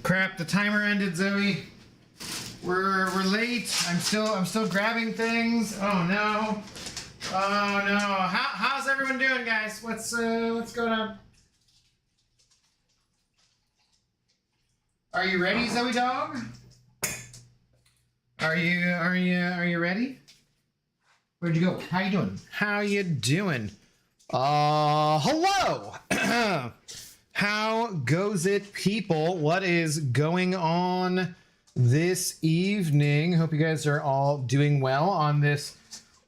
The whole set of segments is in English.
Crap, the timer ended, Zoe. We're late. I'm still grabbing things. Oh no. Oh no. How's everyone doing, guys? What's going on? Are you ready, Zoe dog? Are you ready? Where'd you go? How you doing? How you doing? Hello. How goes it, people? What is going on this evening? Hope you guys are all doing well on this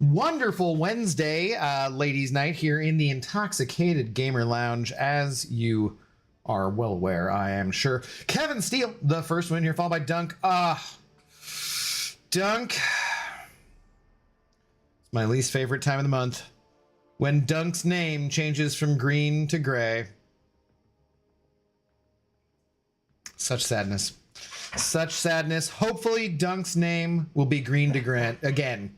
wonderful Wednesday, ladies' night here in the Intoxicated Gamer Lounge. As you are well aware, I am sure. Kevin Steele, the first one here, followed by Dunk. Dunk. It's my least favorite time of the month. When Dunk's name changes from green to gray. Such sadness. Such sadness. Hopefully Dunk's name will be green to gray again.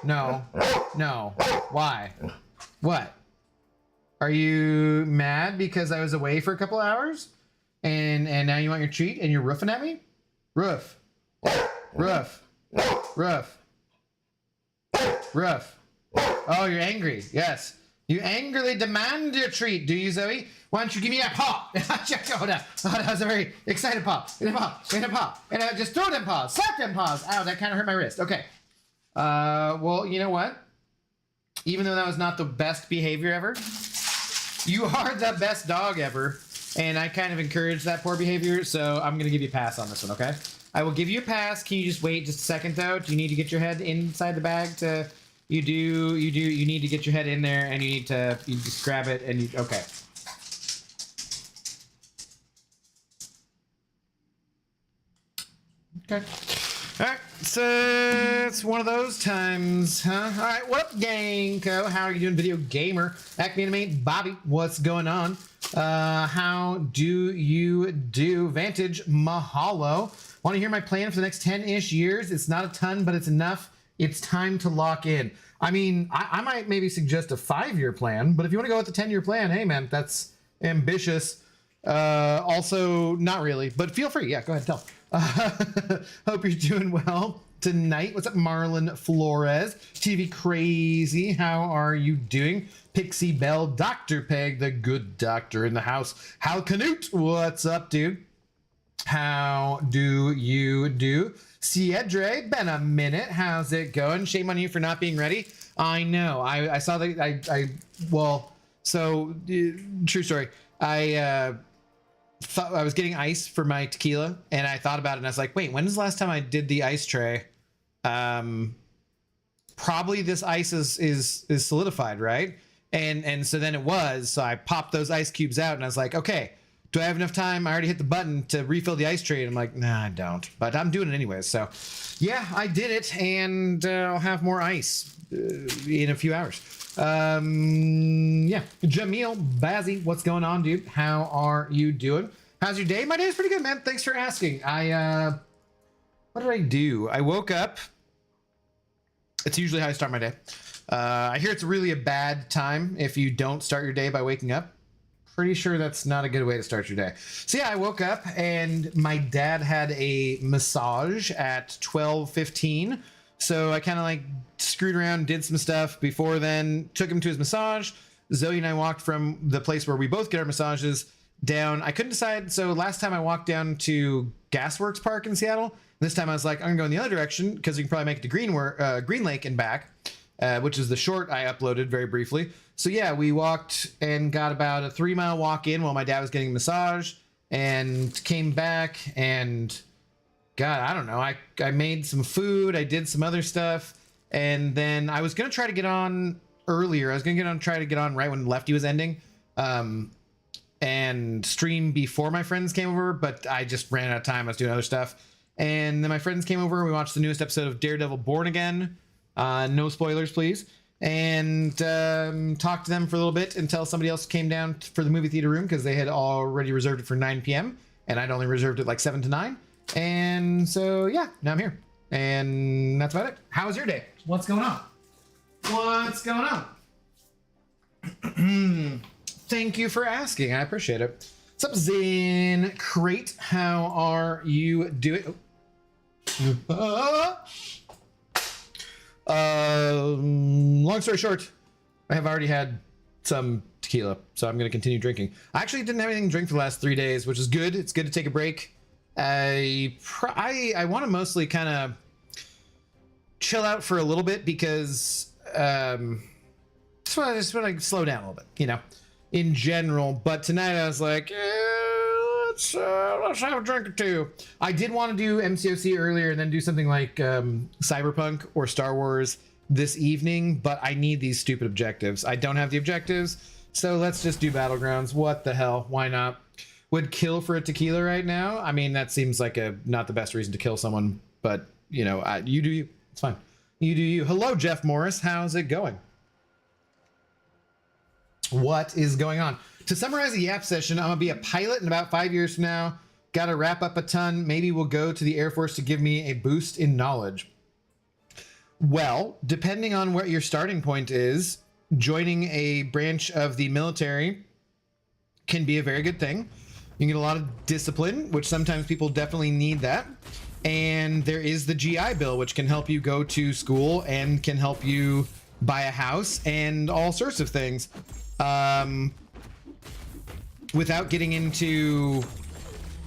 No. No. Why? What? Are you mad because I was away for a couple hours? And now you want your treat and you're roofing at me? Roof. Roof. Roof. Roof. Oh, you're angry. Yes. You angrily demand your treat, do you, Zoe? Why don't you give me a paw? Oh, that was a very excited paw. In a paw. In a paw. And just throw them paws. Slap them paws. Ow, that kind of hurt my wrist. Okay. Well, you know what? Even though that was not the best behavior ever, you are the best dog ever. And I kind of encourage that poor behavior, so I'm going to give you a pass on this one, okay? I will give you a pass. Can you just wait just a second, though? Do you need to get your head inside the bag to... You need to get your head in there, and you just grab it, and okay. Okay. All right, so it's one of those times, huh? All right, what up, gang? How are you doing, video gamer? Acme Animate, Bobby, what's going on? How do you do? Vantage, mahalo. Want to hear my plan for the next 10-ish years? It's not a ton, but it's enough. It's time to lock in. I mean, I might maybe suggest a 5-year plan, but if you want to go with the 10-year plan, hey man, that's ambitious. Also, not really, but feel free. Yeah, go ahead, tell. Hope you're doing well tonight. What's up, Marlon Flores? TV Crazy, how are you doing? Pixie Bell, Dr. Peg, the good doctor in the house. Hal Canute, what's up, dude? How do you do? Siedre, been a minute. How's it going? Shame on you for not being ready. I know. I saw that. Well, so true story. I thought I was getting ice for my tequila, and I thought about it, and I was like, wait, when was the last time I did the ice tray? Probably this ice is solidified, right? And so then it was. So I popped those ice cubes out, and I was like, okay. Do I have enough time? I already hit the button to refill the ice tray. And I'm like, nah, I don't. But I'm doing it anyways. So, yeah, I did it. And I'll have more ice in a few hours. Yeah. Jamil Bazzi, what's going on, dude? How are you doing? How's your day? My day's pretty good, man. Thanks for asking. What did I do? I woke up. It's usually how I start my day. I hear it's really a bad time if you don't start your day by waking up. Pretty sure that's not a good way to start your day. So yeah, I woke up and my dad had a massage at 12:15. So I kind of like screwed around, did some stuff before then, took him to his massage. Zoe and I walked from the place where we both get our massages down. I couldn't decide. So last time I walked down to Gasworks Park in Seattle. This time I was like, I'm gonna go in the other direction because you can probably make it to Green Lake and back, which is the short I uploaded very briefly. So yeah, we walked and got about a 3-mile walk in while my dad was getting a massage, and came back, and God, I don't know. I made some food. I did some other stuff, and then I was gonna try to get on earlier. I was gonna try to get on right when Lefty was ending, and stream before my friends came over, but I just ran out of time. I was doing other stuff, and then my friends came over. We watched the newest episode of Daredevil Born Again. No spoilers, please. And talked to them for a little bit until somebody else came down for the movie theater room because they had already reserved it for 9 p.m. and I'd only reserved it like 7 to 9. And so, yeah, now I'm here. And that's about it. How was your day? What's going on? What's going on? Thank you for asking. I appreciate it. What's up, Zin Crate? How are you doing? Long story short, I have already had some tequila, so I'm going to continue drinking. I actually didn't have anything to drink for the last 3 days, which is good. It's good to take a break. I want to mostly kind of chill out for a little bit because just want to slow down a little bit, you know, in general. But tonight I was like, let's have a drink or two. I did want to do MCOC earlier and then do something like Cyberpunk or Star Wars this evening, but I need these stupid objectives. I don't have the objectives, so let's just do Battlegrounds. What the hell? Why not? Would kill for a tequila right now. I mean, that seems like not the best reason to kill someone, but you know, you do you. It's fine. You do you. Hello, Jeff Morris. How's it going? What is going on? To summarize the Yap session, I'm gonna be a pilot in about 5 years from now. Got to wrap up a ton. Maybe we'll go to the Air Force to give me a boost in knowledge. Well, depending on what your starting point is, joining a branch of the military can be a very good thing. You can get a lot of discipline, which sometimes people definitely need that. And there is the GI Bill, which can help you go to school and can help you buy a house and all sorts of things. Without getting into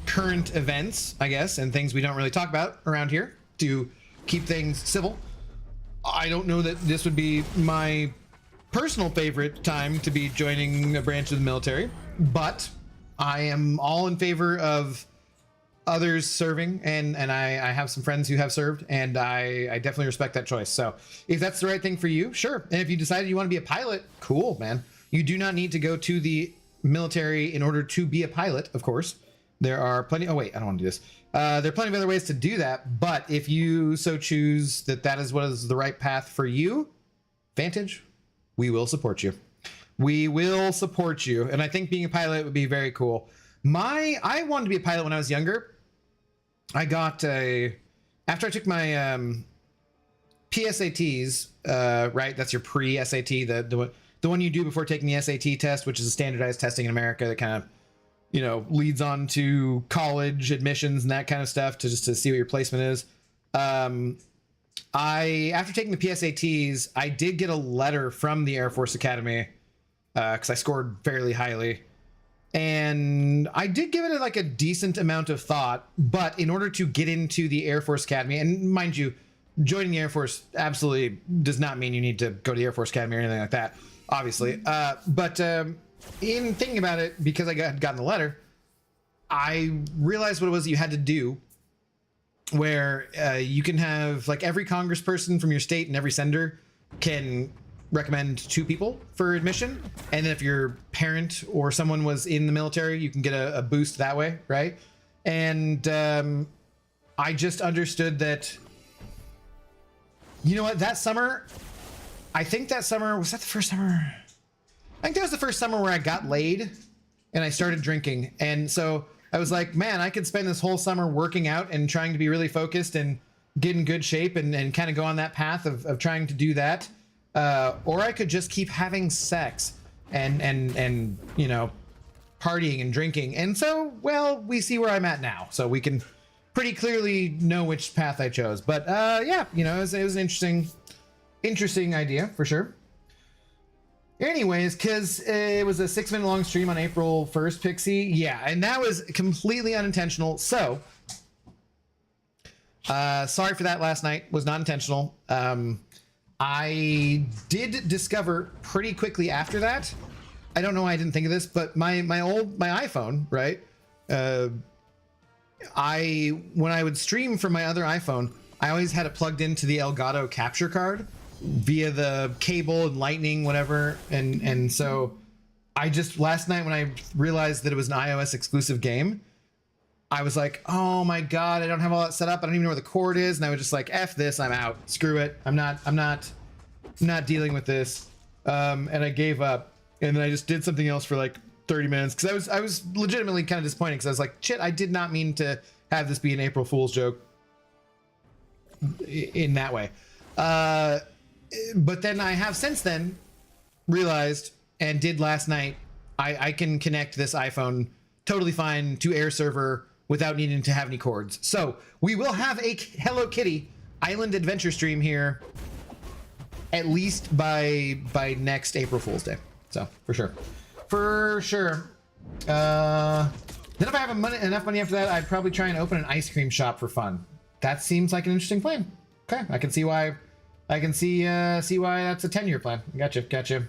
current events, I guess, and things we don't really talk about around here to keep things civil, I don't know that this would be my personal favorite time to be joining a branch of the military, but I am all in favor of others serving, and I have some friends who have served, and I definitely respect that choice. So if that's the right thing for you, sure. And if you decided you want to be a pilot, cool, man. You do not need to go to the military in order to be a pilot, of course. There are plenty. Oh wait, I don't want to do this. There are plenty of other ways to do that, but if you so choose that is what is the right path for you, Vantage, we will support you. We will support you, and I think being a pilot would be very cool. I wanted to be a pilot when I was younger. I got after I took my PSATs, right? That's your pre-SAT, the one you do before taking the SAT test, which is a standardized testing in America that kind of, you know, leads on to college admissions and that kind of stuff to see what your placement is. After taking the PSATs, I did get a letter from the Air Force Academy because I scored fairly highly. And I did give it like a decent amount of thought, but in order to get into the Air Force Academy, and mind you, joining the Air Force absolutely does not mean you need to go to the Air Force Academy or anything like that, obviously. But in thinking about it, because I had gotten the letter, I realized what it was that you had to do, where you can have, like, every congressperson from your state and every senator can recommend 2 people for admission, and then if your parent or someone was in the military, you can get a boost that way, right? And I just understood that, you know what, that summer, I think that summer, was that the first summer? I think that was the first summer where I got laid and I started drinking. And so I was like, man, I could spend this whole summer working out and trying to be really focused and get in good shape and kind of go on that path of trying to do that. Or I could just keep having sex and you know, partying and drinking. And so, well, we see where I'm at now. So we can pretty clearly know which path I chose. But yeah, you know, it was an interesting idea for sure. Anyways, because it was a 6-minute long stream on April 1st, Pixie. Yeah, and that was completely unintentional. So, sorry for that last night. Was not intentional. I did discover pretty quickly after that. I don't know why I didn't think of this, but my iPhone, right? When I would stream from my other iPhone, I always had it plugged into the Elgato capture card via the cable and lightning, whatever. And so I just, last night when I realized that it was an iOS exclusive game, I was like, oh my God, I don't have all that set up. I don't even know where the cord is. And I was just like, F this, I'm out. Screw it. I'm not dealing with this. And I gave up, and then I just did something else for like 30 minutes. Cause I was legitimately kind of disappointed. Cause I was like, shit, I did not mean to have this be an April Fool's joke in that way. But then I have since then realized, and did last night, I can connect this iPhone totally fine to air server without needing to have any cords. So we will have a Hello Kitty Island Adventure stream here at least by next April Fool's Day. So for sure. Then if I have enough money after that, I'd probably try and open an ice cream shop for fun. That seems like an interesting plan. Okay, I can see why. I can see why that's a 10-year plan. Gotcha.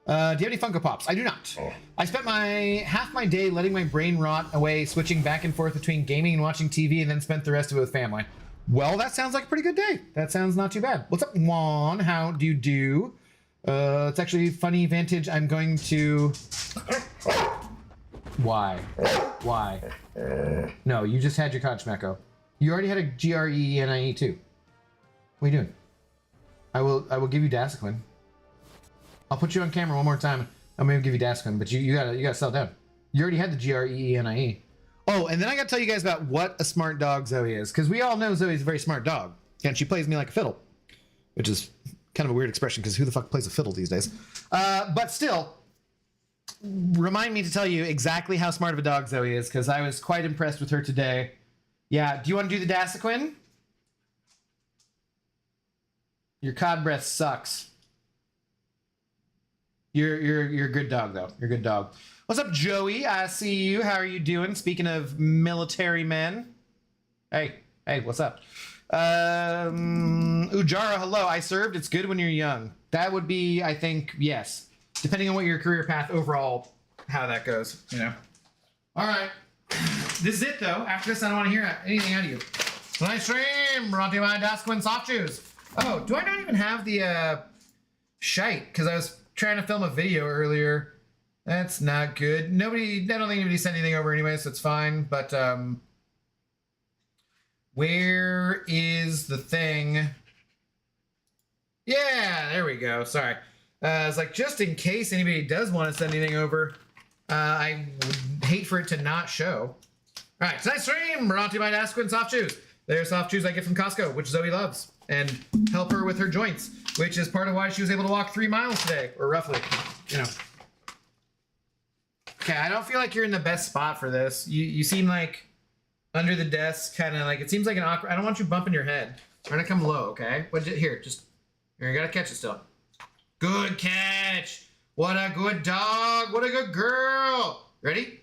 Do you have any Funko Pops? I do not. I spent half my day letting my brain rot away, switching back and forth between gaming and watching TV, and then spent the rest of it with family. Well, that sounds like a pretty good day. That sounds not too bad. What's up, Juan? How do you do? It's actually funny, Vantage. I'm going to... Why? No, you just had your Conch Mecco. You already had a GRENIE too. What are you doing? I will give you Dasequin. I'll put you on camera one more time. I'm gonna give you Dasequin, but you gotta settle down. You already had the GRENIE. Oh, and then I gotta tell you guys about what a smart dog Zoe is, because we all know Zoe's a very smart dog, and she plays me like a fiddle, which is kind of a weird expression because who the fuck plays a fiddle these days? But still, remind me to tell you exactly how smart of a dog Zoe is, because I was quite impressed with her today. Yeah, do you want to do the Dasequin? Your cod breath sucks. You're a good dog though. You're a good dog. What's up, Joey? I see you. How are you doing? Speaking of military men. Hey, what's up? Ujara, hello. I served. It's good when you're young. That would be, I think, yes. Depending on what your career path overall, how that goes, you know. All right. This is it, though. After this, I don't want to hear anything out of you. Nice stream. Brought to you by Dasequin Soft Shoes. Oh, do I not even have the shite? Because I was trying to film a video earlier. That's not good. I don't think anybody sent anything over anyway, so it's fine. But where is the thing? Yeah, there we go. Sorry. It's like, just in case anybody does want to send anything over, I would hate for it to not show. All right, tonight's stream brought to you by Dasequin Soft Shoes. They're soft shoes I get from Costco, which Zoe loves, and help her with her joints, which is part of why she was able to walk 3 miles today, or roughly, you know. Okay, I don't feel like you're in the best spot for this. You seem like under the desk, kind of like, it seems like an awkward, I don't want you bumping your head. We're gonna come low, okay? Here, you gotta catch it still. Good catch. What a good dog. What a good girl. Ready?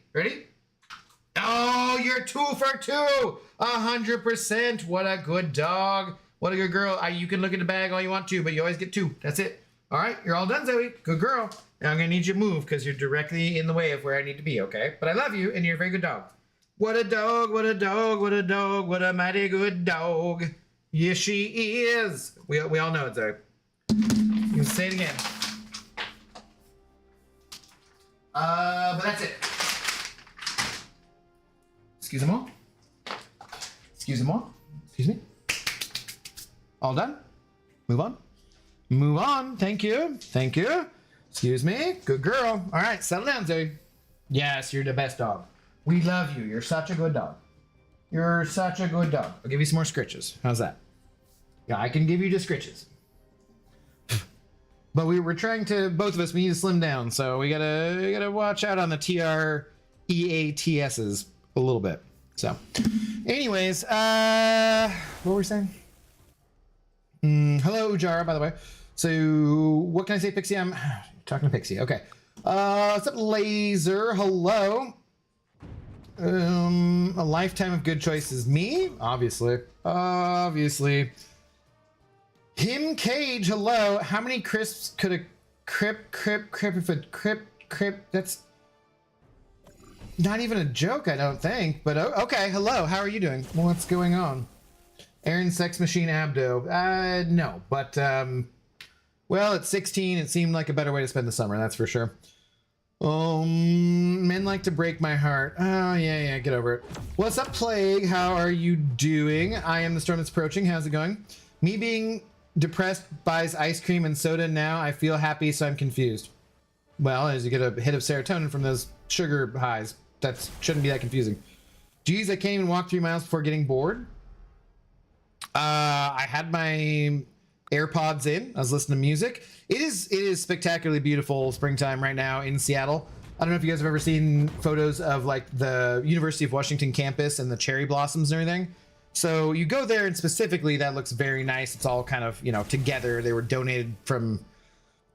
Oh, you're 2 for 2. 100%. What a good dog. What a good girl. You can look at the bag all you want to, but you always get 2. That's it. All right, you're all done, Zoe. Good girl. Now I'm going to need you to move because you're directly in the way of where I need to be, okay? But I love you, and you're a very good dog. What a dog, what a dog, what a dog, what a mighty good dog. Yes, she is. We all know it, Zoe. You can say it again. But that's it. Excuse-moi. Excuse me. All done? Move on. Thank you. Excuse me. Good girl. All right, settle down, Zoe. Yes, you're the best dog. We love you. You're such a good dog. I'll give you some more scritches. How's that? Yeah, I can give you the scritches. But we're trying to, both of us, we need to slim down, so we gotta watch out on the TREATSs a little bit. So, anyways, what were we saying? Hello, Ujara, by the way. So, what can I say, Pixie? I'm talking to Pixie. Okay. What's up, Laser? Hello. A lifetime of good choices. Me? Obviously. Him Cage, hello. How many crisps could a crip, that's not even a joke, I don't think. But okay, hello, how are you doing? What's going on? Aaron Sex Machine Abdo. No, but well, at 16, it seemed like a better way to spend the summer, that's for sure. Men like to break my heart. Oh, yeah, get over it. What's up, Plague? How are you doing? I am the storm that's approaching. How's it going? Me being depressed buys ice cream and soda now. I feel happy, so I'm confused. Well, as you get a hit of serotonin from those sugar highs, that shouldn't be that confusing. Geez, I can't even walk 3 miles before getting bored. I had my AirPods in. I was listening to music. It is spectacularly beautiful springtime right now in Seattle. I don't know if you guys have ever seen photos of like the University of Washington campus and the cherry blossoms and everything. So you go there, and specifically that looks very nice. It's all kind of, you know, together. They were donated from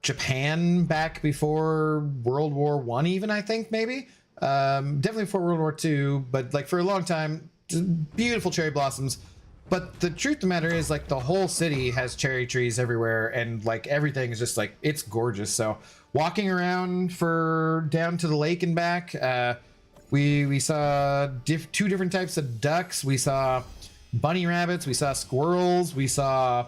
Japan back before World War One, even, I think, maybe. Definitely before World War Two, but like for a long time, beautiful cherry blossoms. But the truth of the matter is, like, the whole city has cherry trees everywhere, and like everything is just like, it's gorgeous. So walking around for down to the lake and back, we saw two different types of ducks. We saw bunny rabbits, we saw squirrels, we saw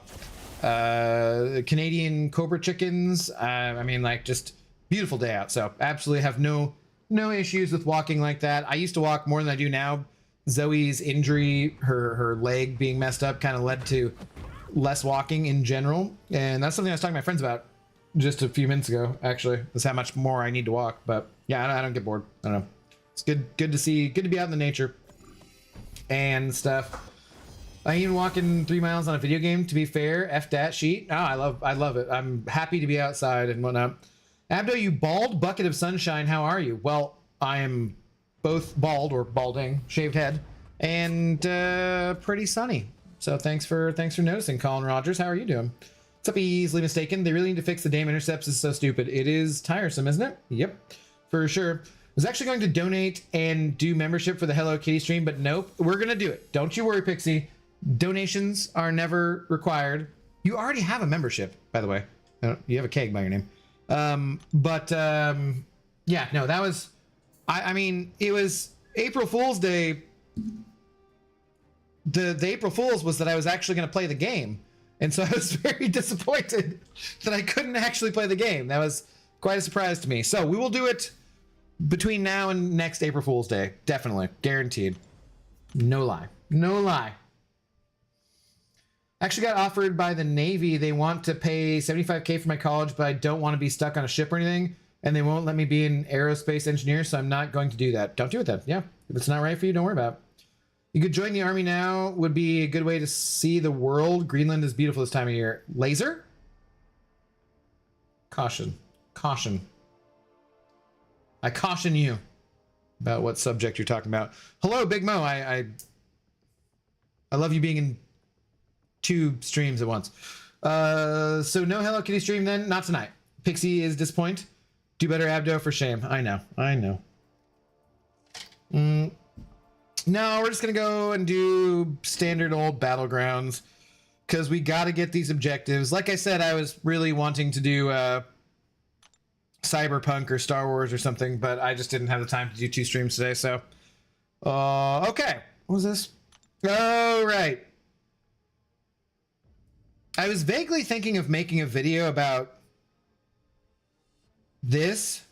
Canadian cobra chickens. I mean, like, just beautiful day out. So absolutely have no issues with walking like that. I used to walk more than I do now. Zoe's injury, her leg being messed up, kind of led to less walking in general, and that's something I was talking to my friends about just a few minutes ago. Actually, is how much more I need to walk. But yeah, I don't get bored. I don't know. It's good to see, good to be out in the nature and stuff. I even walking 3 miles on a video game, to be fair. F that sheet. Oh, I love it. I'm happy to be outside and whatnot. Abdo, you bald bucket of sunshine, how are you? Well, I am both bald, or balding, shaved head, and pretty sunny. So thanks for noticing, Colin Rogers. How are you doing? What's up, easily mistaken? They really need to fix the damn intercepts. It's so stupid. It is tiresome, isn't it? Yep, for sure. I was actually going to donate and do membership for the Hello Kitty stream, but nope, we're gonna do it. Don't you worry, Pixie. Donations are never required. You already have a membership, by the way. You have a keg by your name. Yeah, no, that was, I mean, it was April Fool's Day. The April Fool's was that I was actually going to play the game. And so I was very disappointed that I couldn't actually play the game. That was quite a surprise to me. So we will do it between now and next April Fool's Day. Definitely. Guaranteed. No lie. No lie. Actually got offered by the Navy. They want to pay $75K for my college, but I don't want to be stuck on a ship or anything. And they won't let me be an aerospace engineer, so I'm not going to do that. Don't do it then. Yeah. If it's not right for you, don't worry about it. You could join the army now. Would be a good way to see the world. Greenland is beautiful this time of year. Laser? Caution. Caution. I caution you about what subject you're talking about. Hello, Big Mo. I love you being in 2 streams at once. So no Hello Kitty stream then? Not tonight. Pixie is disappointed. Do better, Abdo, for shame. I know. No, we're just gonna go and do standard old Battlegrounds, because we got to get these objectives. Like I said, I was really wanting to do Cyberpunk or Star Wars or something, but I just didn't have the time to do 2 streams today. So okay, what was this? Oh, right. I was vaguely thinking of making a video about this,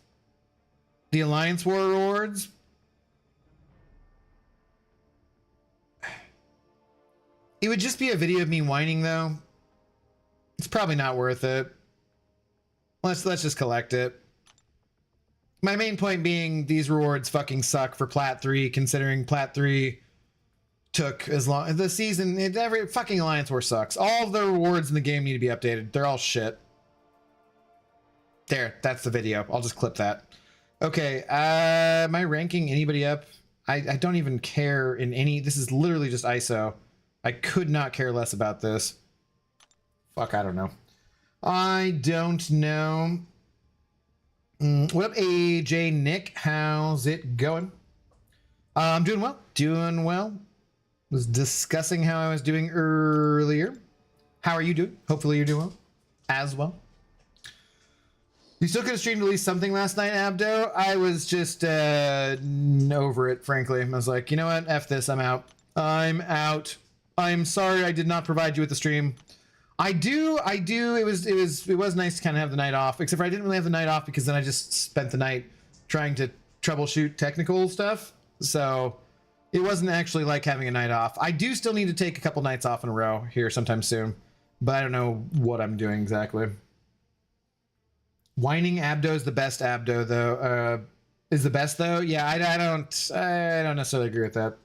the Alliance War rewards. It would just be a video of me whining, though. It's probably not worth it. Let's just collect it. My main point being, these rewards fucking suck for Plat 3, considering Plat 3 took as long. The season, every fucking Alliance War sucks. All of the rewards in the game need to be updated. They're all shit. There, that's the video. I'll just clip that. Okay, am I ranking anybody up? I don't even care in any. This is literally just ISO. I could not care less about this. Fuck, I don't know. I don't know. What up, AJ Nick? How's it going? I'm doing well. Doing well. Was discussing how I was doing earlier. How are you doing? Hopefully you're doing well as well. You still could have streamed at least something last night, Abdo. I was just over it, frankly. I was like, you know what? F this. I'm out. I'm out. I'm sorry I did not provide you with the stream. I do. It was nice to kind of have the night off, except for I didn't really have the night off because then I just spent the night trying to troubleshoot technical stuff. So it wasn't actually like having a night off. I do still need to take a couple nights off in a row here sometime soon, but I don't know what I'm doing exactly. Whining Abdo is the best Abdo, though. Is the best, though? Yeah, I don't necessarily agree with that.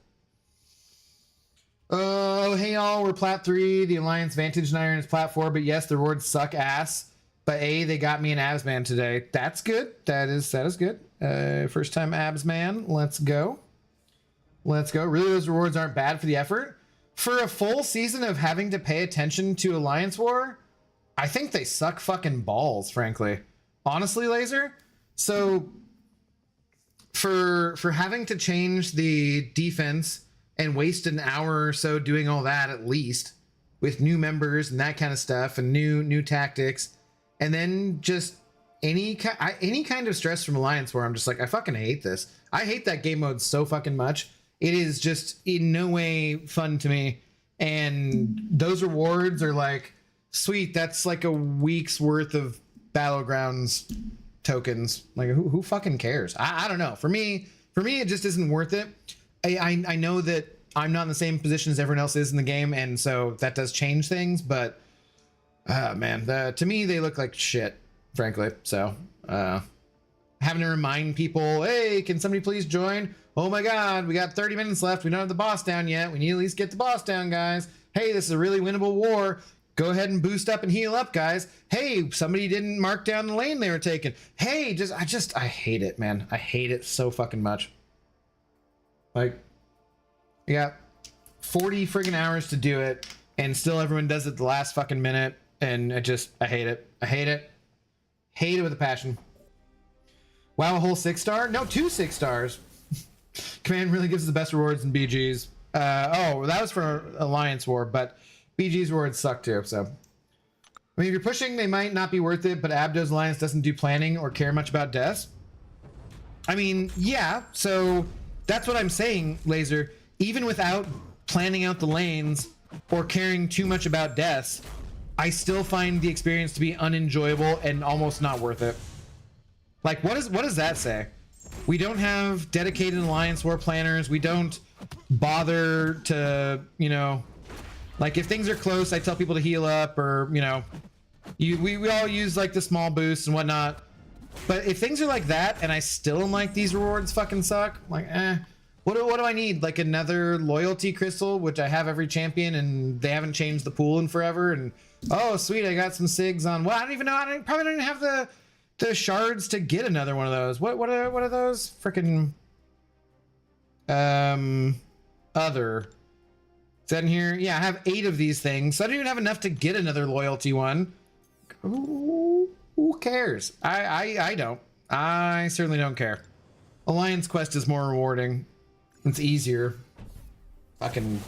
Oh, hey y'all, we're Plat 3. The Alliance Vantage and Iron is Plat 4, but yes, the rewards suck ass. But they got me an abs man today. That's good. That is good. First time abs man. Let's go. Really, those rewards aren't bad for the effort. For a full season of having to pay attention to Alliance War, I think they suck fucking balls, frankly. Honestly, Laser. So for having to change the defense and waste an hour or so doing all that, at least with new members and that kind of stuff and new tactics, and then just any kind of stress from Alliance War, I'm just like, I fucking hate this. I hate that game mode so fucking much. It is just in no way fun to me. And those rewards are like, sweet, that's like a week's worth of Battlegrounds tokens. Like, who fucking cares? I don't know. For me, it just isn't worth it. I know that I'm not in the same position as everyone else is in the game, and so that does change things, but man, to me, they look like shit, frankly. So having to remind people, hey, can somebody please join? Oh my god, we got 30 minutes left. We don't have the boss down yet. We need to at least get the boss down, guys. Hey, this is a really winnable war. Go ahead and boost up and heal up, guys. Hey, somebody didn't mark down the lane they were taking. Hey, I hate it, man. I hate it so fucking much. Like, you got 40 friggin' hours to do it, and still everyone does it the last fucking minute, and I hate it. I hate it. Hate it with a passion. Wow, a whole 6-star? No, 2 6 stars. Command really gives us the best rewards in BGs. Oh, that was for Alliance War, but BG's rewards suck too, so. I mean, if you're pushing, they might not be worth it, but Abdo's Alliance doesn't do planning or care much about deaths. I mean, yeah, so that's what I'm saying, Laser. Even without planning out the lanes or caring too much about deaths, I still find the experience to be unenjoyable and almost not worth it. Like, what does that say? We don't have dedicated Alliance War planners. We don't bother to, like, if things are close, I tell people to heal up, or, we all use like the small boosts and whatnot. But if things are like that and I still am like, these rewards fucking suck, I'm like, what do I need? Like another loyalty crystal, which I have every champion, and they haven't changed the pool in forever. And oh, sweet, I got some SIGs on. Well, I don't even know. Probably don't even have the shards to get another one of those. What are those? Freaking other. Is that in here? Yeah, I have 8 of these things. So I don't even have enough to get another loyalty one. Who cares? I don't. I certainly don't care. Alliance Quest is more rewarding. It's easier. Fucking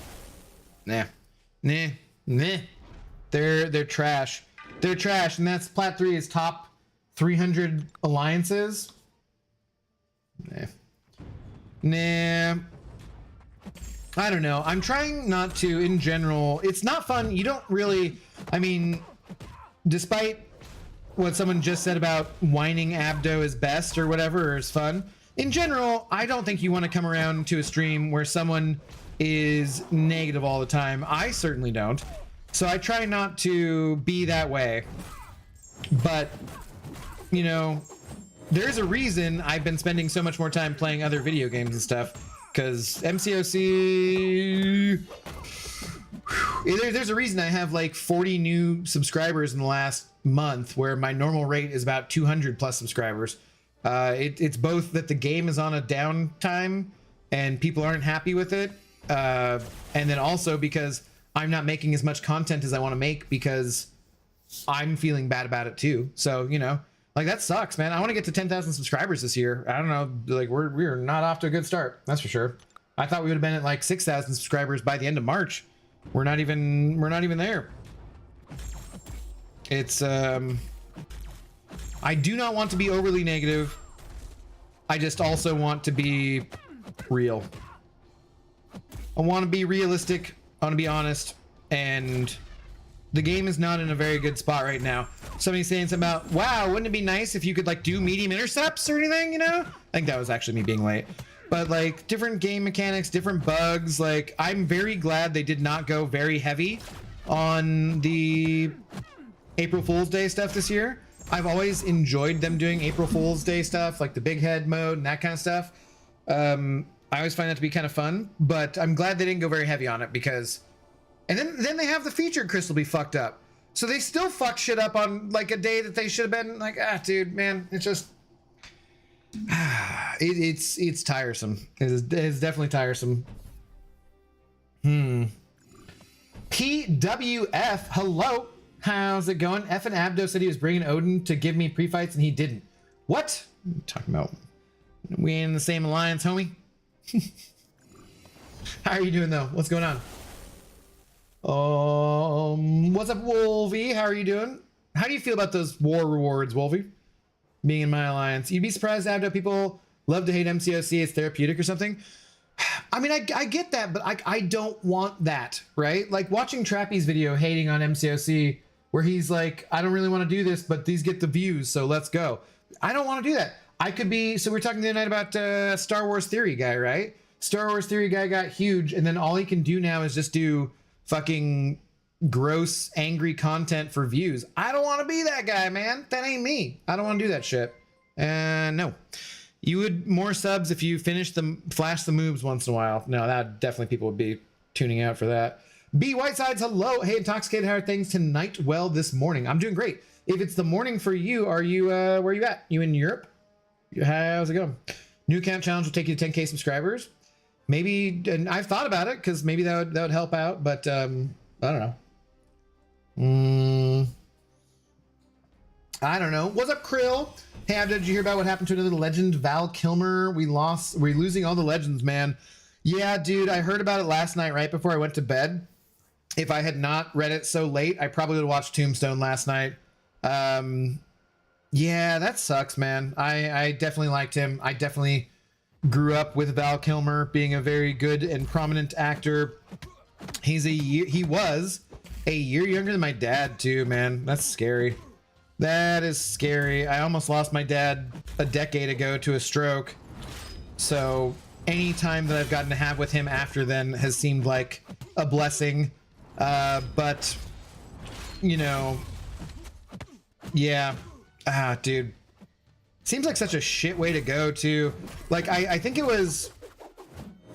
nah. They're trash. They're trash, and that's Plat 3 is top 300 alliances. Nah. I don't know. I'm trying not to, in general. It's not fun. You don't really, I mean, despite what someone just said about whining Abdo is best or whatever, or is fun, in general, I don't think you want to come around to a stream where someone is negative all the time. I certainly don't. So I try not to be that way. But, there's a reason I've been spending so much more time playing other video games and stuff. Because MCOC... There's a reason I have like 40 new subscribers in the last month, where my normal rate is about 200 plus subscribers. It's both that the game is on a downtime and people aren't happy with it, and then also because I'm not making as much content as I want to make because I'm feeling bad about it too. So, like, that sucks, man. I want to get to 10,000 subscribers this year. I don't know, like, we're not off to a good start, that's for sure. I thought we would have been at like 6,000 subscribers by the end of March. We're not even there. It's I do not want to be overly negative. I just also want to be real. I want to be realistic. I want to be honest. And the game is not in a very good spot right now. Somebody's saying something about, wow, wouldn't it be nice if you could like do medium intercepts or anything, I think that was actually me being late. But like different game mechanics, different bugs. Like, I'm very glad they did not go very heavy on the April Fool's Day stuff this year. I've always enjoyed them doing April Fool's Day stuff, like the big head mode and that kind of stuff. I always find that to be kind of fun, but I'm glad they didn't go very heavy on it, because, and then they have the featured crystal be fucked up. So they still fuck shit up on like a day that they should have been like, dude, man, it's just, it's tiresome. It's definitely tiresome. PWF, hello. How's it going? F and Abdo said he was bringing Odin to give me pre-fights and he didn't. What? What are you talking about? We ain't in the same alliance, homie. How are you doing though? What's going on? What's up, Wolvie? How are you doing? How do you feel about those war rewards, Wolvie? Being in my alliance. You'd be surprised, Abdo, people love to hate MCOC. It's therapeutic or something. I mean, I get that, but I don't want that, right? Like watching Trappy's video hating on MCOC where he's like, I don't really want to do this, but these get the views, so let's go. I don't want to do that. I could be, so we're talking the other night about Star Wars Theory guy, right? Star Wars Theory guy got huge, and then all he can do now is just do fucking gross, angry content for views. I don't want to be that guy, man. That ain't me. I don't want to do that shit. No. You would more subs if you flash the moves once in a while. No, that definitely people would be tuning out for that. B Whitesides, hello. Hey, Intoxicated, how are things tonight? Well, this morning. I'm doing great. If it's the morning for you, are you, where are you at? You in Europe? How's it going? New account challenge will take you to 10K subscribers. Maybe, and I've thought about it because maybe that would help out, but I don't know. I don't know. What's up, Krill? Hey, did you hear about what happened to another legend, Val Kilmer? We're losing all the legends, man. Yeah, dude, I heard about it last night right before I went to bed. If I had not read it so late, I probably would have watched Tombstone last night. Yeah, that sucks, man. I definitely liked him. I definitely grew up with Val Kilmer being a very good and prominent actor. He was a year younger than my dad too, man. That's scary. That is scary. I almost lost my dad a decade ago to a stroke. So any time that I've gotten to have with him after then has seemed like a blessing. But you know, yeah. Dude. Seems like such a shit way to go too. Like I think it was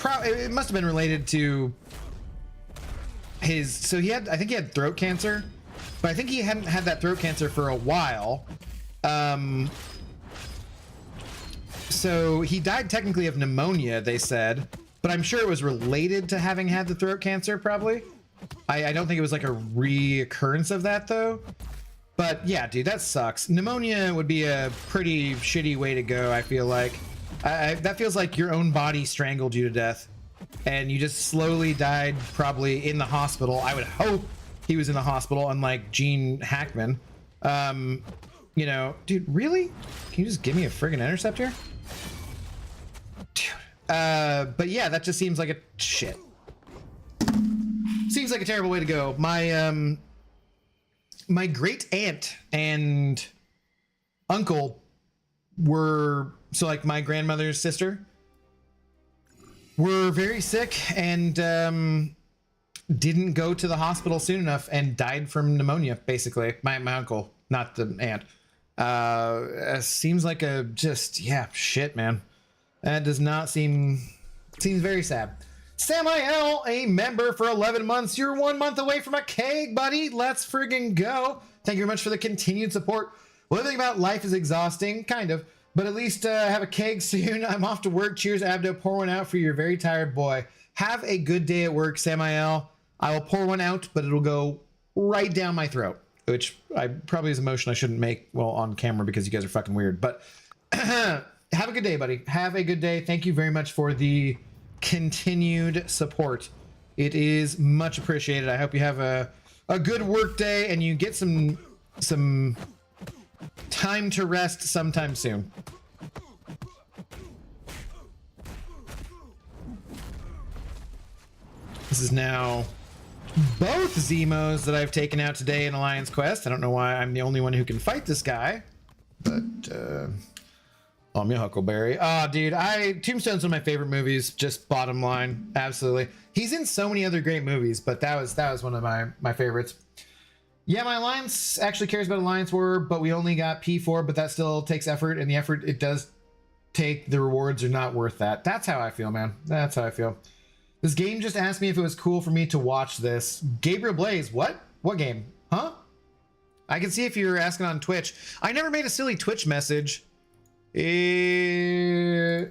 it must have been related to his, so I think he had throat cancer, but I think he hadn't had that throat cancer for a while. So he died technically of pneumonia, they said, but I'm sure it was related to having had the throat cancer probably. I don't think it was like a reoccurrence of that though. But yeah, dude, that sucks. Pneumonia would be a pretty shitty way to go, I feel like. That feels like your own body strangled you to death. And you just slowly died probably in the hospital. I would hope he was in the hospital, unlike Gene Hackman. You know, dude, really? Can you just give me a friggin' interceptor? Dude. But yeah, that just seems like a shit. Seems like a terrible way to go. My great aunt and uncle were, so like my grandmother's sister, were very sick and didn't go to the hospital soon enough and died from pneumonia, basically. My uncle, not the aunt. Seems like a just, yeah, shit, man. That does not seems very sad. Samael, a member for 11 months. You're 1 month away from a keg, buddy. Let's friggin' go. Thank you very much for the continued support. One thing about life is exhausting, kind of, but at least have a keg soon. I'm off to work. Cheers, Abdo. Pour one out for your very tired boy. Have a good day at work, Samael. I will pour one out, but it'll go right down my throat, which probably is a motion I shouldn't make well on camera because you guys are fucking weird. But have a good day, buddy. Have a good day. Thank you very much for the continued support. It is much appreciated. I hope you have a good work day and you get some time to rest sometime soon. This is now both Zemos that I've taken out today in Alliance Quest. I don't know why I'm the only one who can fight this guy, but I'm your Huckleberry. Oh, dude, Tombstone's one of my favorite movies. Just bottom line, absolutely. He's in so many other great movies, but that was one of my favorites. Yeah, my Alliance actually cares about Alliance War, but we only got P4, but that still takes effort, and the effort it does take, the rewards are not worth that. That's how I feel, man. That's how I feel. This game just asked me if it was cool for me to watch this. Gabriel Blaze, what? What game? Huh? I can see if you're asking on Twitch. I never made a silly Twitch message. Hey,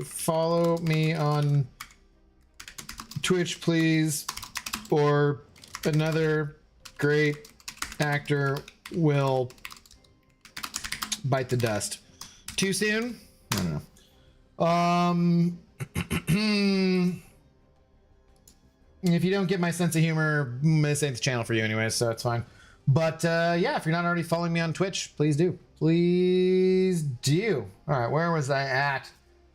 follow me on Twitch, please, or another great actor will bite the dust. Too soon? I don't know. If you don't get my sense of humor, this ain't the channel for you anyway, so it's fine. But yeah, if you're not already following me on Twitch, please do. Please do. All right, where was I at?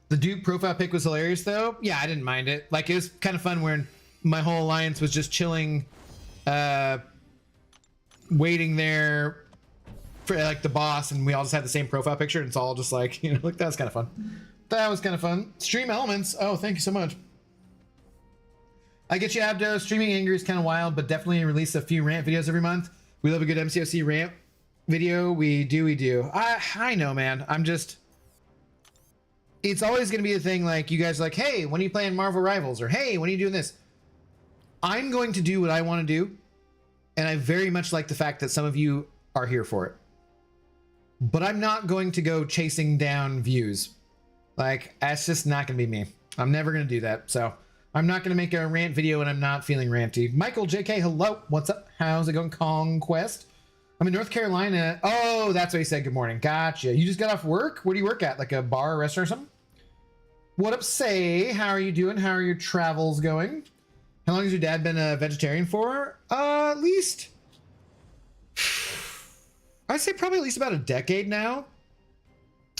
The Duke profile pic was hilarious, though. Yeah, I didn't mind it. Like, it was kind of fun when my whole alliance was just chilling, waiting there for like the boss, and we all just had the same profile picture, and it's all just like, you know, like that was kind of fun. That was kind of fun. Stream Elements. Oh, thank you so much. I get you, Abdo. Streaming Angry is kind of wild, but definitely release a few rant videos every month. We love a good MCOC rant video. We do. I know, man. I'm just... It's always going to be a thing like, you guys are like, hey, when are you playing Marvel Rivals? Or, hey, when are you doing this? I'm going to do what I want to do. And I very much like the fact that some of you are here for it. But I'm not going to go chasing down views. Like, that's just not going to be me. I'm never going to do that. So I'm not going to make a rant video when I'm not feeling ranty. Michael JK, hello. What's up? How's it going? Conquest. I'm in North Carolina. Oh, that's what he said. Good morning. Gotcha. You just got off work? Where do you work at? Like a bar or restaurant or something? What up, Say? How are you doing? How are your travels going? How long has your dad been a vegetarian for? At least... I'd say probably at least about a decade now.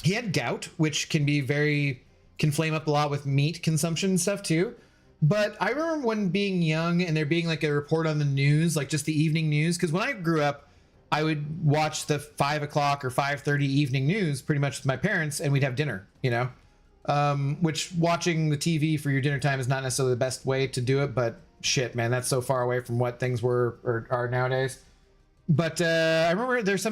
He had gout, which can flame up a lot with meat consumption and stuff too. But I remember when being young and there being like a report on the news, like just the evening news. Because when I grew up, I would watch the 5 o'clock or 5:30 evening news pretty much with my parents, and we'd have dinner, you know? Which watching the TV for your dinner time is not necessarily the best way to do it, but shit, man, that's so far away from what things were or are nowadays. But I remember there was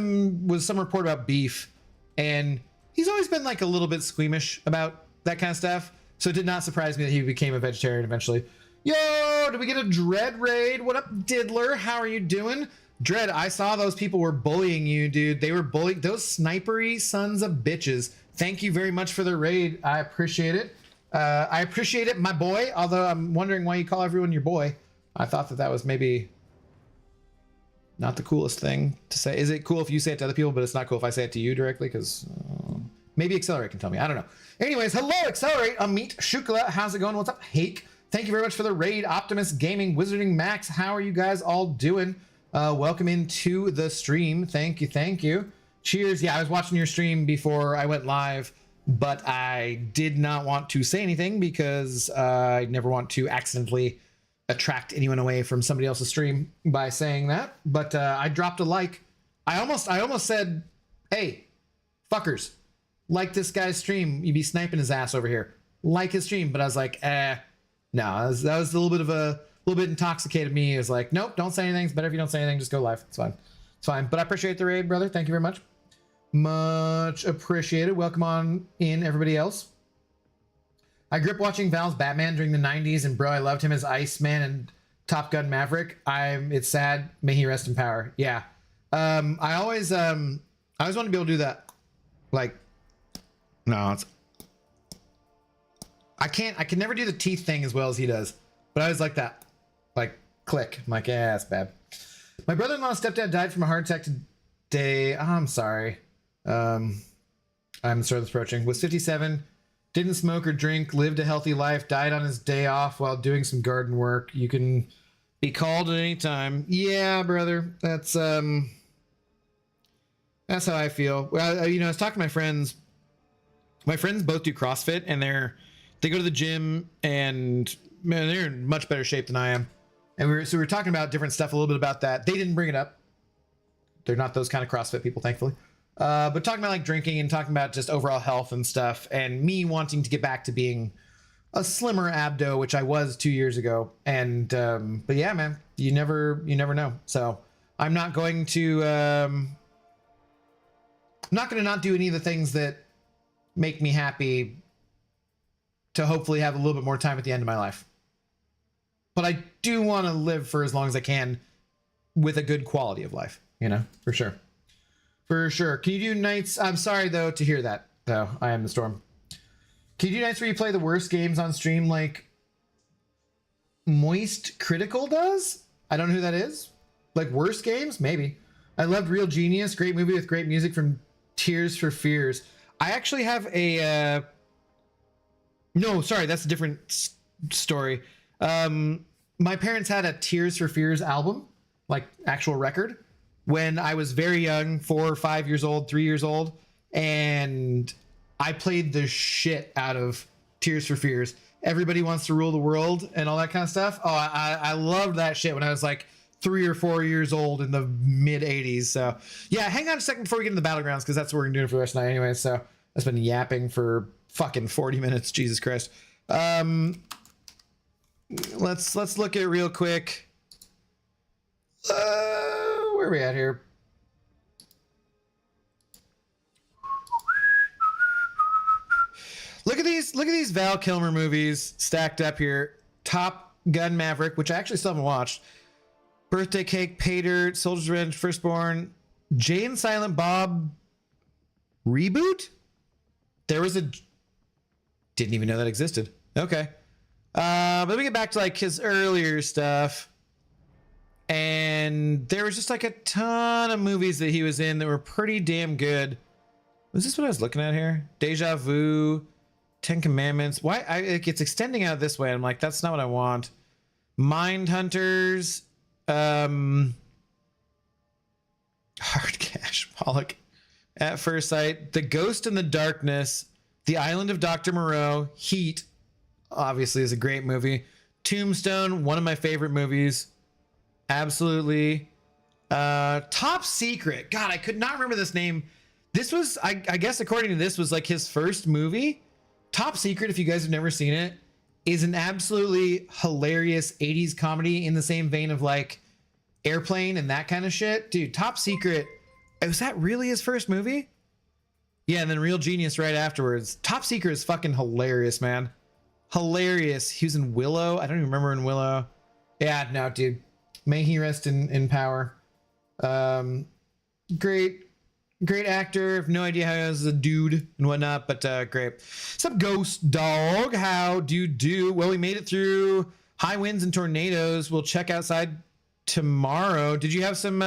some report about beef, and he's always been like a little bit squeamish about that kind of stuff. So it did not surprise me that he became a vegetarian eventually. Yo, did we get a Dread raid? What up, Diddler? How are you doing? Dread, I saw those people were bullying you, dude. They were bullying those snipery sons of bitches. Thank you very much for the raid. I appreciate it. I appreciate it, my boy. Although I'm wondering why you call everyone your boy. I thought that was maybe not the coolest thing to say. Is it cool if you say it to other people, but it's not cool if I say it to you directly? Because maybe Accelerate can tell me. I don't know. Anyways, hello, Accelerate. Amit Shukla. How's it going? What's up, Hake? Thank you very much for the raid. Optimus Gaming, Wizarding Max. How are you guys all doing? Welcome into the stream. Thank you. Thank you. Cheers. Yeah, I was watching your stream before I went live, but I did not want to say anything because I never want to accidentally attract anyone away from somebody else's stream by saying that. But I dropped a like. I almost said, hey, fuckers, like this guy's stream. You'd be sniping his ass over here. Like his stream. But I was like, no, that was a little bit intoxicated me. It was like, nope, don't say anything. It's better if you don't say anything. Just go live. It's fine. It's fine. But I appreciate the raid, brother. Thank you very much. Much appreciated. Welcome on in, everybody else. I grew up watching Val's Batman during the 90s, and bro, I loved him as Iceman and Top Gun Maverick. It's sad. May he rest in power. Yeah. I always wanted to be able to do that. Like, no, I can never do the teeth thing as well as he does, but I always like that. Like, click. I'm like, yeah, that's bad. My brother-in-law's stepdad died from a heart attack today. Oh, I'm sorry. I'm sorry that's approaching. Was 57, didn't smoke or drink, lived a healthy life, died on his day off while doing some garden work. You can be called at any time. Yeah, brother. That's how I feel. Well, I was talking to my friends. My friends both do CrossFit, and they go to the gym, and man, they're in much better shape than I am. And we were talking about different stuff, a little bit about that. They didn't bring it up. They're not those kind of CrossFit people, thankfully. But talking about like drinking and talking about just overall health and stuff, and me wanting to get back to being a slimmer Abdo, which I was 2 years ago. And but yeah, man, you never know. So I'm not going to not do any of the things that make me happy to hopefully have a little bit more time at the end of my life. But I do want to live for as long as I can with a good quality of life, you know, for sure. For sure. Can you do nights? I'm sorry, though, to hear that, though. I am the storm. Can you do nights where you play the worst games on stream like Moist Critical does? I don't know who that is. Like worst games? Maybe. I loved Real Genius. Great movie with great music from Tears for Fears. I actually have a... No, sorry, that's a different story. My parents had a Tears for Fears album, like actual record, when I was very young, 4 or 5 years old, 3 years old, and I played the shit out of Tears for Fears. Everybody Wants to Rule the World and all that kind of stuff. Oh, I loved that shit when I was like 3 or 4 years old in the mid 80s. So yeah, hang on a second before we get into the battlegrounds, because that's what we're doing for the rest of the night anyway. So I've been yapping for fucking 40 minutes. Jesus Christ. Let's look at it real quick. Where are we at here? Look at these Val Kilmer movies stacked up here. Top Gun Maverick, which I actually still haven't watched. Birthday Cake, Pay Dirt, Soldier's Revenge, Firstborn, Jay and Silent Bob reboot? There was a... Didn't even know that existed. Okay. But let me get back to like his earlier stuff. And there was just like a ton of movies that he was in that were pretty damn good. Was this what I was looking at here? Deja Vu, Ten Commandments. Why? It's extending out this way. I'm like, that's not what I want. Mind Hunters. Hard Cash, Pollock. At First Sight. The Ghost in the Darkness. The Island of Dr. Moreau. Heat. Obviously is a great movie. Tombstone. One of my favorite movies. Absolutely. Top Secret. God, I could not remember this name. This was, I guess according to this, was like his first movie. Top Secret, if you guys have never seen it, is an absolutely hilarious 80s comedy in the same vein of like Airplane and that kind of shit. Dude, Top Secret, was that really his first movie? Yeah, and then Real Genius right afterwards. Top Secret is fucking hilarious, man. Hilarious. He was in Willow. I don't even remember in Willow. Yeah, no, dude. May he rest in power. Great actor. Have no idea how he was a dude and whatnot, but great. What's up, Ghost Dog? How do you do? Well, we made it through high winds and tornadoes. We'll check outside tomorrow. Did you have some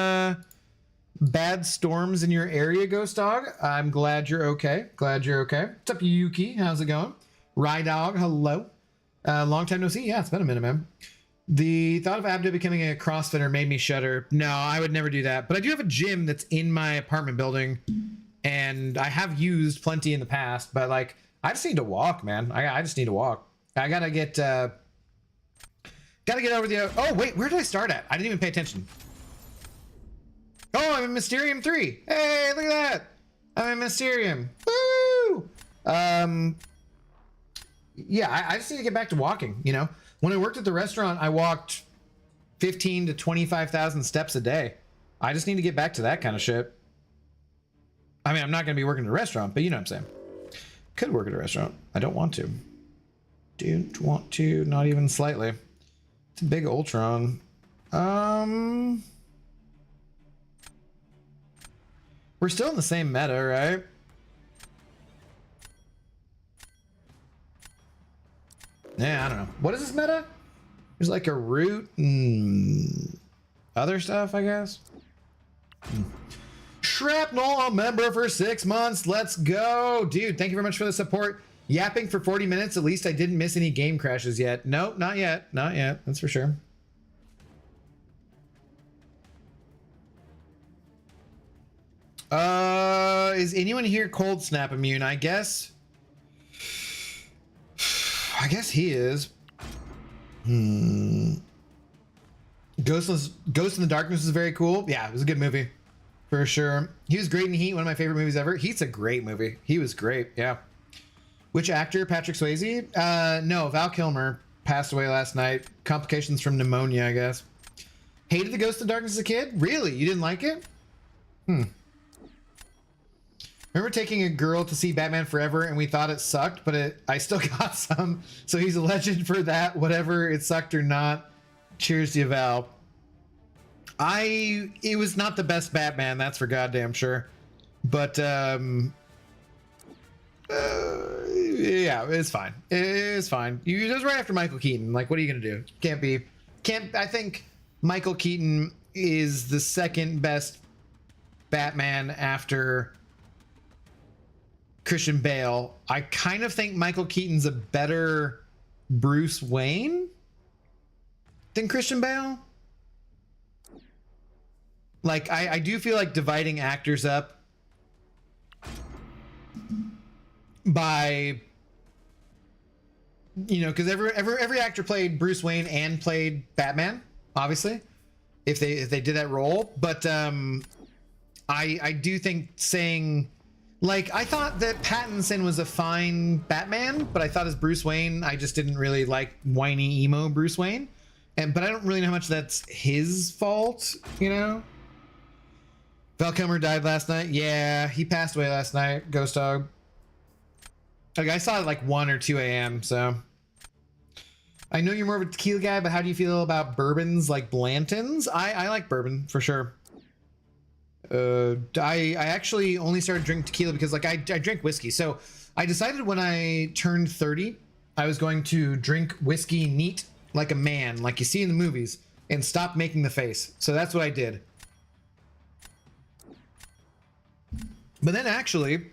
bad storms in your area, Ghost Dog? I'm glad you're okay. What's up, Yuki? How's it going? Rye Dog, hello. Long time no see. Yeah, it's been a minute, man. The thought of Abdo becoming a CrossFitter made me shudder. No, I would never do that. But I do have a gym that's in my apartment building, and I have used plenty in the past. But like, I just need to walk, man. I just need to walk. I gotta get over the. Oh wait, where did I start at? I didn't even pay attention. Oh, I'm in Mysterium 3. Hey, look at that. I'm in Mysterium. Woo! Yeah, I just need to get back to walking, you know. When I worked at the restaurant, I walked 15 to 25,000 steps a day. I just need to get back to that kind of shit. I mean, I'm not going to be working at a restaurant, but you know what I'm saying. Could work at a restaurant. I don't want to. Don't want to, not even slightly. It's a big Ultron. We're still in the same meta, right? Yeah, I don't know. What is this meta? There's like a root and other stuff, I guess. Shrapnel, a member for 6 months. Let's go. Dude, thank you very much for the support. Yapping for 40 minutes. At least I didn't miss any game crashes yet. Nope, not yet. Not yet. That's for sure. Is anyone here cold snap immune? I guess he is. Ghost in the Darkness is very cool. Yeah, it was a good movie for sure. He was great in Heat, one of my favorite movies ever. Heat's a great movie. He was great. Yeah. Which actor? Patrick Swayze? No, Val Kilmer passed away last night. Complications from pneumonia, I guess. Hated the Ghost in the Darkness as a kid? Really? You didn't like it? Remember taking a girl to see Batman Forever and we thought it sucked, but I still got some. So he's a legend for that, whatever it sucked or not. Cheers to you, Val. It was not the best Batman, that's for goddamn sure. But yeah, it's fine. It's fine. It was right after Michael Keaton. Like, what are you gonna do? I think Michael Keaton is the second best Batman after Christian Bale. I kind of think Michael Keaton's a better Bruce Wayne than Christian Bale. Like, I do feel like dividing actors up by, you know, because every actor played Bruce Wayne and played Batman, obviously, if they did that role. But I do think saying, like, I thought that Pattinson was a fine Batman, but I thought as Bruce Wayne, I just didn't really like whiny emo Bruce Wayne. But I don't really know how much that's his fault, you know? Val Kilmer died last night. Yeah, he passed away last night. Ghost Dog. Like, I saw it like 1 or 2 a.m. So I know you're more of a tequila guy, but how do you feel about bourbons like Blanton's? I like bourbon for sure. I actually only started drinking tequila because, like, I drink whiskey. So I decided when I turned 30, I was going to drink whiskey neat like a man, like you see in the movies, and stop making the face. So that's what I did. But then actually,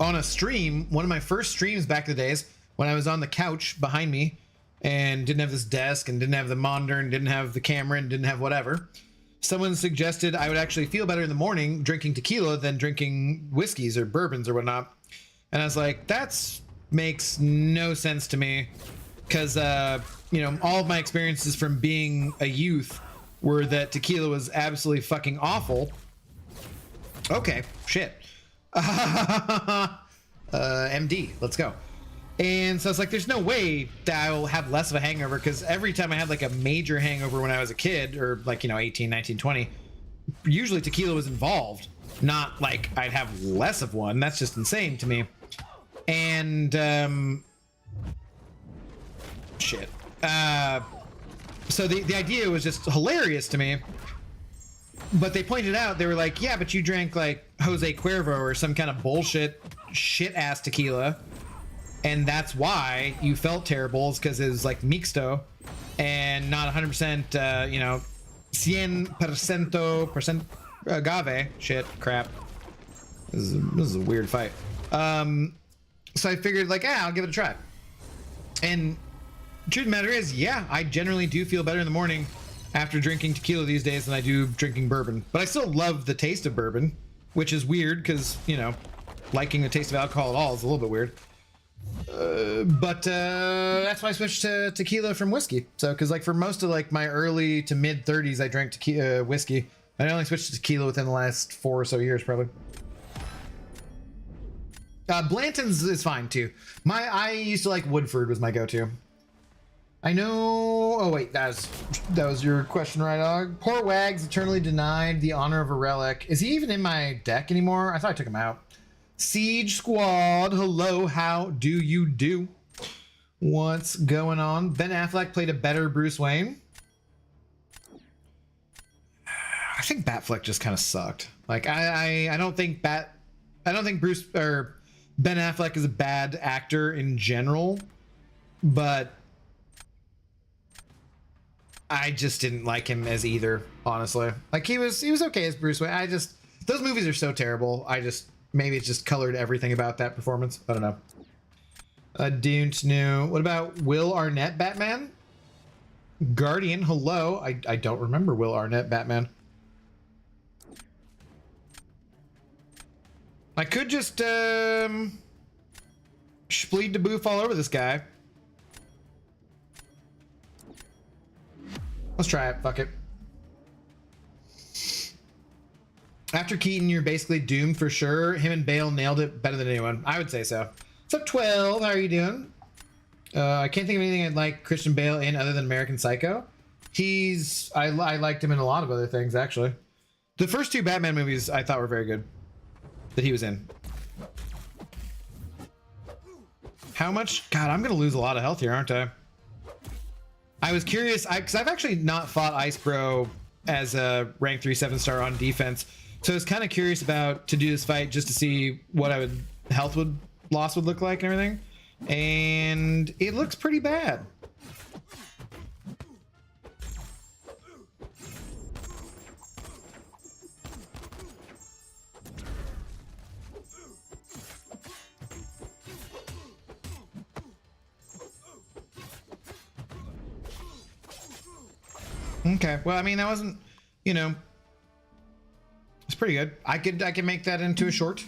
on a stream, one of my first streams back in the days, when I was on the couch behind me and didn't have this desk and didn't have the monitor and didn't have the camera and didn't have whatever, someone suggested I would actually feel better in the morning drinking tequila than drinking whiskeys or bourbons or whatnot. And I was like, that makes no sense to me, because you know, all of my experiences from being a youth were that tequila was absolutely fucking awful. Okay, shit. MD, let's go. And so it's like, there's no way that I will have less of a hangover, because every time I had like a major hangover when I was a kid, or like, you know, 18, 19, 20, usually tequila was involved. Not like I'd have less of one. That's just insane to me. And shit. So the idea was just hilarious to me. But they pointed out, they were like, yeah, but you drank like Jose Cuervo or some kind of bullshit shit ass tequila, and that's why you felt terrible, is because it was like mixto and not 100% you know, 100% agave. Shit, crap. This is a weird fight. So I figured, like, I'll give it a try. And truth of the matter is, yeah, I generally do feel better in the morning after drinking tequila these days than I do drinking bourbon. But I still love the taste of bourbon, which is weird because, you know, liking the taste of alcohol at all is a little bit weird. But that's why I switched to tequila from whiskey. So, because like for most of like my early to mid 30s, I drank whiskey. I only switched to tequila within the last 4 or so years, probably. Blanton's is fine too. I used to like Woodford was my go-to. I know. Oh wait, that was your question, right, dog? Poor Wags eternally denied the honor of a relic. Is he even in my deck anymore? I thought I took him out. Siege Squad, hello, how do you do? What's going on? Ben Affleck played a better Bruce Wayne. I think Batfleck just kind of sucked. Like I don't think Bruce or Ben Affleck is a bad actor in general, but I just didn't like him as either, honestly. Like he was okay as Bruce Wayne. Those movies are so terrible. Maybe it just colored everything about that performance. I don't know. I don't know. What about Will Arnett Batman? Guardian, hello. I don't remember Will Arnett Batman. I could just spleed the boof all over this guy. Let's try it. Fuck it. After Keaton, you're basically doomed for sure. Him and Bale nailed it better than anyone. I would say so. What's up, 12? How are you doing? I can't think of anything I'd like Christian Bale in other than American Psycho. I liked him in a lot of other things, actually. The first 2 Batman movies I thought were very good that he was in. How much? God, I'm going to lose a lot of health here, aren't I? I was curious, because I've actually not fought Ice Bro as a rank 3 7-star on defense. So I was kind of curious about to do this fight just to see what health loss would look like and everything. And it looks pretty bad. Okay, well, I mean, that wasn't, you know, it's pretty good. I could make that into a short.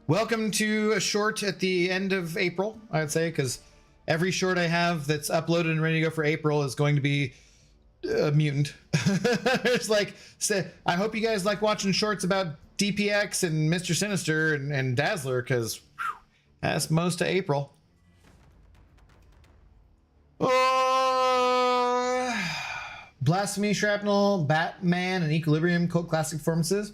Welcome to a short at the end of April, I'd say, because every short I have that's uploaded and ready to go for April is going to be a mutant. It's like, I hope you guys like watching shorts about DPX and Mr. Sinister and Dazzler, because that's most of April. Blasphemy, Shrapnel, Batman, and Equilibrium cult classic performances.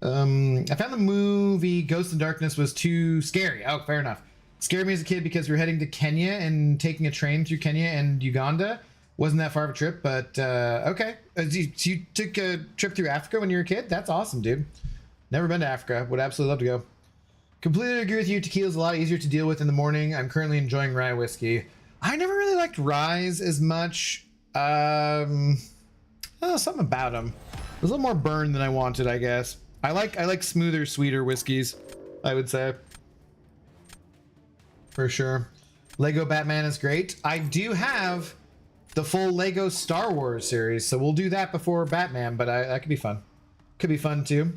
I found the movie Ghost in Darkness was too scary. Oh, fair enough. Scared me as a kid because we were heading to Kenya and taking a train through Kenya and Uganda. Wasn't that far of a trip, but okay. You took a trip through Africa when you were a kid? That's awesome, dude. Never been to Africa. Would absolutely love to go. Completely agree with you. Tequila's a lot easier to deal with in the morning. I'm currently enjoying rye whiskey. I never really liked ryes as much. Something about them. It was a little more burn than I wanted, I guess. I like smoother, sweeter whiskeys, I would say. For sure. Lego Batman is great. I do have the full Lego Star Wars series, so we'll do that before Batman, but that could be fun. Could be fun too.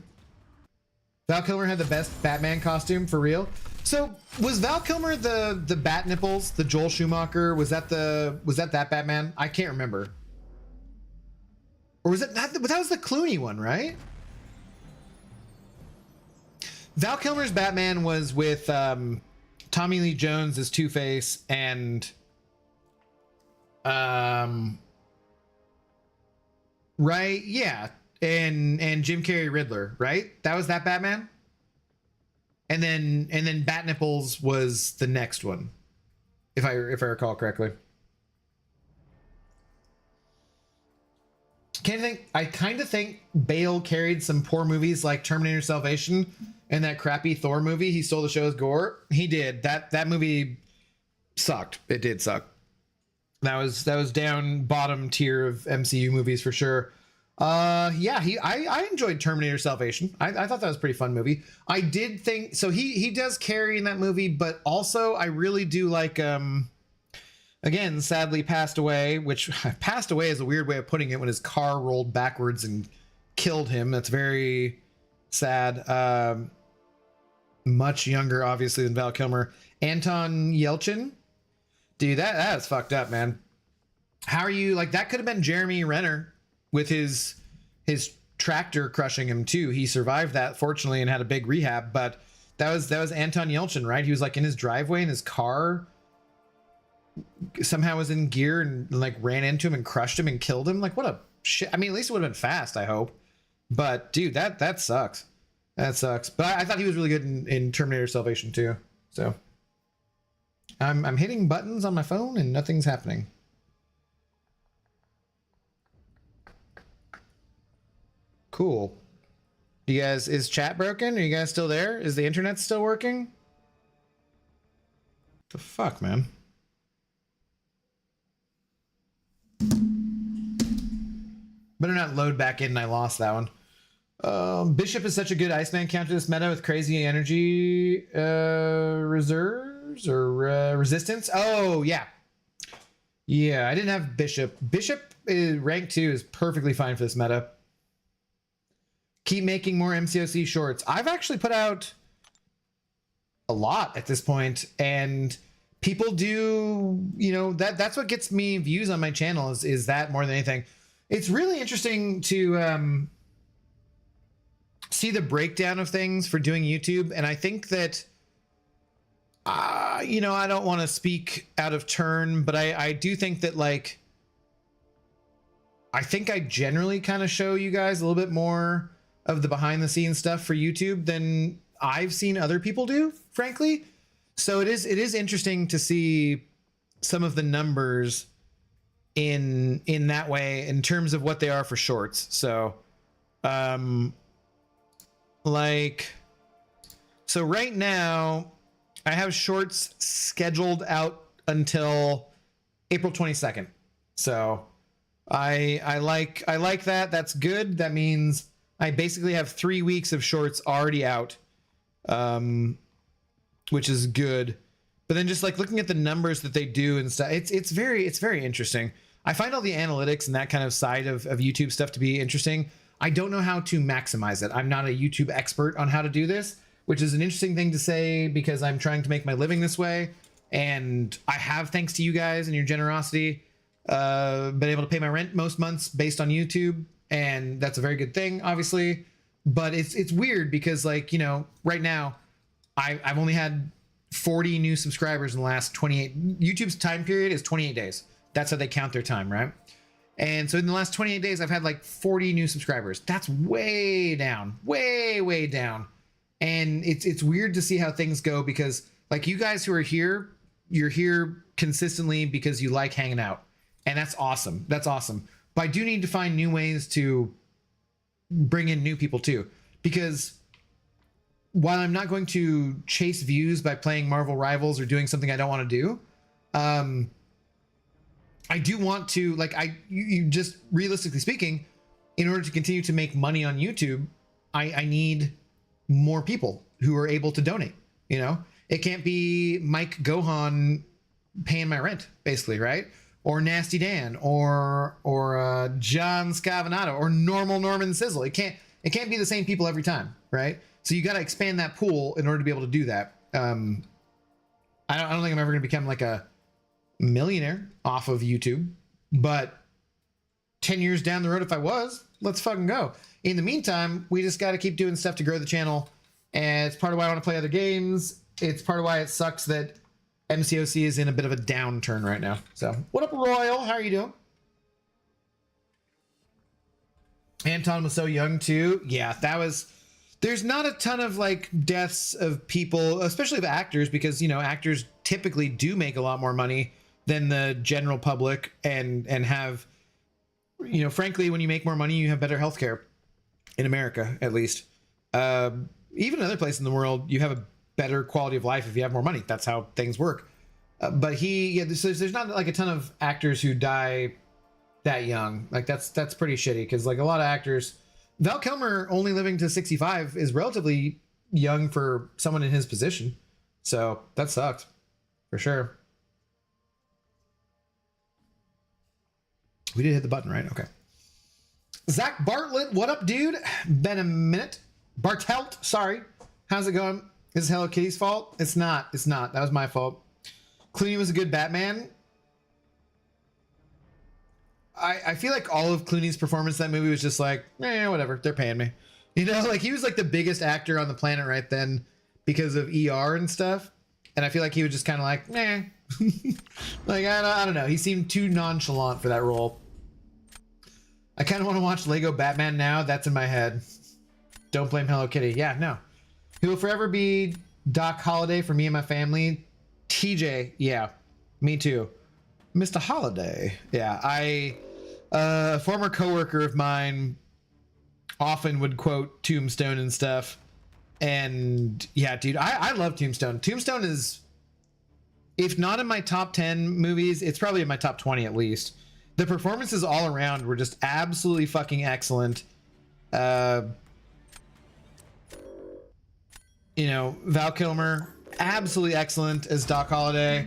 Val Kilmer had the best Batman costume, for real. So was Val Kilmer the bat nipples, the Joel Schumacher? Was that that Batman? I can't remember. Or was it that was the Clooney one, right? Val Kilmer's Batman was with Tommy Lee Jones as Two-Face and right, yeah, and Jim Carrey Riddler, right? That was that Batman. And then Bat Nipples was the next one, if I recall correctly. I kind of think Bale carried some poor movies like Terminator Salvation and that crappy Thor movie. He stole the show's gore. He did. That movie sucked. It did suck. That was down bottom tier of MCU movies for sure. Yeah, I enjoyed Terminator Salvation. I thought that was a pretty fun movie. I did think so. He does carry in that movie, but also I really do like again, sadly passed away, which passed away is a weird way of putting it when his car rolled backwards and killed him. That's very sad. Much younger, obviously, than Val Kilmer. Anton Yelchin. Dude, that is fucked up, man. How are you, like, that could have been Jeremy Renner with his tractor crushing him too. He survived that, fortunately, and had a big rehab, but that was Anton Yelchin, right? He was like in his driveway and his car somehow was in gear and like ran into him and crushed him and killed him. Like, what a shit. I mean, at least it would have been fast, I hope. But dude, that sucks. That sucks. But I thought he was really good in Terminator Salvation too. So I'm hitting buttons on my phone and nothing's happening. Cool. Do you guys, is chat broken? Are you guys still there? Is the internet still working? The fuck, man? Better not load back in and I lost that one. Bishop is such a good Iceman counter this meta with crazy energy reserves or resistance. Oh, yeah. Yeah, I didn't have Bishop. Bishop is rank 2 is perfectly fine for this meta. Keep making more MCOC shorts. I've actually put out a lot at this point, and people do, you know, that's what gets me views on my channel is that more than anything. It's really interesting to see the breakdown of things for doing YouTube. And I think that, you know, I don't want to speak out of turn, but I do think that, like, I think I generally kind of show you guys a little bit more of the behind the scenes stuff for YouTube than I've seen other people do, frankly. So it is interesting to see some of the numbers in that way in terms of what they are for shorts. So like, so right now I have shorts scheduled out until April 22nd. So I like that. That's good. That means I basically have 3 weeks of shorts already out, which is good. But then just like looking at the numbers that they do and stuff, it's very interesting. I find all the analytics and that kind of side of YouTube stuff to be interesting. I don't know how to maximize it. I'm not a YouTube expert on how to do this, which is an interesting thing to say because I'm trying to make my living this way. And I have, thanks to you guys and your generosity, been able to pay my rent most months based on YouTube. And that's a very good thing, obviously. But it's weird because, like, you know, right now I've only had 40 new subscribers in the last 28. YouTube's time period is 28 days. That's how they count their time, right? And so in the last 28 days, I've had like 40 new subscribers. That's way down, way down. And it's weird to see how things go because, like, you guys who are here, you're here consistently because you like hanging out. And that's awesome. That's awesome. But I do need to find new ways to bring in new people too. Because while I'm not going to chase views by playing Marvel Rivals or doing something I don't want to do, I do want to, like, you just realistically speaking, in order to continue to make money on YouTube, I need more people who are able to donate. You know, it can't be Mike Gohan paying my rent, basically, right? Or Nasty Dan, or John Scavanato, or Normal Norman Sizzle. It can't be the same people every time, right? So you got to expand that pool in order to be able to do that. I don't think I'm ever going to become like a millionaire off of YouTube, but 10 years down the road, if I was, let's fucking go. In the meantime, we just got to keep doing stuff to grow the channel. And it's part of why I want to play other games. It's part of why it sucks that MCOC is in a bit of a downturn right now. So what up, Royal? How are you doing? Anton was so young too. Yeah, there's not a ton of like deaths of people, especially of actors, because, you know, actors typically do make a lot more money than the general public and have, you know, frankly, when you make more money, you have better healthcare in America, at least. Even other places in the world, you have a better quality of life if you have more money. That's how things work. But there's not like a ton of actors who die that young. Like that's pretty shitty because like a lot of actors, Val Kilmer only living to 65 is relatively young for someone in his position. So that sucked for sure. We did hit the button, right? Okay. Zach Bartlett, what up, dude? Been a minute. Bartelt, sorry. How's it going? Is it Hello Kitty's fault? It's not. That was my fault. Clooney was a good Batman. I feel like all of Clooney's performance in that movie was just like, whatever. They're paying me. You know, like he was like the biggest actor on the planet right then because of ER and stuff. And I feel like he was just kind of like, like, I don't know. He seemed too nonchalant for that role. I kind of want to watch Lego Batman now. That's in my head. Don't blame Hello Kitty. Yeah, no. He will forever be Doc Holliday for me and my family. TJ, yeah, me too. Mr. Holiday, yeah. A former coworker of mine often would quote Tombstone and stuff. And yeah, dude, I love Tombstone. Tombstone is, if not in my top 10 movies, it's probably in my top 20 at least. The performances all around were just absolutely fucking excellent. You know, Val Kilmer, absolutely excellent as Doc Holliday.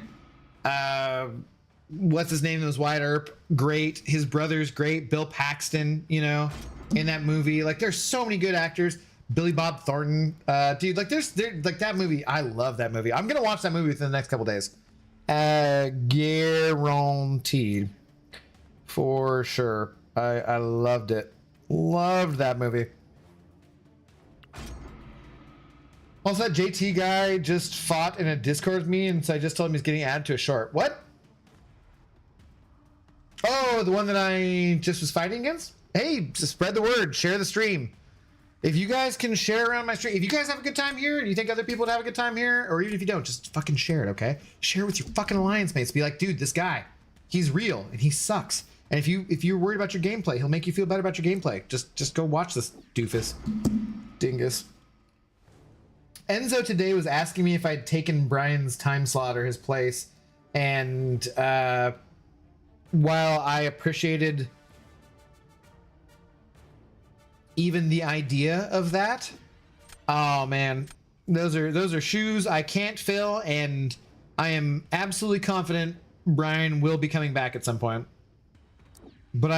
What's his name? That was Wyatt Earp, great. His brother's great. Bill Paxton, you know, in that movie. Like, there's so many good actors. Billy Bob Thornton, dude. Like, there's like that movie. I love that movie. I'm gonna watch that movie within the next couple days. Guaranteed, for sure. I loved it. Loved that movie. Also, that JT guy just fought in a Discord with me, and so I just told him he's getting added to a short. What? Oh, the one that I just was fighting against? Hey, just spread the word. Share the stream. If you guys can share around my stream, if you guys have a good time here, and you think other people would have a good time here, or even if you don't, just fucking share it, okay? Share it with your fucking alliance mates. Be like, dude, this guy, He's real and he sucks. And if you're worried about your gameplay, he'll make you feel better about your gameplay. Just go watch this doofus. Dingus. Enzo today was asking me if I'd taken Brian's time slot or his place. And while I appreciated even the idea of that, oh man, those are shoes I can't fill, and I am absolutely confident Brian will be coming back at some point. But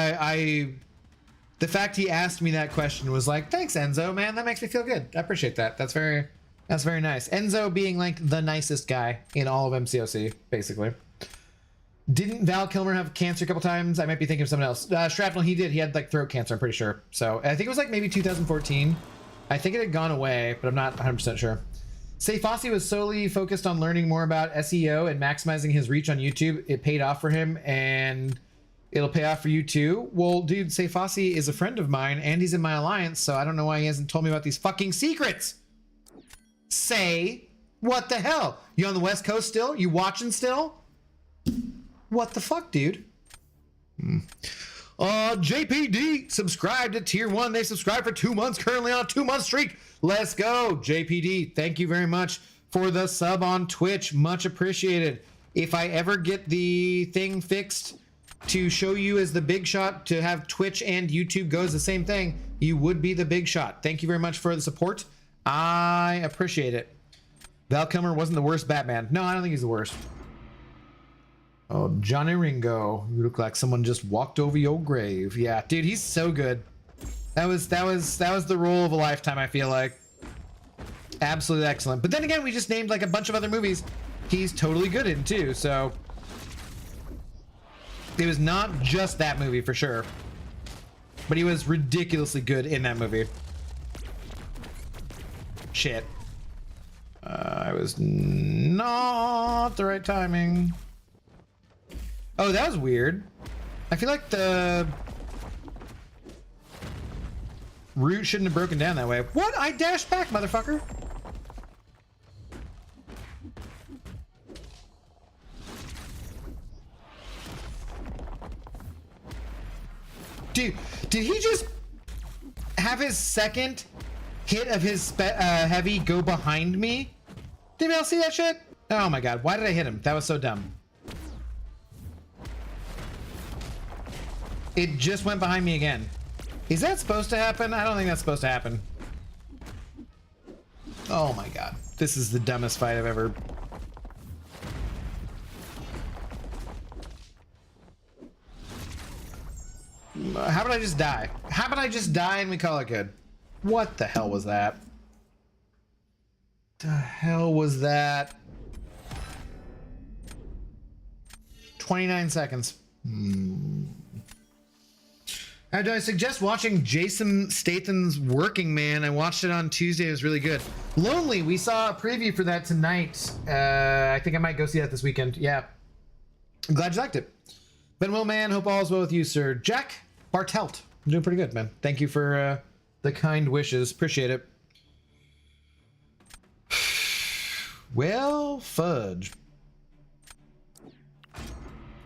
the fact he asked me that question was like, thanks Enzo, man, that makes me feel good. I appreciate that. That's very nice. Enzo being like the nicest guy in all of MCOC, basically. Didn't Val Kilmer have cancer a couple times? I might be thinking of someone else. Shrapnel, he did. He had like throat cancer, I'm pretty sure. So I think it was like maybe 2014. I think it had gone away, but I'm not 100% sure. Say Fossey was solely focused on learning more about SEO and maximizing his reach on YouTube. It paid off for him, and it'll pay off for you too. Well, dude, Say Fossey is a friend of mine, and he's in my alliance, so I don't know why he hasn't told me about these fucking secrets. Say, what the hell? You on the West Coast still? You watching still? What the fuck, dude? JPD subscribed to tier 1. They subscribed for 2 months, currently on a 2-month streak. Let's go, JPD. Thank you very much for the sub on Twitch. Much appreciated. If I ever get the thing fixed to show you as the big shot, to have Twitch and YouTube go as the same thing, you would be the big shot. Thank you very much for the support. I appreciate it. Val Kilmer wasn't the worst Batman. No, I don't think he's the worst. Oh, Johnny Ringo, you look like someone just walked over your grave. Yeah, dude, he's so good. That was the role of a lifetime, I feel like. Absolutely excellent. But then again, we just named like a bunch of other movies he's totally good in too, so it was not just that movie for sure. But he was ridiculously good in that movie. Shit. I was not the right timing. Oh, that was weird. I feel like the route shouldn't have broken down that way. What? I dashed back, motherfucker. Dude, did he just have his second hit of his heavy go behind me? Did y'all see that shit? Oh my god, why did I hit him? That was so dumb. It just went behind me again. Is that supposed to happen? I don't think that's supposed to happen. Oh my god. This is the dumbest fight I've ever... How about I just die? How about I just die and we call it good? What the hell was that? The hell was that? 29 seconds. I suggest watching Jason Statham's Working Man. I watched it on Tuesday. It was really good. Lonely, we saw a preview for that tonight. I think I might go see that this weekend. Yeah. I'm glad you liked it. Ben Willman, hope all is well with you, sir. Jack Bartelt. I'm doing pretty good, man. Thank you for the kind wishes. Appreciate it. Well, fudge.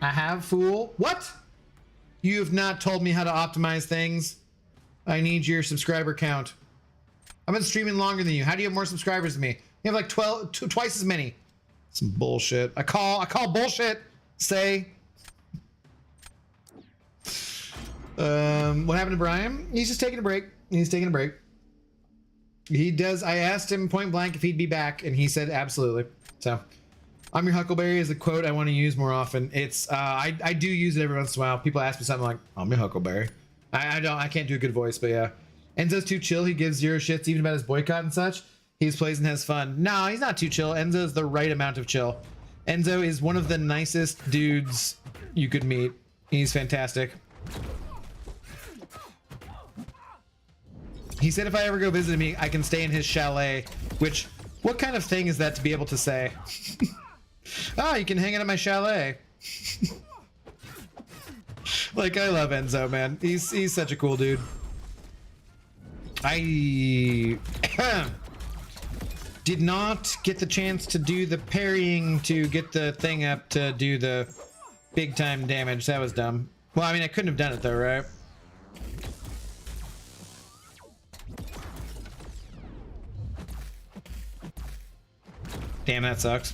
I have, fool. What? You have not told me how to optimize things. I need your subscriber count. I've been streaming longer than you. How do you have more subscribers than me? You have like twice as many. Some bullshit. I call bullshit. Say. What happened to Brian? He's just taking a break. He's taking a break. He does. I asked him point blank if he'd be back, and he said absolutely. So, I'm your Huckleberry is a quote I want to use more often. It's I do use it every once in a while. People ask me something like, I'm your Huckleberry. I can't do a good voice, but yeah. Enzo's too chill. He gives zero shits even about his boycott and such. He plays and has fun. No, he's not too chill. Enzo's the right amount of chill. Enzo is one of the nicest dudes you could meet. He's fantastic. He said if I ever go visit me, I can stay in his chalet, which, what kind of thing is that to be able to say? Ah, you can hang out at my chalet. Like, I love Enzo, man. He's such a cool dude. I did not get the chance to do the parrying to get the thing up to do the big time damage. That was dumb. Well, I mean, I couldn't have done it though, right? Damn, that sucks.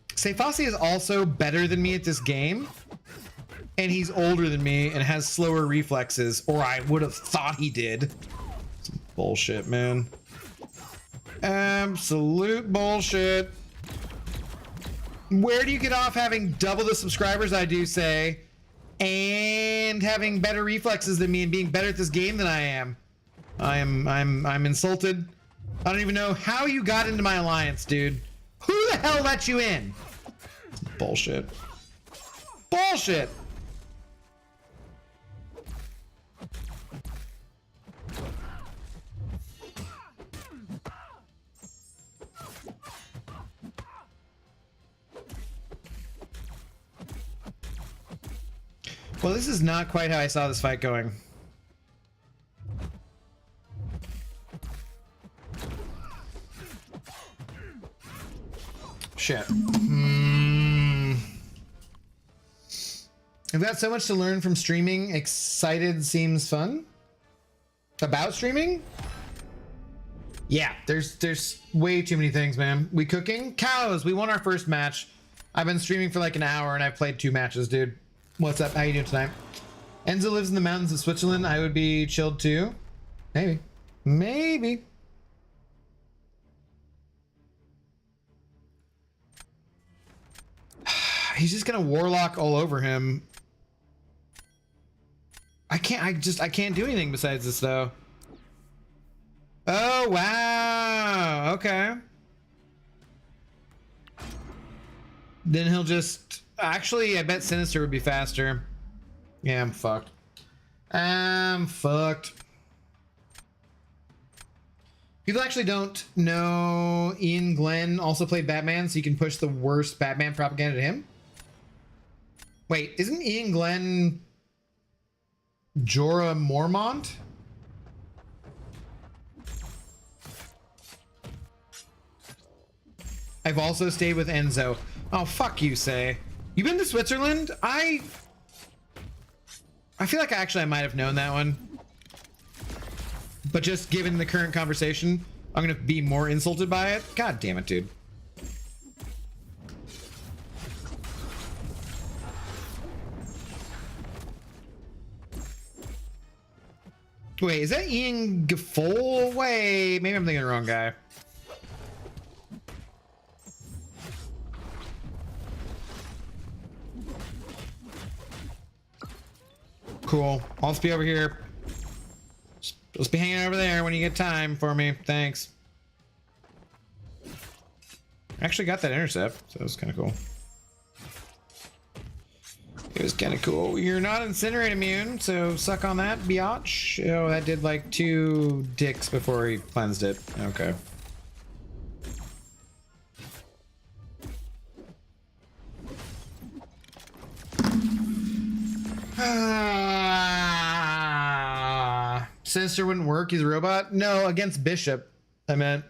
Seifosi is also better than me at this game. And he's older than me and has slower reflexes, or I would have thought he did. Some bullshit, man. Absolute bullshit. Where do you get off having double the subscribers I do, say, and having better reflexes than me and being better at this game than I am? I'm insulted. I don't even know how you got into my alliance, dude. Who the hell let you in? Bullshit. Bullshit. Well, this is not quite how I saw this fight going. Shit. I've got so much to learn from streaming. Excited seems fun. About streaming? Yeah, there's way too many things, man. We cooking? Cows, we won our first match. I've been streaming for like an hour and I've played 2 matches, dude. What's up? How you doing tonight? Enzo lives in the mountains of Switzerland. I would be chilled too. Maybe. Maybe. He's just gonna warlock all over him. I can't do anything besides this though. Oh wow. Okay. Then he'll just actually I bet Sinister would be faster. Yeah, I'm fucked. I'm fucked. People actually don't know Ian Glenn also played Batman, so you can push the worst Batman propaganda to him. Wait, isn't Ian Glenn Jorah Mormont? I've also stayed with Enzo. Oh, fuck you, Say. You been to Switzerland? I feel like I might have known that one. But just given the current conversation, I'm gonna be more insulted by it. God damn it, dude. Wait, is that Ian Gaffol? Wait, maybe I'm thinking of the wrong guy. Cool. I'll just be over here. Just be hanging over there when you get time for me. Thanks. I actually got that intercept, so it was kind of cool. It was kind of cool. You're not incinerate immune, so suck on that, biatch. Oh, that did like 2 dicks before he cleansed it. Okay. Sinister wouldn't work. He's a robot. No, against Bishop. I meant.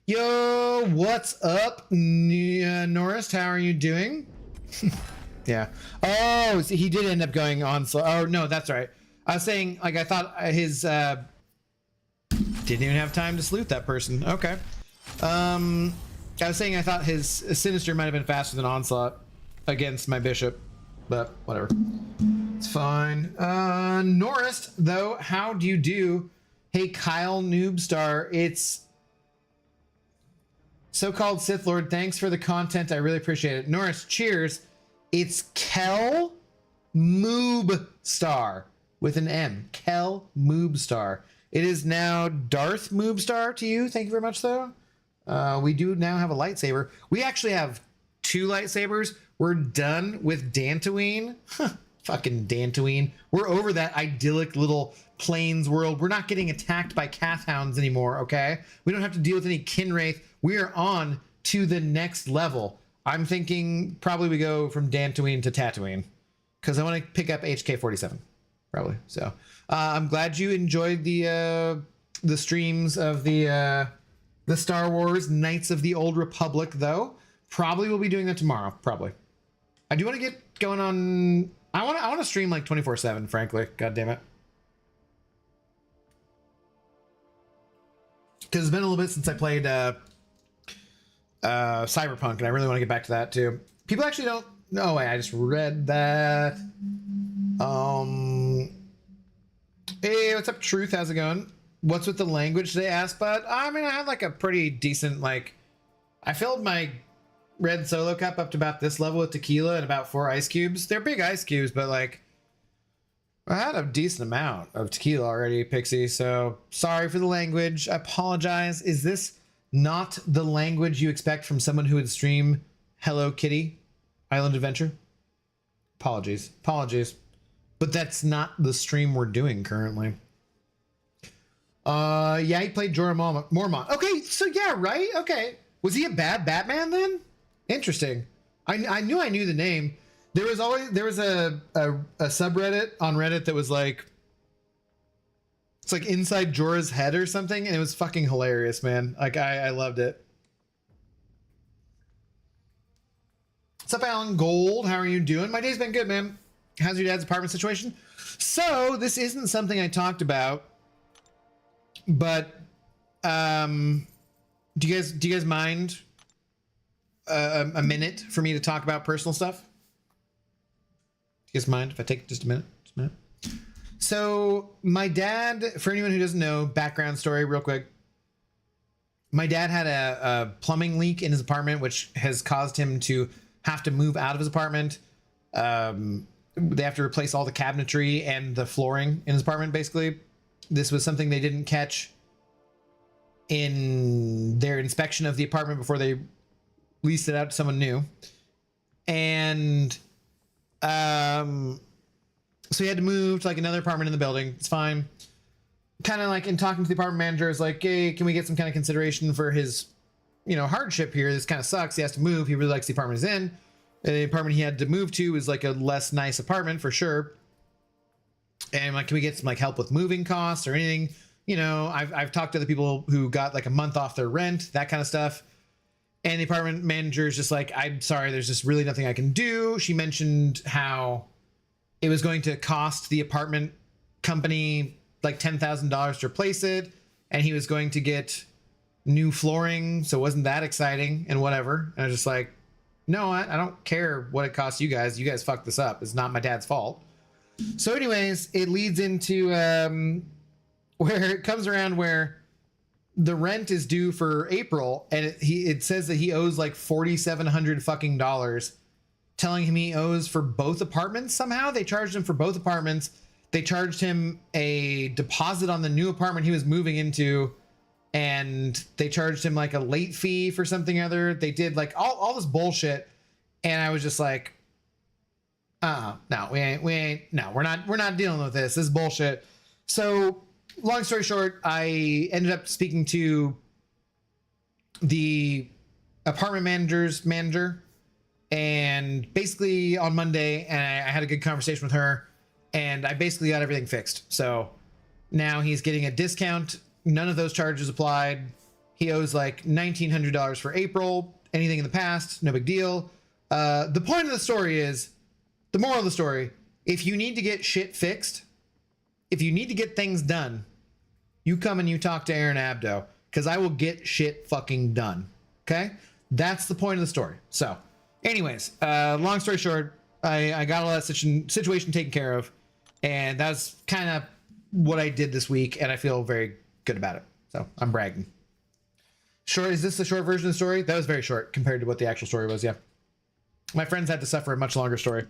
Yo, what's up, Norris? How are you doing? Yeah. Oh, so he did end up going on. Oh no, that's right. I was saying, like, I thought his didn't even have time to salute that person. Okay. I was saying I thought his Sinister might have been faster than Onslaught against my Bishop, but whatever. It's fine. Norris, though, how do you do? Hey, Kyle Noobstar, it's so-called Sith Lord. Thanks for the content. I really appreciate it. Norris, cheers. It's Kel Moobstar with an M. Kel Moobstar. It is now Darth Moobstar to you. Thank you very much, though. We do now have a lightsaber. We actually have 2 lightsabers. We're done with Dantooine. Fucking Dantooine. We're over that idyllic little plains world. We're not getting attacked by Kathhounds anymore, okay? We don't have to deal with any Kinwraith. We are on to the next level. I'm thinking probably we go from Dantooine to Tatooine because I want to pick up HK-47, probably. So I'm glad you enjoyed the streams of the Star Wars Knights of the Old Republic, though. Probably will be doing that tomorrow. Probably. I do want to get going on. I want to stream like 24/7. Frankly, god damn it. Because it's been a little bit since I played Cyberpunk, and I really want to get back to that too. People actually don't. No way. I just read that. Hey, what's up, Truth? How's it going? What's with the language today? Asked, but I mean, I had like a pretty decent like. I filled my red solo cup up to about this level with tequila and about 4 ice cubes. They're big ice cubes, but like I had a decent amount of tequila already, Pixie. So sorry for the language. I apologize. Is this not the language you expect from someone who would stream Hello Kitty Island Adventure? Apologies. But that's not the stream we're doing currently. Yeah, he played Jorah Mormont. Okay, so yeah, right? Okay. Was he a bad Batman then? Interesting. I knew the name. There was a subreddit on Reddit that was like, it's like inside Jorah's head or something, and it was fucking hilarious, man. Like I loved it. What's up, Alan Gold? How are you doing? My day's been good, man. How's your dad's apartment situation? So this isn't something I talked about, but do you guys mind a minute for me to talk about personal stuff? Do you guys mind if I take just a minute? So my dad, for anyone who doesn't know, background story real quick. My dad had a plumbing leak in his apartment, which has caused him to have to move out of his apartment. They have to replace all the cabinetry and the flooring in his apartment, basically. This was something they didn't catch in their inspection of the apartment before they leased it out to someone new. And so he had to move to like another apartment in the building. It's fine. Kind of like in talking to the apartment manager, is like, hey, can we get some kind of consideration for his, hardship here? This kind of sucks. He has to move. He really likes the apartment he's in. The apartment he had to move to is like a less nice apartment for sure. And I'm like, can we get some like help with moving costs or anything? I've talked to other people who got like a month off their rent, that kind of stuff. And the apartment manager is just like, I'm sorry, there's just really nothing I can do. She mentioned how it was going to cost the apartment company like $10,000 to replace it. And he was going to get new flooring. So it wasn't that exciting and whatever. And I was just like, no, I don't care what it costs you guys. You guys fucked this up. It's not my dad's fault. So anyways, it leads into where it comes around where the rent is due for April, and it says that he owes like $4,700 fucking dollars, telling him he owes for both apartments. Somehow they charged him for both apartments. They charged him a deposit on the new apartment he was moving into, and they charged him like a late fee for something or other. They did like all this bullshit, and I was just like, no, we're not dealing with this. This is bullshit. So long story short, I ended up speaking to the apartment manager's manager, and basically on Monday, and I had a good conversation with her, and I basically got everything fixed. So now he's getting a discount. None of those charges applied. He owes like $1,900 for April. Anything in the past, no big deal. The point of the story is, the moral of the story, if you need to get shit fixed, if you need to get things done, you come and you talk to Aaron Abdo, because I will get shit fucking done. Okay? That's the point of the story. So anyways, long story short, I got all that situation taken care of, and that's kind of what I did this week, and I feel very good about it. So I'm bragging. Short, is this the short version of the story? That was very short compared to what the actual story was. Yeah. My friends had to suffer a much longer story.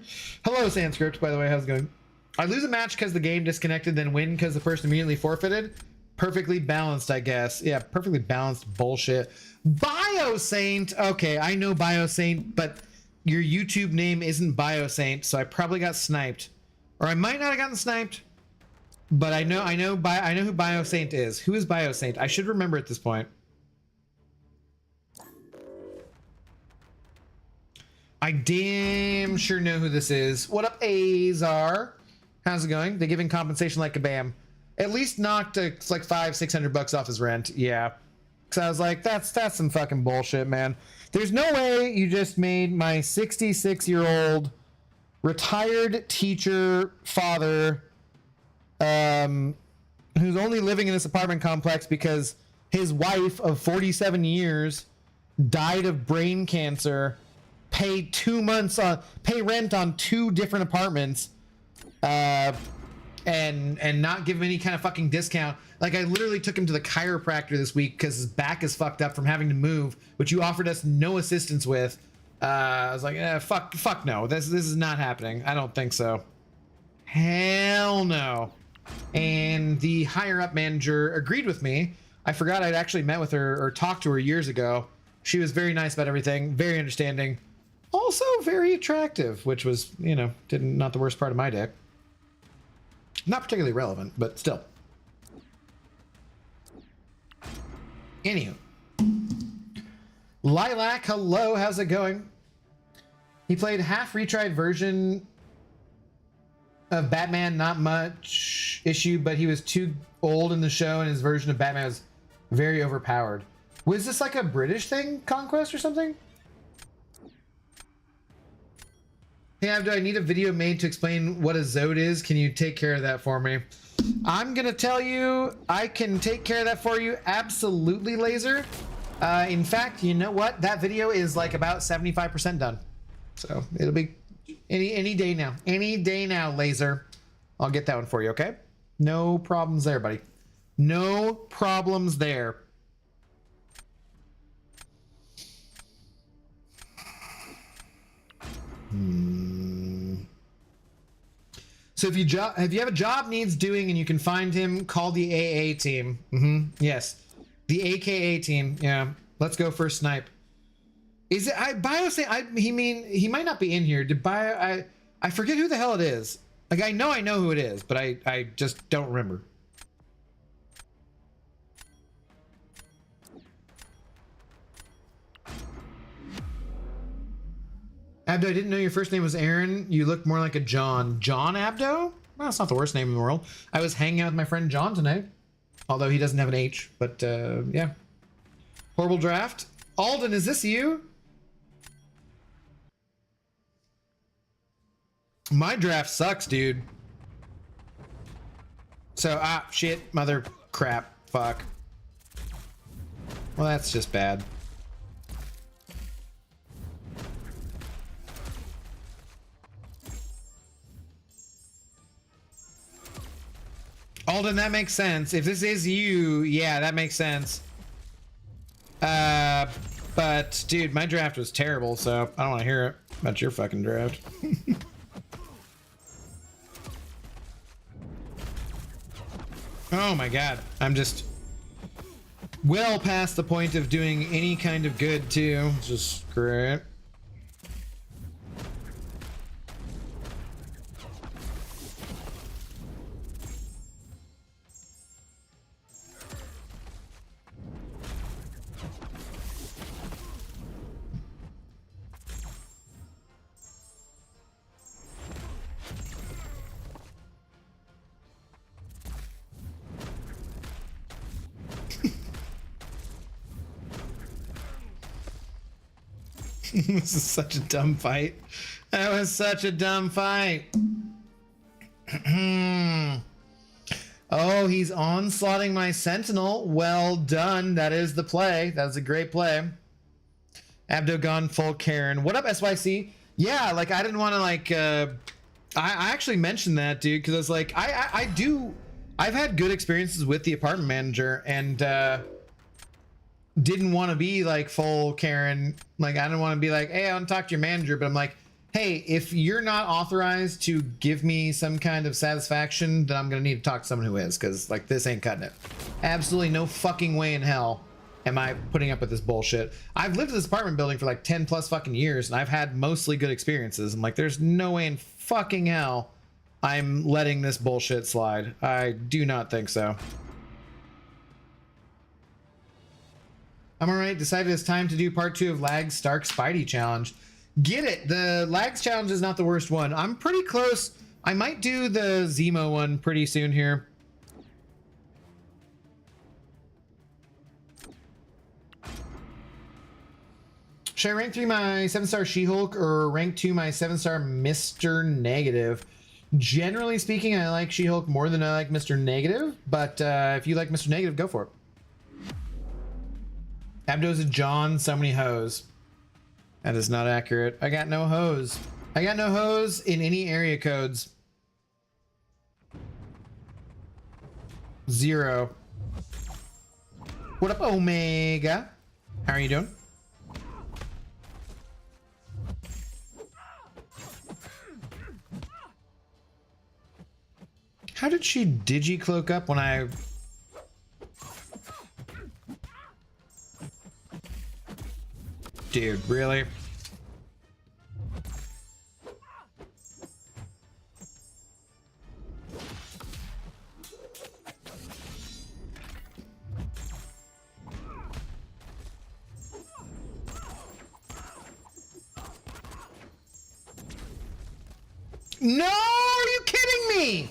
Hello, Sandscript, by the way. How's it going? I lose a match because the game disconnected, then win because the person immediately forfeited. Perfectly balanced, I guess. Yeah, perfectly balanced bullshit. BioSaint. Okay, I know BioSaint, but your YouTube name isn't BioSaint, so I probably got sniped. Or I might not have gotten sniped. But I know who BioSaint is. Who is BioSaint? I should remember at this point. I damn sure know who this is. What up, Azar? How's it going? They're giving compensation like a bam. At least knocked like $500-600 off his rent. Yeah. Cause I was like, that's some fucking bullshit, man. There's no way you just made my 66-year-old retired teacher father, who's only living in this apartment complex because his wife of 47 years died of brain cancer, pay 2 months on pay rent on 2 different apartments, and not give him any kind of fucking discount. Like, I literally took him to the chiropractor this week because his back is fucked up from having to move, which you offered us no assistance with. I was like, fuck no, this is not happening. I don't think so. Hell no. And the higher up manager agreed with me. I forgot I'd actually met with her or talked to her years ago. She was very nice about everything, very understanding, also very attractive, which was, you know, not the worst part of my day. Not particularly relevant, but still. Anywho. Lilac, hello, how's it going? He played half retried version of Batman, not much issue, but he was too old in the show and his version of Batman was very overpowered. Was this like a British thing, Conquest or something? Hey, Abdo, I need a video made to explain what a Zode is. Can you take care of that for me? I'm gonna tell you, I can take care of that for you. Absolutely, Laser. In fact, you know what? That video is like about 75% done. So it'll be any day now. Any day now, Laser. I'll get that one for you, okay? No problems there, buddy. No problems there. So if you have a job needs doing and you can find him, call the AA team. Yes, the AKA team. Yeah, let's go for a snipe. Is it Bio say he might not be in here. Did Bio I forget who the hell it is. Like I know who it is, but I just don't remember. Abdo, I didn't know your first name was Aaron. You look more like a John. John Abdo? Well, that's not the worst name in the world. I was hanging out with my friend John tonight. Although he doesn't have an H, but yeah. Horrible draft. Alden, is this you? My draft sucks, dude. So, shit, mother, crap, fuck. Well, that's just bad. Alden, that makes sense. If this is you, yeah, that makes sense. But dude, my draft was terrible, so I don't want to hear it about your fucking draft. Oh my god, I'm just well past the point of doing any kind of good too. Just great. This is such a dumb fight. That was such a dumb fight. Oh, he's onslaughting my Sentinel. Well done. That is the play. That was a great play. Abdo gone full Karen. What up, SYC? Yeah, like I didn't want to like I actually mentioned that, dude, because I was like, I've had good experiences with the apartment manager and didn't want to be like full Karen. Like I didn't want to be like, hey, I want to talk to your manager, but I'm like, hey, if you're not authorized to give me some kind of satisfaction, then I'm gonna need to talk to someone who is, because like this ain't cutting it. Absolutely no fucking way in hell am I putting up with this bullshit. I've lived in this apartment building for like 10 plus fucking years and I've had mostly good experiences. I'm like, there's no way in fucking hell I'm letting this bullshit slide. I do not think so. I'm alright, decided it's time to do part 2 of Lag's Stark Spidey challenge. Get it, the Lags challenge is not the worst one. I'm pretty close. I might do the Zemo one pretty soon here. Should I rank 3 my 7-star She-Hulk or rank 2 my 7-star Mr. Negative? Generally speaking, I like She-Hulk more than I like Mr. Negative, but if you like Mr. Negative, go for it. Abdo's a John, so many hoes. That is not accurate. I got no hoes. I got no hoes in any area codes. 0. What up, Omega? How are you doing? How did she digi-cloak up when I... Dude, really? No, are you kidding me?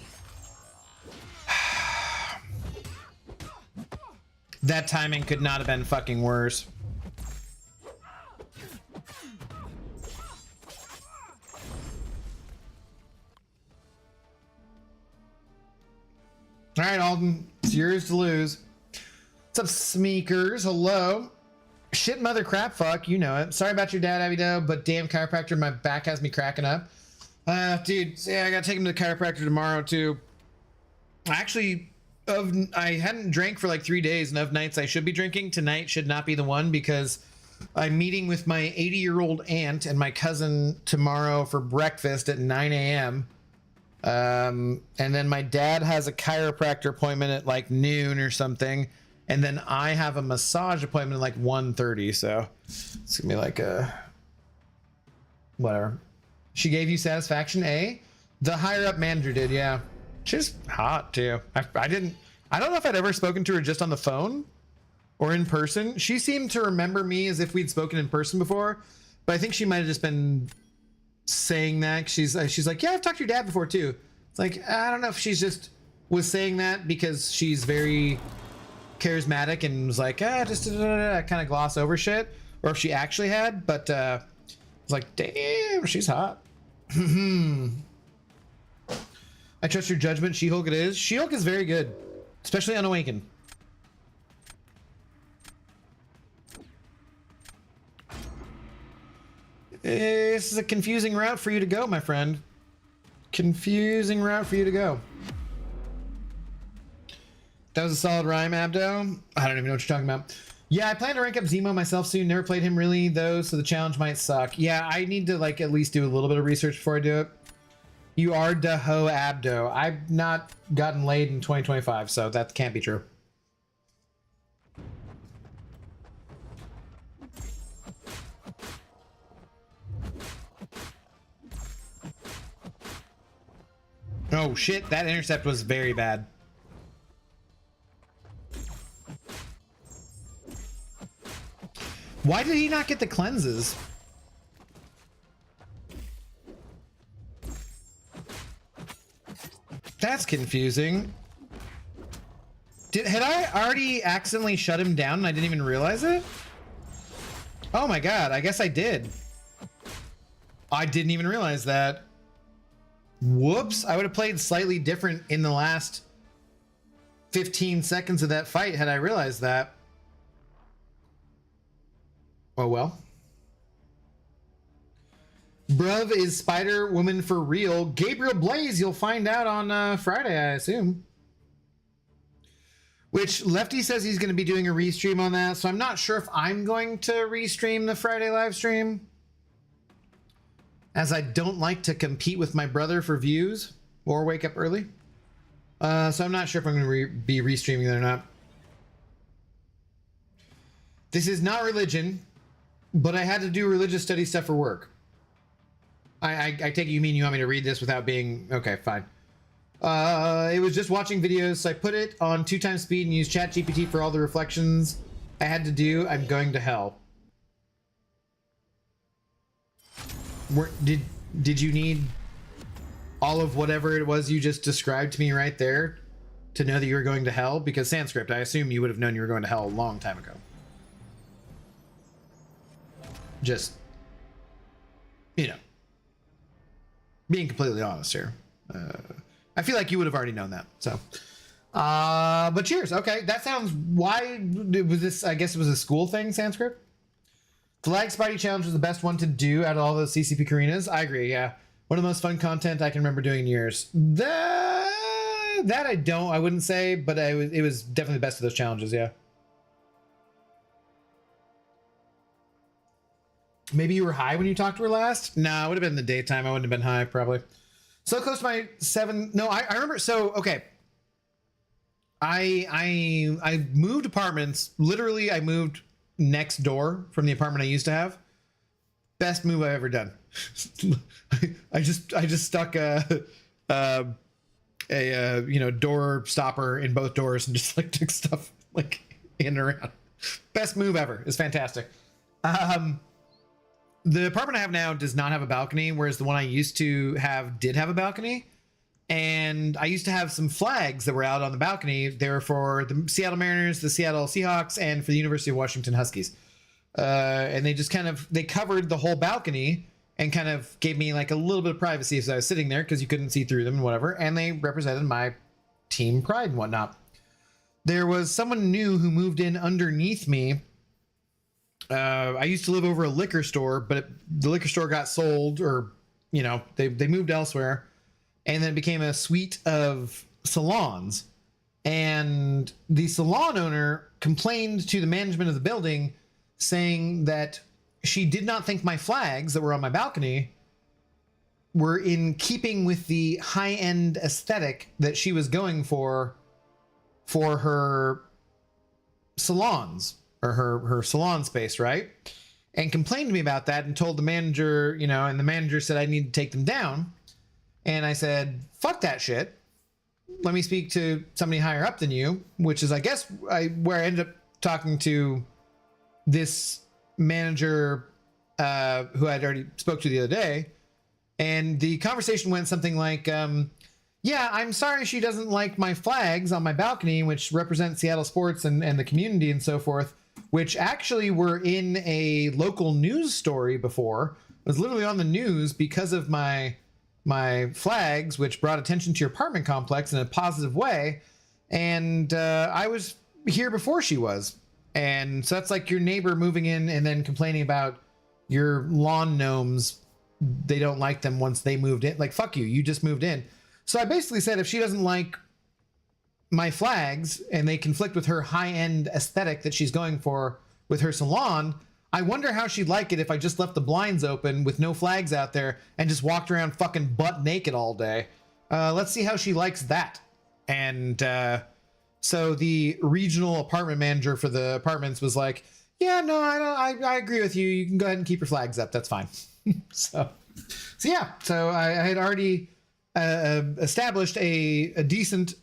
That timing could not have been fucking worse. All right, Alden, it's yours to lose. What's up, Smeekers? Hello. Shit, mother, crap, fuck. You know it. Sorry about your dad, Abido, but damn chiropractor, my back has me cracking up. Dude, yeah, I gotta take him to the chiropractor tomorrow too. Actually, I hadn't drank for like 3 days, and of nights I should be drinking, tonight should not be the one because I'm meeting with my 80-year-old aunt and my cousin tomorrow for breakfast at 9 a.m. And then my dad has a chiropractor appointment at like noon or something, and then I have a massage appointment at like 1:30. So it's gonna be like whatever. She gave you satisfaction, eh? The higher up manager did, yeah. She's hot too. I don't know if I'd ever spoken to her just on the phone or in person. She seemed to remember me as if we'd spoken in person before, but I think she might have just been saying that. She's like, yeah, I've talked to your dad before too. It's like, I don't know if she's just was saying that because she's very charismatic and was like, just kind of gloss over shit, or if she actually had, but I was like, damn, she's hot. I trust your judgment. She-Hulk it is. She-Hulk is very good, especially on Awakened. This is a confusing route for you to go, my friend. Confusing route for you to go. That was a solid rhyme, Abdo. I don't even know what you're talking about. Yeah, I plan to rank up Zemo myself soon. Never played him really, though, so the challenge might suck. Yeah, I need to, like, at least do a little bit of research before I do it. You are Daho Abdo. I've not gotten laid in 2025, so that can't be true. Oh, shit. That intercept was very bad. Why did he not get the cleanses? That's confusing. Had I already accidentally shut him down and I didn't even realize it? Oh my god, I guess I did. I didn't even realize that. Whoops, I would have played slightly different in the last 15 seconds of that fight had I realized that. Oh well. Bruv is Spider-Woman for real. Gabriel Blaze, you'll find out on Friday, I assume. Which Lefty says he's going to be doing a restream on that, so I'm not sure if I'm going to restream the Friday live stream, as I don't like to compete with my brother for views or wake up early. So I'm not sure if I'm going to be restreaming it or not. This is not religion, but I had to do religious study stuff for work. I take it you mean you want me to read this without being... Okay, fine. It was just watching videos, so I put it on 2x speed and used ChatGPT for all the reflections I had to do. I'm going to hell. Did you need all of whatever it was you just described to me right there to know that you were going to hell? Because Sanskrit, I assume you would have known you were going to hell a long time ago. Just, you know, being completely honest here. I feel like you would have already known that. So, but cheers. Okay, that sounds. Why was this? I guess it was a school thing. Sanskrit. The Lag Spidey challenge was the best one to do out of all those CCP Karinas. I agree. Yeah, one of the most fun content I can remember doing in years. That I wouldn't say, but it was definitely the best of those challenges. Yeah. Maybe you were high when you talked to her last? No, it would have been in the daytime. I wouldn't have been high, probably. So close to my 7. No, I remember. So, okay. I moved apartments. Literally, I moved next door from the apartment I used to have. Best move I've ever done. I just stuck a door stopper in both doors and just like took stuff like in and around. Best move ever. It's fantastic. The apartment I have now does not have a balcony, whereas the one I used to have did have a balcony. And I used to have some flags that were out on the balcony. They were for the Seattle Mariners, the Seattle Seahawks, and for the University of Washington Huskies. And they just they covered the whole balcony and kind of gave me like a little bit of privacy as I was sitting there because you couldn't see through them and whatever. And they represented my team pride and whatnot. There was someone new who moved in underneath me. I used to live over a liquor store, but the liquor store got sold, or they moved elsewhere, and then it became a suite of salons. And the salon owner complained to the management of the building, saying that she did not think my flags that were on my balcony were in keeping with the high-end aesthetic that she was going for her salons, or her salon space, right? And complained to me about that and told the manager, and the manager said I need to take them down. And I said, fuck that shit. Let me speak to somebody higher up than you, which is, I guess, where I ended up talking to this manager who I'd already spoke to the other day. And the conversation went something like, yeah, I'm sorry she doesn't like my flags on my balcony, which represent Seattle sports and the community and so forth, which actually were in a local news story before. It was literally on the news because of my flags, which brought attention to your apartment complex in a positive way. And I was here before she was. And so that's like your neighbor moving in and then complaining about your lawn gnomes. They don't like them once they moved in. Like, fuck you, you just moved in. So I basically said, if she doesn't like my flags and they conflict with her high-end aesthetic that she's going for with her salon, I wonder how she'd like it if I just left the blinds open with no flags out there and just walked around fucking butt naked all day. Let's see how she likes that. And so the regional apartment manager for the apartments was like, yeah, no, I agree with you. You can go ahead and keep your flags up. That's fine. So yeah. So I had already established a decent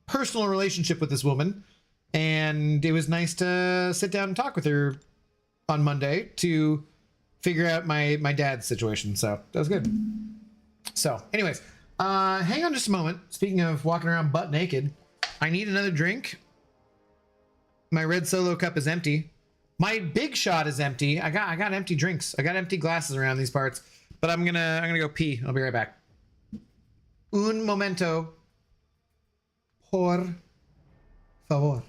personal relationship with this woman, and it was nice to sit down and talk with her on Monday to figure out my dad's situation. So that was good. So anyways, hang on just a moment. Speaking of walking around butt naked, I need another drink. My red Solo cup is empty. My big shot is empty. I got empty drinks. I got empty glasses around these parts, but I'm gonna go pee. I'll be right back. Un momento. Por favor.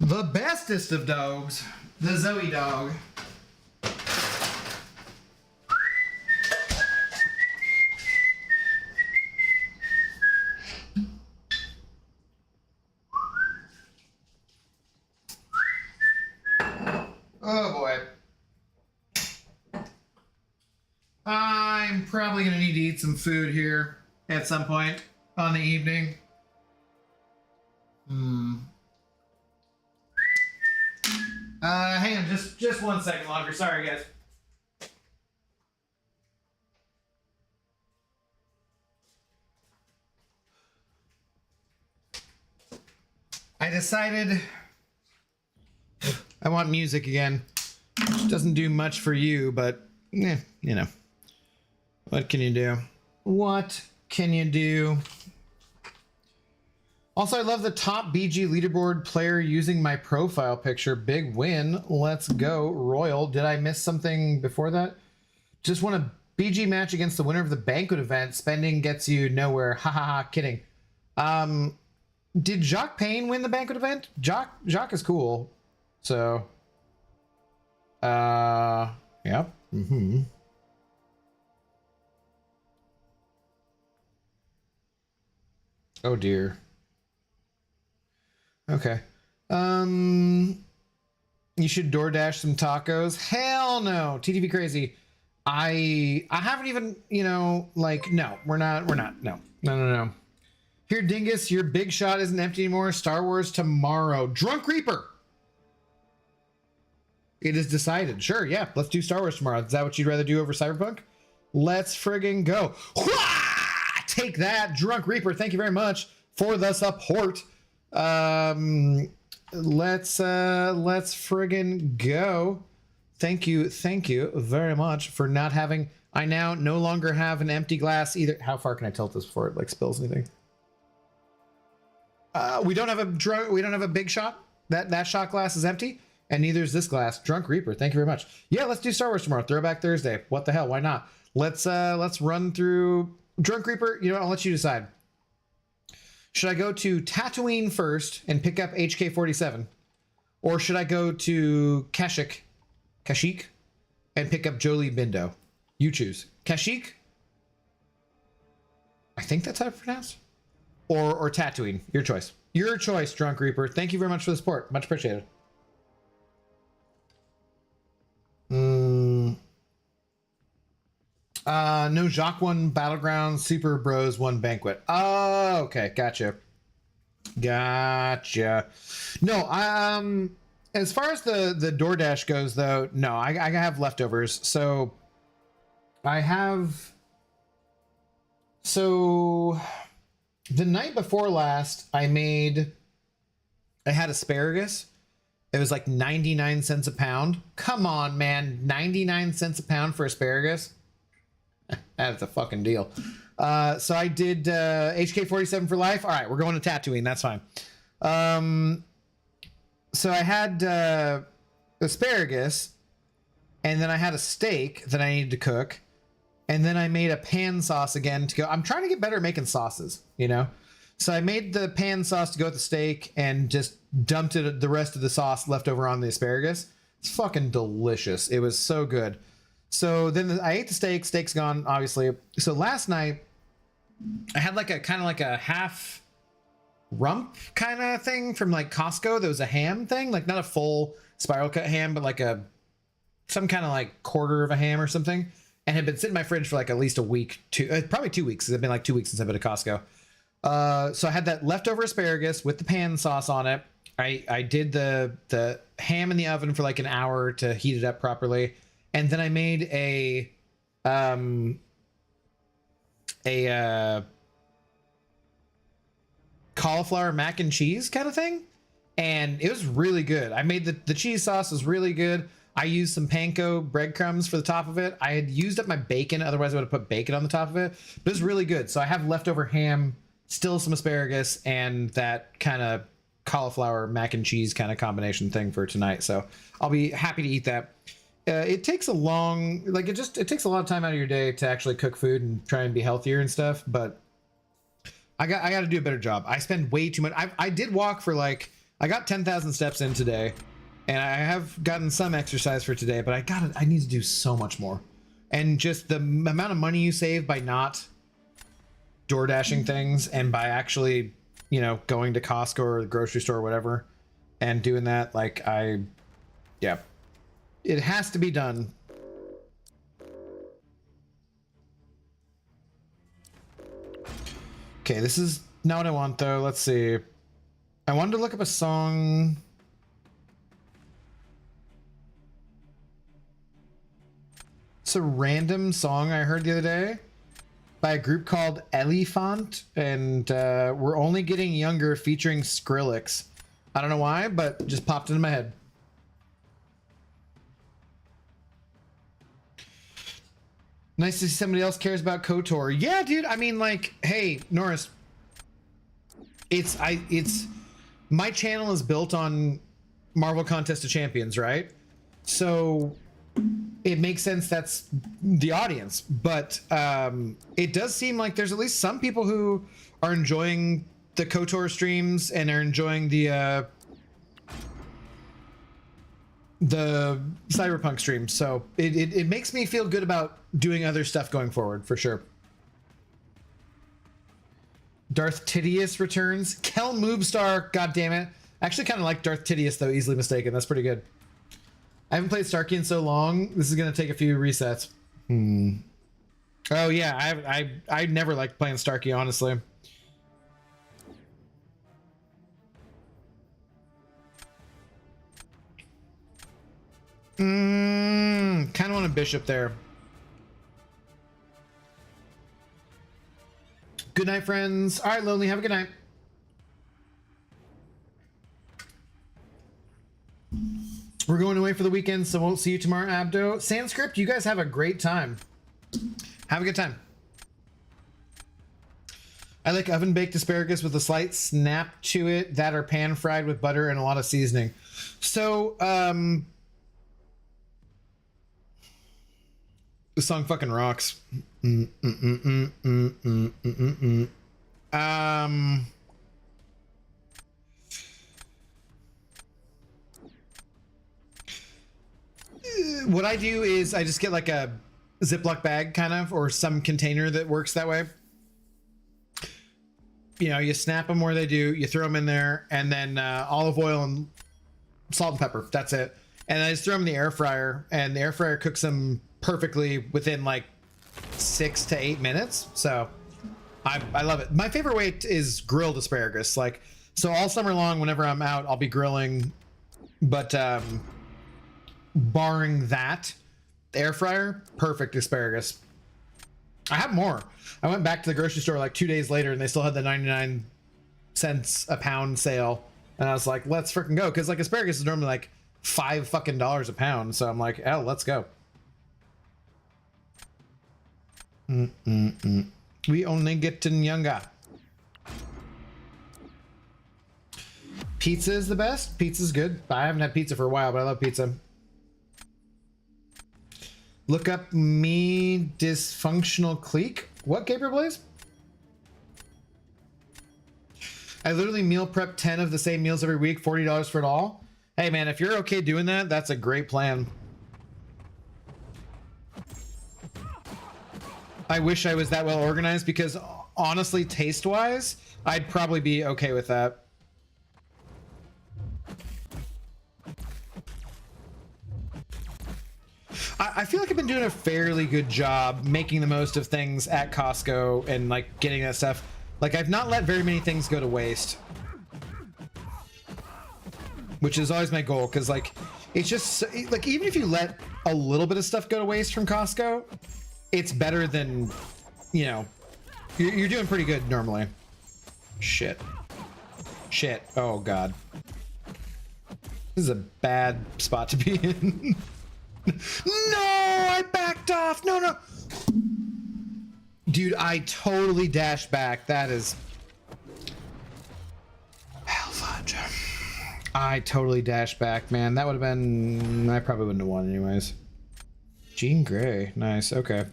The bestest of dogs, the Zoe dog. Oh boy. I'm probably going to need to eat some food here at some point on the evening. Hang on just 1 second longer. Sorry, guys. I decided I want music again. Which doesn't do much for you, but you know. What can you do? What can you do? Also, I love the top BG leaderboard player using my profile picture. Big win. Let's go, Royal. Did I miss something before that? Just won a BG match against the winner of the banquet event. Spending gets you nowhere. Ha ha ha. Kidding. Did Jacques Payne win the banquet event? Jacques is cool. So, yep. Mm-hmm. Oh dear. Okay. You should DoorDash some tacos. Hell no. TTV crazy. I haven't even, like, no, we're not. No. Here, Dingus, your big shot isn't empty anymore. Star Wars tomorrow. Drunk Reaper. It is decided. Sure, yeah. Let's do Star Wars tomorrow. Is that what you'd rather do over Cyberpunk? Let's friggin' go. Whah! Take that, Drunk Reaper. Thank you very much for the support. Let's friggin' go. Thank you very much for not having. I now no longer have an empty glass either. How far can I tilt this before it like spills anything? We don't have a big shot. That shot glass is empty, and neither is this glass. Drunk Reaper, thank you very much. Yeah, let's do Star Wars tomorrow. Throwback Thursday. What the hell? Why not? Let's run through Drunk Reaper. You know what? I'll let you decide. Should I go to Tatooine first and pick up HK-47, or should I go to Kashyyyk and pick up Jolie Bindo? You choose. Kashyyyk. I think that's how it's pronounced. Or Tatooine. Your choice. Your choice, Drunk Reaper. Thank you very much for the support. Much appreciated. No, Jacques won Battleground. Super Bros won Banquet. Oh, okay. Gotcha. No, as far as the DoorDash goes, though, no, I have leftovers. So I have... So... The night before last, I had asparagus. It was like 99 cents a pound. Come on, man. 99 cents a pound for asparagus? That's a fucking deal. So I did HK-47 for life. All right, we're going to Tatooine. That's fine. So I had asparagus, and then I had a steak that I needed to cook. And then I made a pan sauce again to go. I'm trying to get better at making sauces, So I made the pan sauce to go with the steak and just dumped the rest of the sauce left over on the asparagus. It's fucking delicious. It was so good. So then I ate the steak. Steak's gone, obviously. So last night I had like a kind of like a half rump kind of thing from like Costco. There was a ham thing, like not a full spiral cut ham, but like some kind of like quarter of a ham or something. And had been sitting in my fridge for like at least a week, probably 2 weeks. It's been like 2 weeks since I've been to Costco. So I had that leftover asparagus with the pan sauce on it. I did the ham in the oven for like an hour to heat it up properly. And then I made a cauliflower mac and cheese kind of thing. And it was really good. I made the cheese sauce was really good. I used some panko breadcrumbs for the top of it. I had used up my bacon. Otherwise, I would have put bacon on the top of it. But it was really good. So I have leftover ham, still some asparagus, and that kind of cauliflower mac and cheese kind of combination thing for tonight. So I'll be happy to eat that. It takes it takes a lot of time out of your day to actually cook food and try and be healthier and stuff. But I got to do a better job. I spend way too much. I did walk for like I got 10,000 steps in today, and I have gotten some exercise for today, but I need to do so much more. And just the amount of money you save by not door dashing things and by actually, you know, going to Costco or the grocery store or whatever and doing that, like yeah, it has to be done. Okay, this is not what I want though. Let's see. I wanted to look up a song. It's a random song I heard the other day by a group called Elephant, and We're Only Getting Younger featuring Skrillex. I don't know why, but it just popped into my head. Nice to see somebody else cares about KOTOR. Yeah, dude. I mean, like, hey, Norris. It's my channel is built on Marvel Contest of Champions, right? So it makes sense that's the audience, but it does seem like there's at least some people who are enjoying the KOTOR streams and are enjoying the Cyberpunk streams. So it makes me feel good about doing other stuff going forward, for sure. Darth Tidius returns. Kel Moobstar, god damn it. I actually kind of like Darth Tidius though, easily mistaken. That's pretty good. I haven't played Starkey in so long. This is gonna take a few resets. Oh yeah, I never liked playing Starkey, honestly. Kind of want a bishop there. Good night, friends. All right, Lonely, have a good night. We're going away for the weekend, so won't see you tomorrow, Abdo. Sanskrit, you guys have a great time. Have a good time. I like oven-baked asparagus with a slight snap to it that are pan-fried with butter and a lot of seasoning. So, the song fucking rocks. What I do is I just get like a Ziploc bag kind of, or some container that works that way. You know, you snap them where they do, you throw them in there, and then olive oil and salt and pepper. That's it. And I just throw them in the air fryer, and the air fryer cooks them perfectly within like 6 to 8 minutes. So I love it. My favorite way is grilled asparagus. Like, so all summer long, whenever I'm out, I'll be grilling, but barring that, the air fryer, perfect asparagus. I have more. I went back to the grocery store like 2 days later and they still had the 99 cents a pound sale. And I was like, let's freaking go. Cause like asparagus is normally like $5 fucking a pound. So I'm like, oh, let's go. We only getting younger. Pizza is the best. Pizza's good. I haven't had pizza for a while, but I love pizza. Look up me dysfunctional clique. What, Gabriel Blaze? I literally meal prep 10 of the same meals every week, $40 for it all. Hey man, if you're okay doing that, that's a great plan. I wish I was that well organized because honestly, taste-wise, I'd probably be okay with that. I feel like I've been doing a fairly good job making the most of things at Costco and like getting that stuff. Like I've not let very many things go to waste, which is always my goal. Cause like, it's just like, even if you let a little bit of stuff go to waste from Costco, it's better than, you know, you're doing pretty good normally. Shit. Oh God. This is a bad spot to be in. No, I backed off. No. Dude, I totally dashed back. That is hell fudge. I totally dashed back, man. That would have been, I probably wouldn't have won anyways. Jean Grey. Nice. Okay.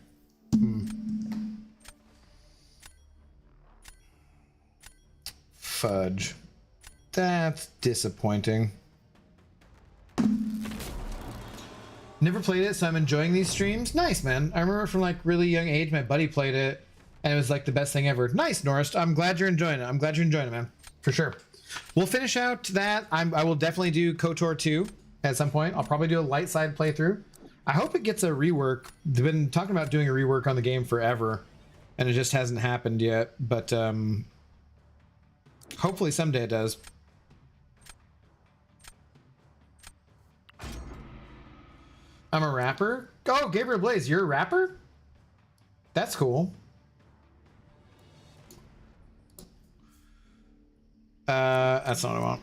Fudge. That's disappointing. Never played it, so I'm enjoying these streams. Nice, man. I remember from like really young age, my buddy played it, and it was like the best thing ever. Nice, Norris. I'm glad you're enjoying it. I'm glad you're enjoying it, man. For sure. We'll finish out that. I will definitely do KOTOR 2 at some point. I'll probably do a light side playthrough. I hope it gets a rework. They've been talking about doing a rework on the game forever, and it just hasn't happened yet. But hopefully someday it does. I'm a rapper? Oh, Gabriel Blaze, you're a rapper? That's cool. That's not what I want.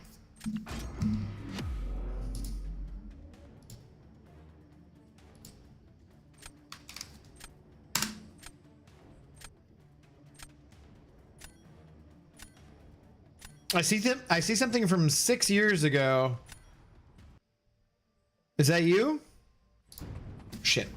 I see something from 6 years ago. Is that you? Shit.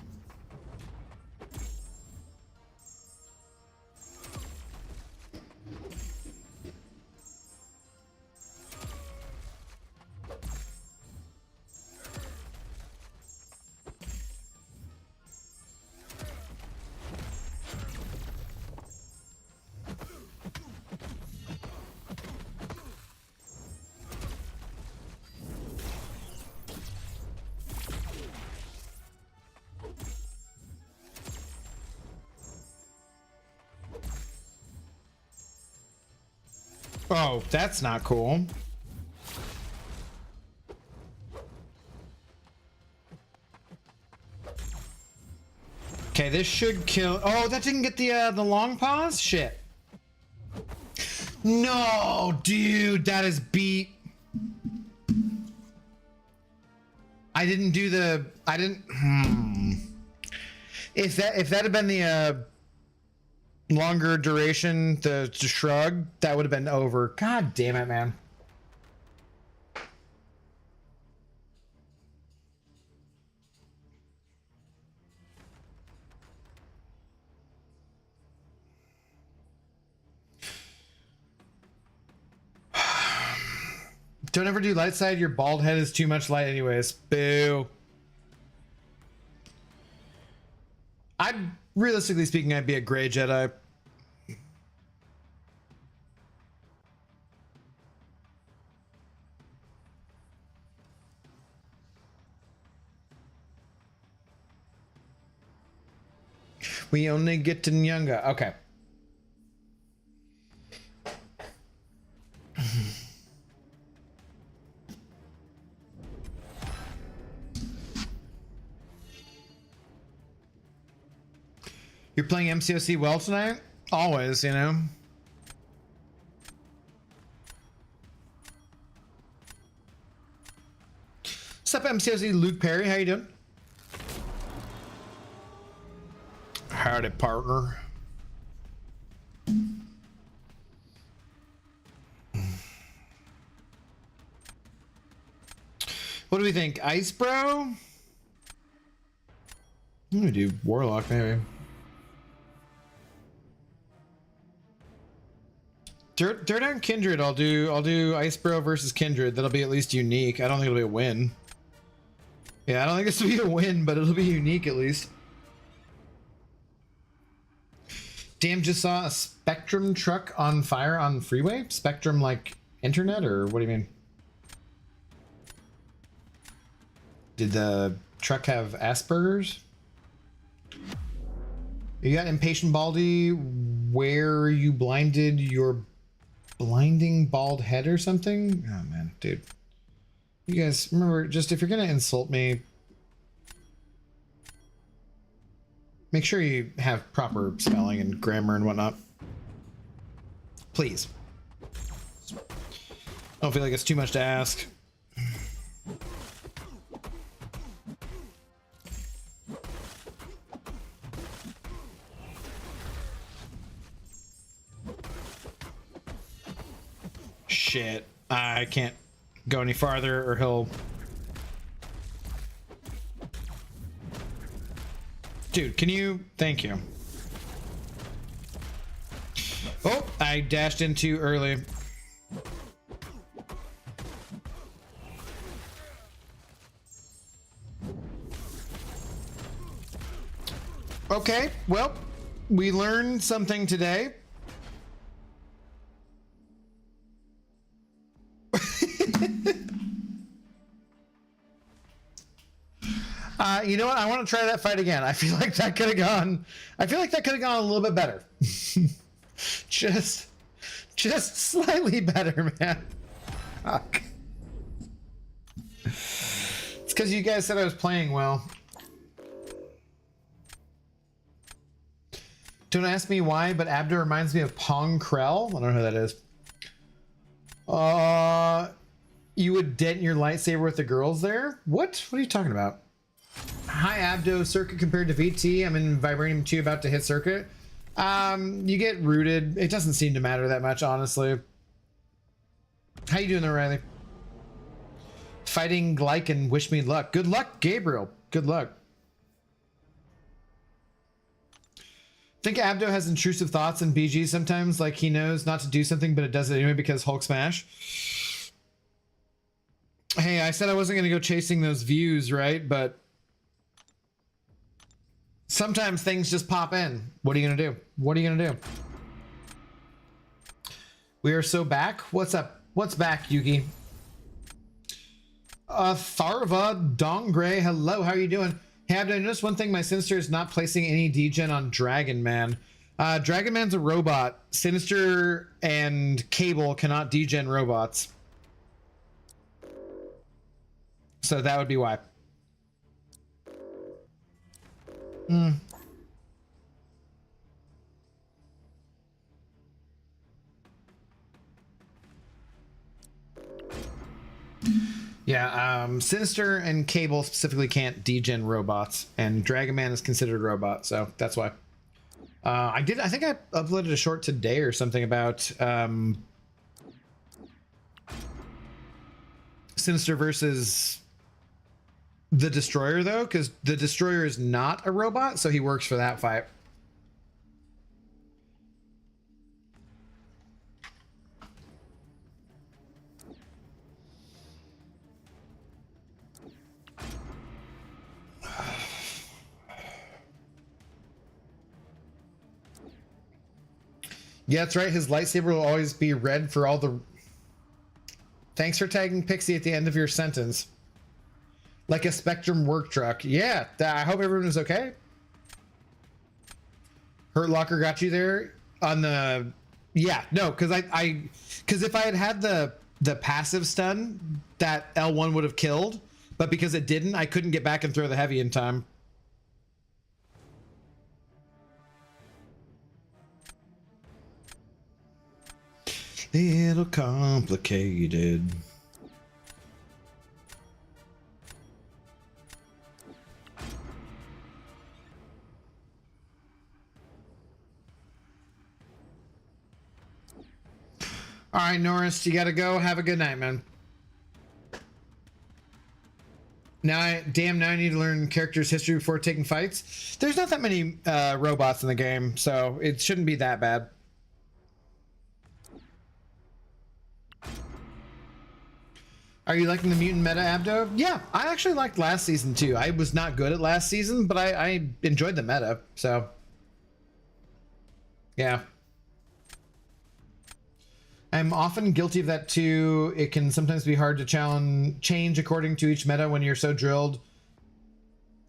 Oh, that's not cool. Okay, this should kill. Oh, that didn't get the long pause? Shit. No, dude, that is beat. I didn't do the. I didn't. If that had been the longer duration, the shrug, that would have been over. God damn it, man. Don't ever do light side. Your bald head is too much light anyways. Boo. Realistically speaking, I'd be a gray Jedi. We only get to Nyanga. Okay. You're playing MCOC well tonight? Always, you know. What's up, MCOC Luke Perry? How you doing? Howdy, partner. What do we think? Ice Bro? I'm gonna do Warlock, maybe. Dirt on Kindred. I'll do Ice Bro versus Kindred. That'll be at least unique. I don't think it'll be a win. Yeah, I don't think this will be a win, but it'll be unique at least. Damn, just saw a Spectrum truck on fire on freeway? Spectrum like internet, or what do you mean? Did the truck have Asperger's? You got Impatient Baldy where you blinded your blinding bald head or something? Oh man, dude. You guys remember, just if you're gonna insult me, make sure you have proper spelling and grammar and whatnot. Please. I don't feel like it's too much to ask. Shit, I can't go any farther or he'll... Dude, can you... Thank you. Oh, I dashed in too early. Okay, well, we learned something today. You know what? I want to try that fight again. I feel like that could have gone. I feel like that could have gone a little bit better. just slightly better, man. Fuck. It's because you guys said I was playing well. Don't ask me why, but Abdo reminds me of Pong Krell. I don't know who that is. You would dent your lightsaber with the girls there? What? What are you talking about? Hi, Abdo. Circuit compared to VT. I'm in Vibranium 2 about to hit Circuit. You get rooted. It doesn't seem to matter that much, honestly. How you doing there, Riley? Fighting Glycan. Wish me luck. Good luck, Gabriel. Good luck. Think Abdo has intrusive thoughts in BG sometimes, like he knows not to do something, but it does it anyway because Hulk smash. Hey, I said I wasn't going to go chasing those views, right? But sometimes things just pop in. What are you going to do? What are you going to do? We are so back. What's up? What's back, Yugi? Tharva Dongray. Hello, how are you doing? Hey, Abdo, I noticed one thing. My Sinister is not placing any degen on Dragon Man. Dragon Man's a robot. Sinister and Cable cannot degen robots. So that would be why. Yeah, Sinister and Cable specifically can't degen robots, and Dragon Man is considered a robot, so that's why. I think I uploaded a short today or something about Sinister versus the Destroyer, though, because the Destroyer is not a robot, so he works for that fight. Yeah, that's right. His lightsaber will always be red for all the... Thanks for tagging Pixie at the end of your sentence. Like a Spectrum work truck. Yeah, I hope everyone is okay. Hurt Locker got you there on the... Yeah, no, because because if I had the passive stun, that L1 would have killed. But because it didn't, I couldn't get back and throw the heavy in time. Little complicated. All right, Norris, you gotta go. Have a good night, man. Now I need to learn characters' history before taking fights. There's not that many robots in the game, so it shouldn't be that bad. Are you liking the mutant meta, Abdo? Yeah, I actually liked last season too. I was not good at last season, but I enjoyed the meta, so yeah. I'm often guilty of that too. It can sometimes be hard to change according to each meta when you're so drilled,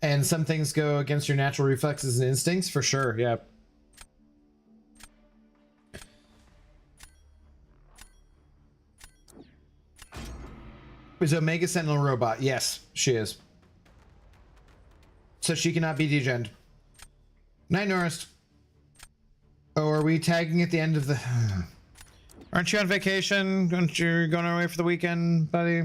and some things go against your natural reflexes and instincts, for sure, yeah. Is Omega Sentinel a robot? Yes, she is. So she cannot be degened. Night, Norris. Oh, are we tagging at the end of the... Aren't you on vacation? Aren't you going away for the weekend, buddy?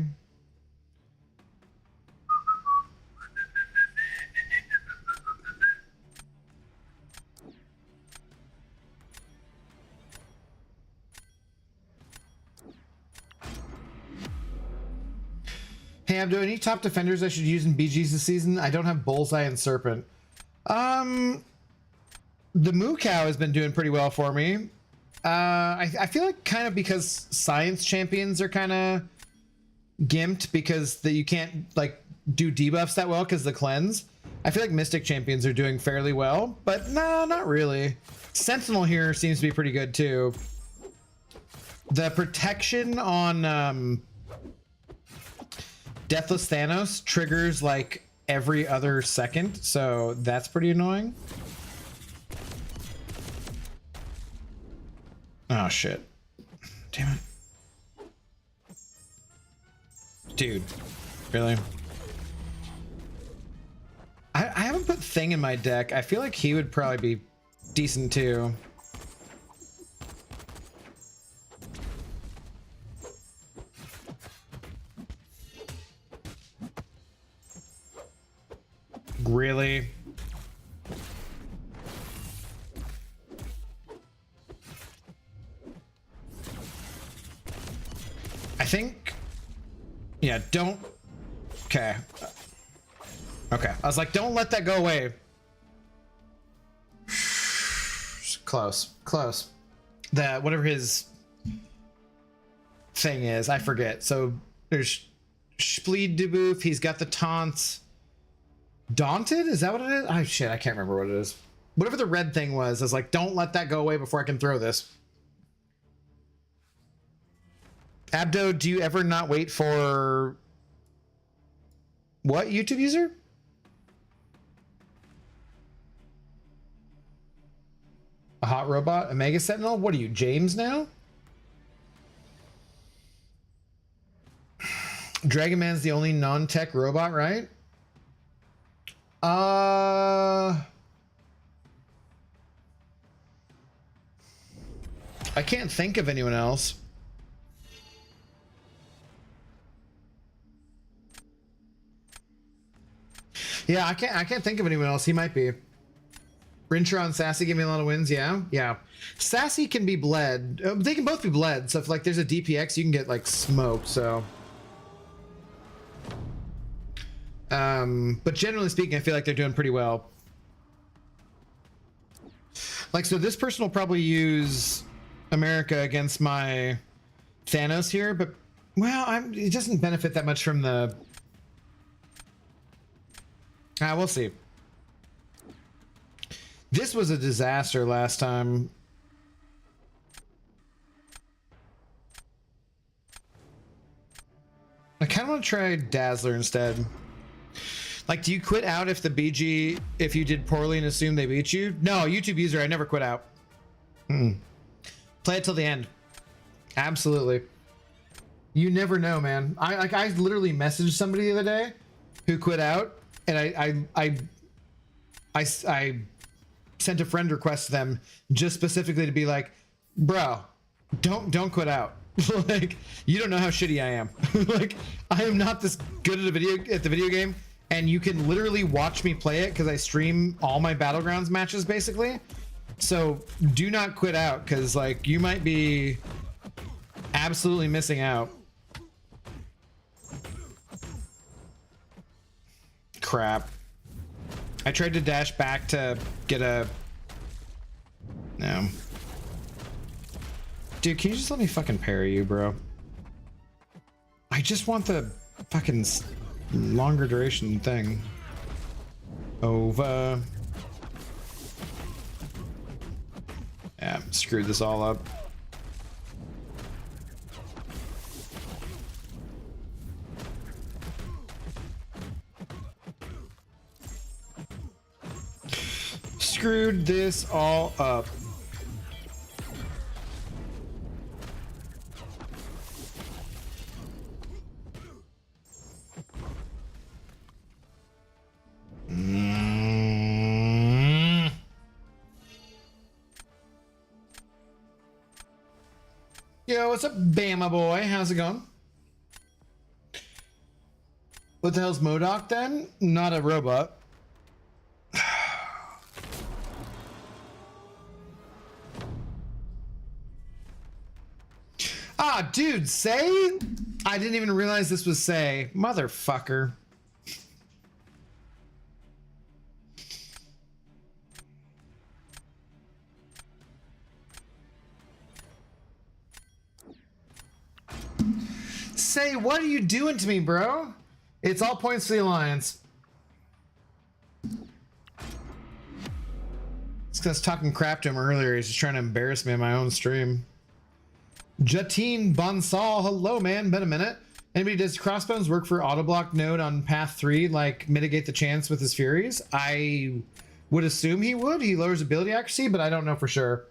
Hey, Abdo, any top defenders I should use in BGs this season? I don't have Bullseye and Serpent. The Moo Cow has been doing pretty well for me. I feel like kind of because Science Champions are kind of gimped because you can't like do debuffs that well because the cleanse. I feel like Mystic champions are doing fairly well, but no, not really. Sentinel here seems to be pretty good too. The protection on Deathless Thanos triggers like every other second, so that's pretty annoying. Oh shit. Damn it. Dude, really? I haven't put Thing in my deck. I feel like he would probably be decent too. Really? I think, yeah, don't, okay. Okay, I was like, don't let that go away. Close, close. That, whatever his thing is, I forget. So there's Spleed debuff, he's got the taunts. Daunted, is that what it is? Oh shit, I can't remember what it is. Whatever the red thing was, I was like, don't let that go away before I can throw this. Abdo, do you ever not wait for what YouTube user? A hot robot, a Mega Sentinel? What are you, James now? Dragon Man's the only non-tech robot, right? I can't think of anyone else. Yeah, I can't think of anyone else. He might be. Rincher on Sassy give me a lot of wins. Yeah, yeah. Sassy can be bled. They can both be bled. So if like there's a DPX, you can get like smoked. So, but generally speaking, I feel like they're doing pretty well. Like, so this person will probably use America against my Thanos here, but well, it doesn't benefit that much from the. We'll see. This was a disaster last time. I kind of want to try Dazzler instead. Like, do you quit out if the BG, if you did poorly and assume they beat you? No, YouTube user, I never quit out. Play it till the end. Absolutely. You never know, man. I literally messaged somebody the other day who quit out, and I sent a friend request to them just specifically to be like, bro, don't quit out. Like, you don't know how shitty I am. Like, I am not this good at the video game, and you can literally watch me play it because I stream all my Battlegrounds matches basically. So do not quit out, because like you might be absolutely missing out. Crap. I tried to dash back to get a... No. Dude, can you just let me fucking parry you, bro? I just want the fucking longer duration thing. Over. Yeah, screwed this all up. Screwed this all up. Yo, what's up, Bama boy? How's it going? What the hell's MODOK then? Not a robot. Ah, dude, Say? I didn't even realize this was Say. Motherfucker. Say, what are you doing to me, bro? It's all points to the Alliance. I was talking crap to him earlier. He's just trying to embarrass me on my own stream. Jatine Bonsal, hello man, been a minute. Anybody does crossbones work for autoblock node on path 3, like mitigate the chance with his furies? I would assume he would. He lowers ability accuracy, but I don't know for sure.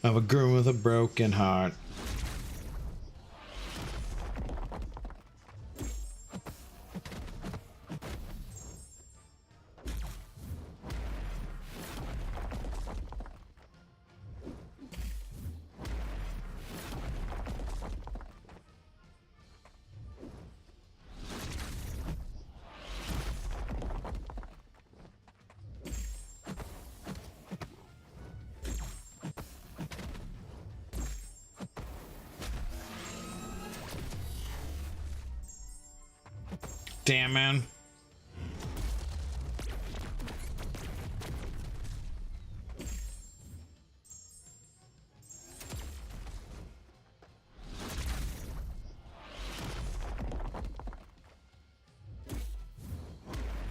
Of a girl with a broken heart. Damn, man.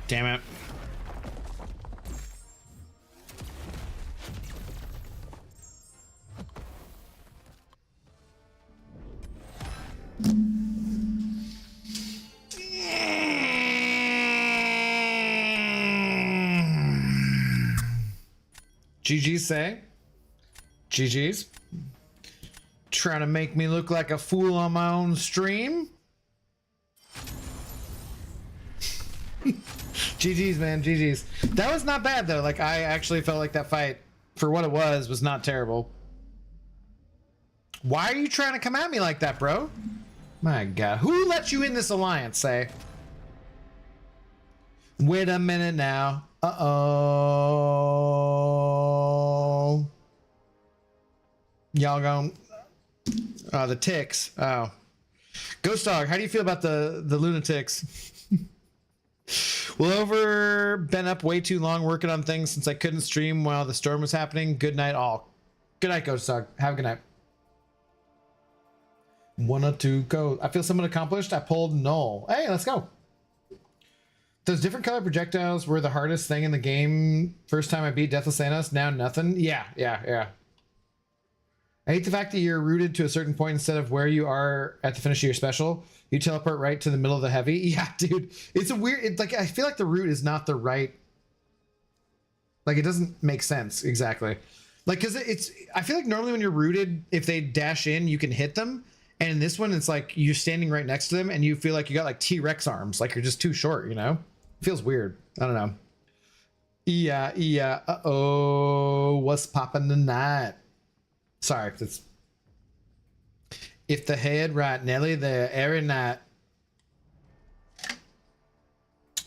Damn it. GG's say. GG's. Trying to make me look like a fool on my own stream. GG's, man. GG's. That was not bad, though. Like, I actually felt like that fight, for what it was not terrible. Why are you trying to come at me like that, bro? My God. Who let you in this alliance, say? Wait a minute now. Uh-oh. Y'all going... the ticks. Oh. Ghost Dog, how do you feel about the lunatics? Well, over been up way too long working on things since I couldn't stream while the storm was happening. Good night, all. Good night, Ghost Dog. Have a good night. 1 or 2 go. I feel somewhat accomplished. I pulled null. Hey, let's go. Those different color projectiles were the hardest thing in the game. First time I beat Deathless Thanos, now nothing. Yeah. I hate the fact that you're rooted to a certain point instead of where you are at the finish of your special. You teleport right to the middle of the heavy. Yeah, dude. It's a weird... It's like, I feel like the route is not the right... Like, it doesn't make sense, exactly. Like, because it's... I feel like normally when you're rooted, if they dash in, you can hit them. And in this one, it's like you're standing right next to them and you feel like you got like T-Rex arms. Like, you're just too short, you know? It feels weird. I don't know. Yeah. Uh-oh. What's poppin' tonight? Sorry, that's... If the head right, Nelly, the airy night.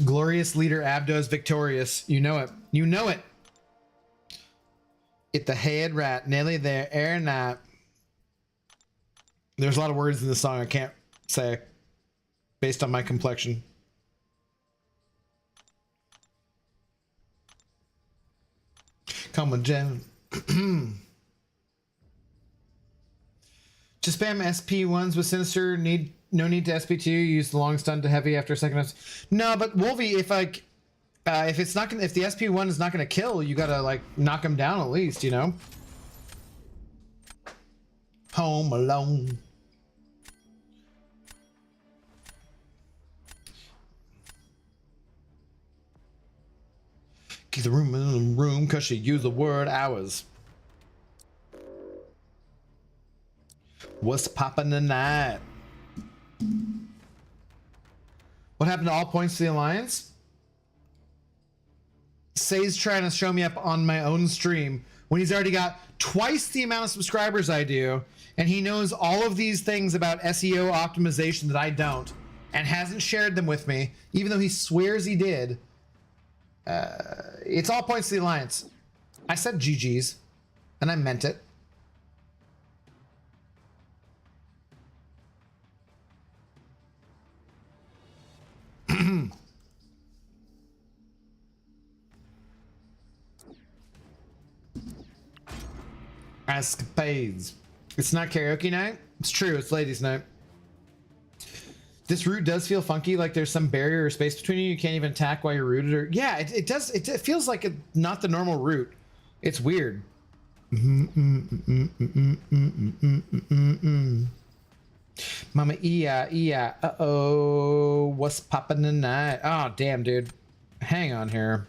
Glorious leader Abdo's victorious. You know it. You know it. If the head right, Nelly, the airy night. There's a lot of words in this song I can't say based on my complexion. Come on, Jen. Just spam SP1s with Sinister. No need to SP2. Use the long stun to heavy after a second. No, but Wolvie, if like, if it's not gonna, if the SP1 is not gonna kill, you gotta like knock him down at least, you know. Home Alone. Keep the room in the room, cause she used the word hours. What's poppin' tonight? What happened to all points to the alliance? Say's trying to show me up on my own stream when he's already got twice the amount of subscribers I do, and he knows all of these things about SEO optimization that I don't, and hasn't shared them with me, even though he swears he did. It's all points to the Alliance. I said GG's, and I meant it. Escapades. It's not karaoke night. It's true. It's ladies' night. This route does feel funky, like there's some barrier or space between you. You can't even attack while you're rooted. Or yeah, it does. It feels like not the normal route. It's weird. Mama Ia. Uh-oh. What's poppin' tonight? Oh, damn, dude. Hang on here.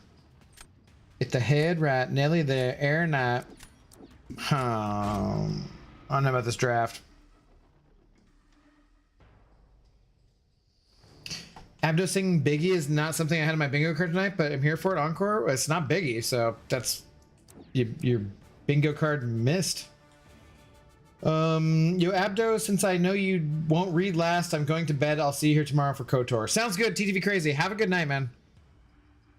Hit the head right. Nelly the air night. I don't know about this draft. Abdo singing Biggie is not something I had in my bingo card tonight, but I'm here for it. Encore. It's not Biggie, so that's your bingo card missed. Yo, Abdo, since I know you won't read last, I'm going to bed. I'll see you here tomorrow for KOTOR. Sounds good, TTV Crazy. Have a good night, man.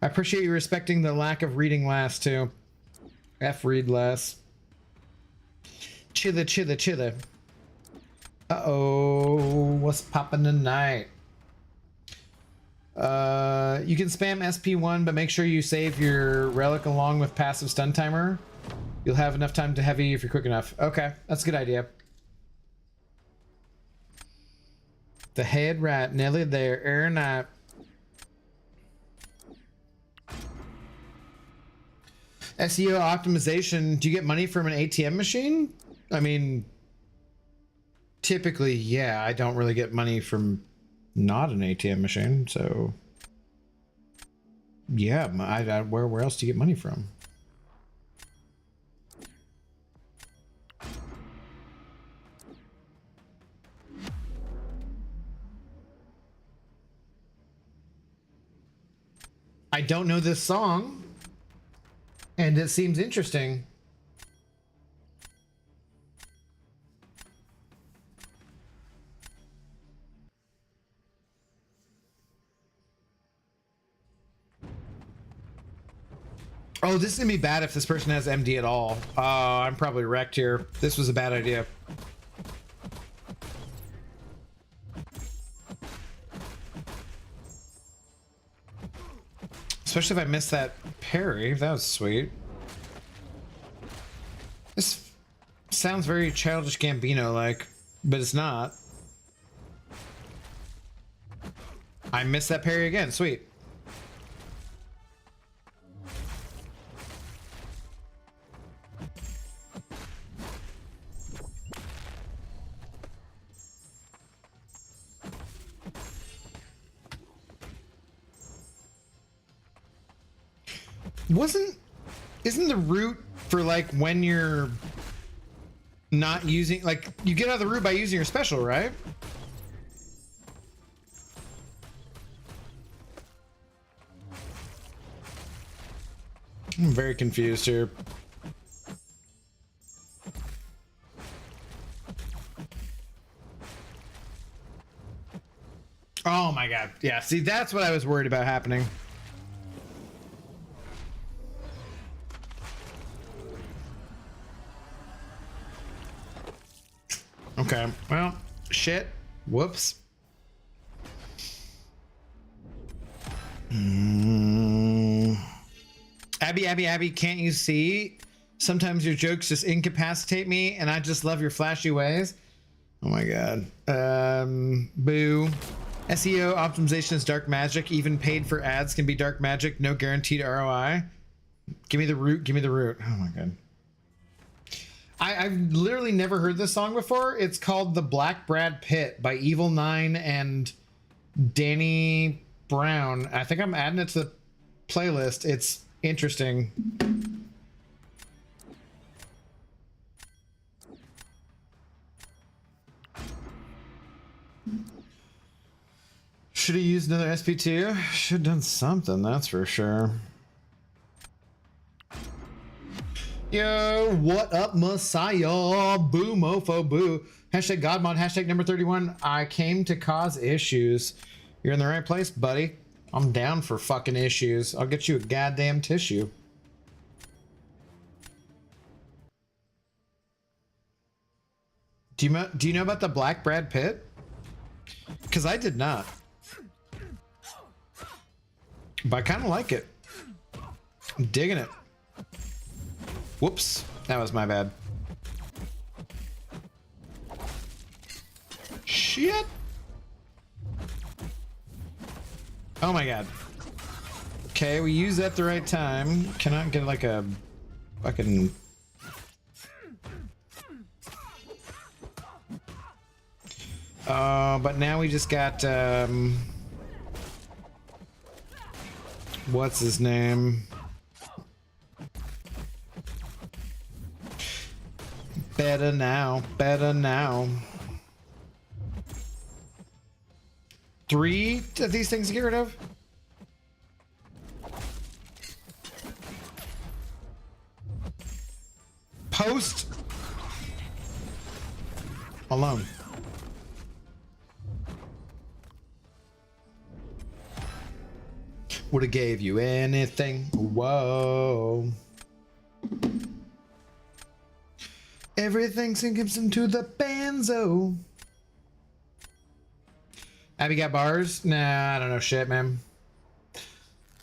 I appreciate you respecting the lack of reading last, too. F read less. Chilla. Uh-oh. What's poppin' tonight? You can spam SP1, but make sure you save your relic along with passive stun timer. You'll have enough time to heavy if you're quick enough. Okay, that's a good idea. The head rat, Nelly there, air night. SEO optimization, do you get money from an ATM machine? I mean, typically, yeah, I don't really get money from not an ATM machine, so yeah, where else do you get money from? I don't know this song, and it seems interesting. Oh, this is gonna be bad if this person has MD at all. I'm probably wrecked here. This was a bad idea. Especially if I missed that parry. That was sweet. This sounds very Childish Gambino-like, but it's not. I missed that parry again. Sweet. Isn't the route for like when you're not using, like you get out of the route by using your special, right? I'm very confused here. Oh my god. Yeah, see, that's what I was worried about happening. Okay, well, shit. Whoops. Abby, can't you see? Sometimes your jokes just incapacitate me, and I just love your flashy ways. Oh my god. Boo. SEO optimization is dark magic. Even paid for ads can be dark magic. No guaranteed ROI. Give me the root. Give me the root. Oh my god. I've literally never heard this song before. It's called The Black Brad Pitt by Evil 9 and Danny Brown. I think I'm adding it to the playlist. It's interesting. Should have used another SP2. Should have done something, that's for sure. Yo, what up, Messiah? Boo, mofo, boo. Hashtag Godmod, hashtag number 31. I came to cause issues. You're in the right place, buddy. I'm down for fucking issues. I'll get you a goddamn tissue. Do you know about the Black Brad Pitt? Because I did not. But I kind of like it. I'm digging it. Whoops. That was my bad. Shit. Oh my god. Okay, we used that the right time. Can I get like a fucking... but now we just got, what's his name? Better now, better now. 3 of these things to get rid of? Post alone. Would have gave you anything. Whoa. Everything sinks into the banzo. Abby got bars? Nah, I don't know shit, man.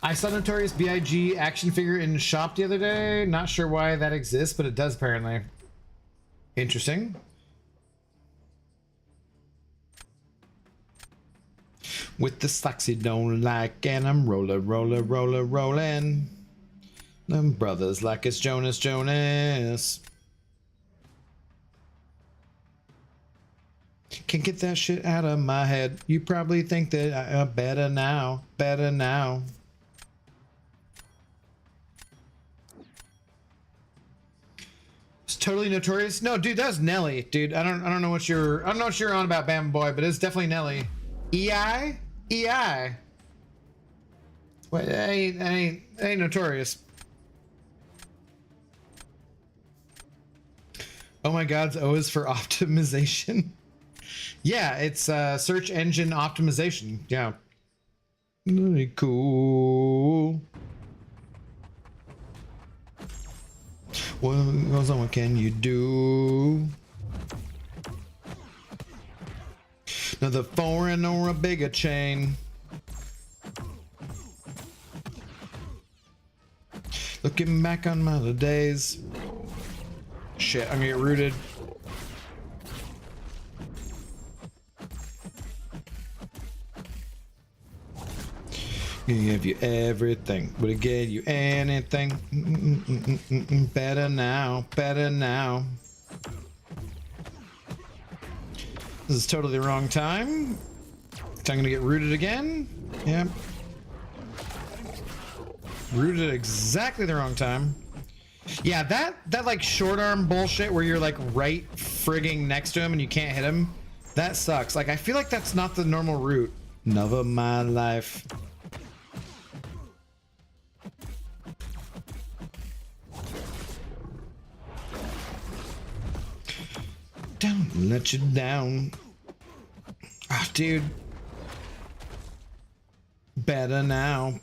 I saw Notorious B.I.G. action figure in shop the other day. Not sure why that exists, but it does apparently. Interesting. With the slacks you don't like, and I'm rolling. Them brothers like it's Jonas. Can't get that shit out of my head. You probably think that I better now. It's totally Notorious. No, dude, that's Nelly, dude. I don't know what you're on about, Bam Boy, but it's definitely Nelly. EI. Wait, I ain't Notorious. Oh my God, O is for optimization. Yeah, it's search engine optimization. Yeah. Very cool. What can you do? Another foreign or a bigger chain. Looking back on my other days. Shit, I'm gonna get rooted. Gonna give you everything. Would have gave you anything. Better now. This is totally the wrong time. So I'm gonna get rooted again. Yep. Rooted at exactly the wrong time. Yeah, that like short arm bullshit where you're like right frigging next to him and you can't hit him. That sucks. Like I feel like that's not the normal route. Never my life. Don't let you down. Ah, oh, dude. Better now.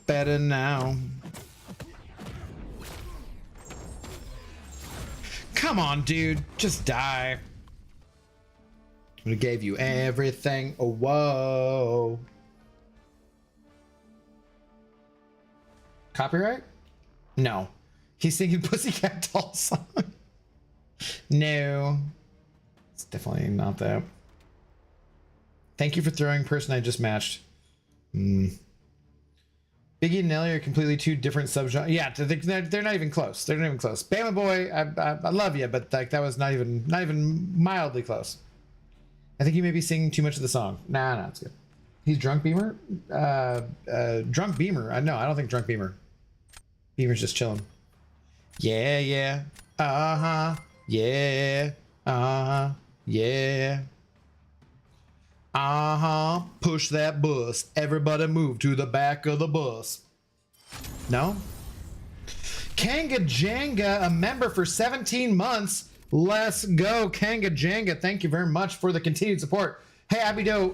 Come on, dude. Just die. I gave you everything. Oh, whoa. Copyright? No. He's singing Pussycat Doll song. No. It's definitely not that. Thank you for throwing person I just matched. Biggie and Nelly are completely two different subgenres. Yeah, they're not even close. They're not even close. Bama Boy, I love you, but like that was not even mildly close. I think you may be singing too much of the song. Nah, it's good. He's Drunk Beamer? Drunk Beamer. No, I don't think Drunk Beamer. Beamer's just chilling. Yeah. Uh-huh. Yeah. Uh-huh. Yeah. Uh-huh. Push that bus. Everybody move to the back of the bus. No? Kanga Janga, a member for 17 months. Let's go, Kanga Janga. Thank you very much for the continued support. Hey, Abido.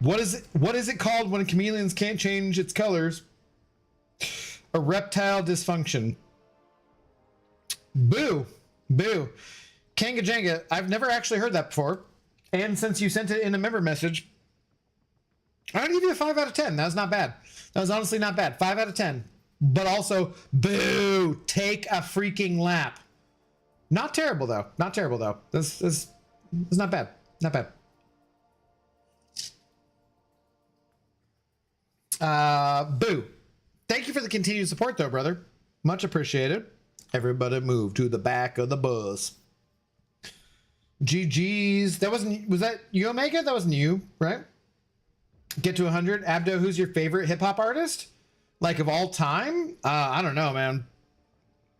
What is it called when chameleons can't change its colors? Erectile dysfunction. Boo. Boo. Kanga Janga, I've never actually heard that before. And since you sent it in a member message, I'd give you a 5 out of 10. That was not bad. That was honestly not bad. 5 out of 10. But also, boo. Take a freaking lap. Not terrible, though. Not terrible, though. This is not bad. Not bad. Boo. Thank you for the continued support, though, brother. Much appreciated. Everybody move to the back of the bus. GG's. Was that you, Omega? That wasn't you, right? Get to 100. Abdo, who's your favorite hip-hop artist? Like, of all time? I don't know, man.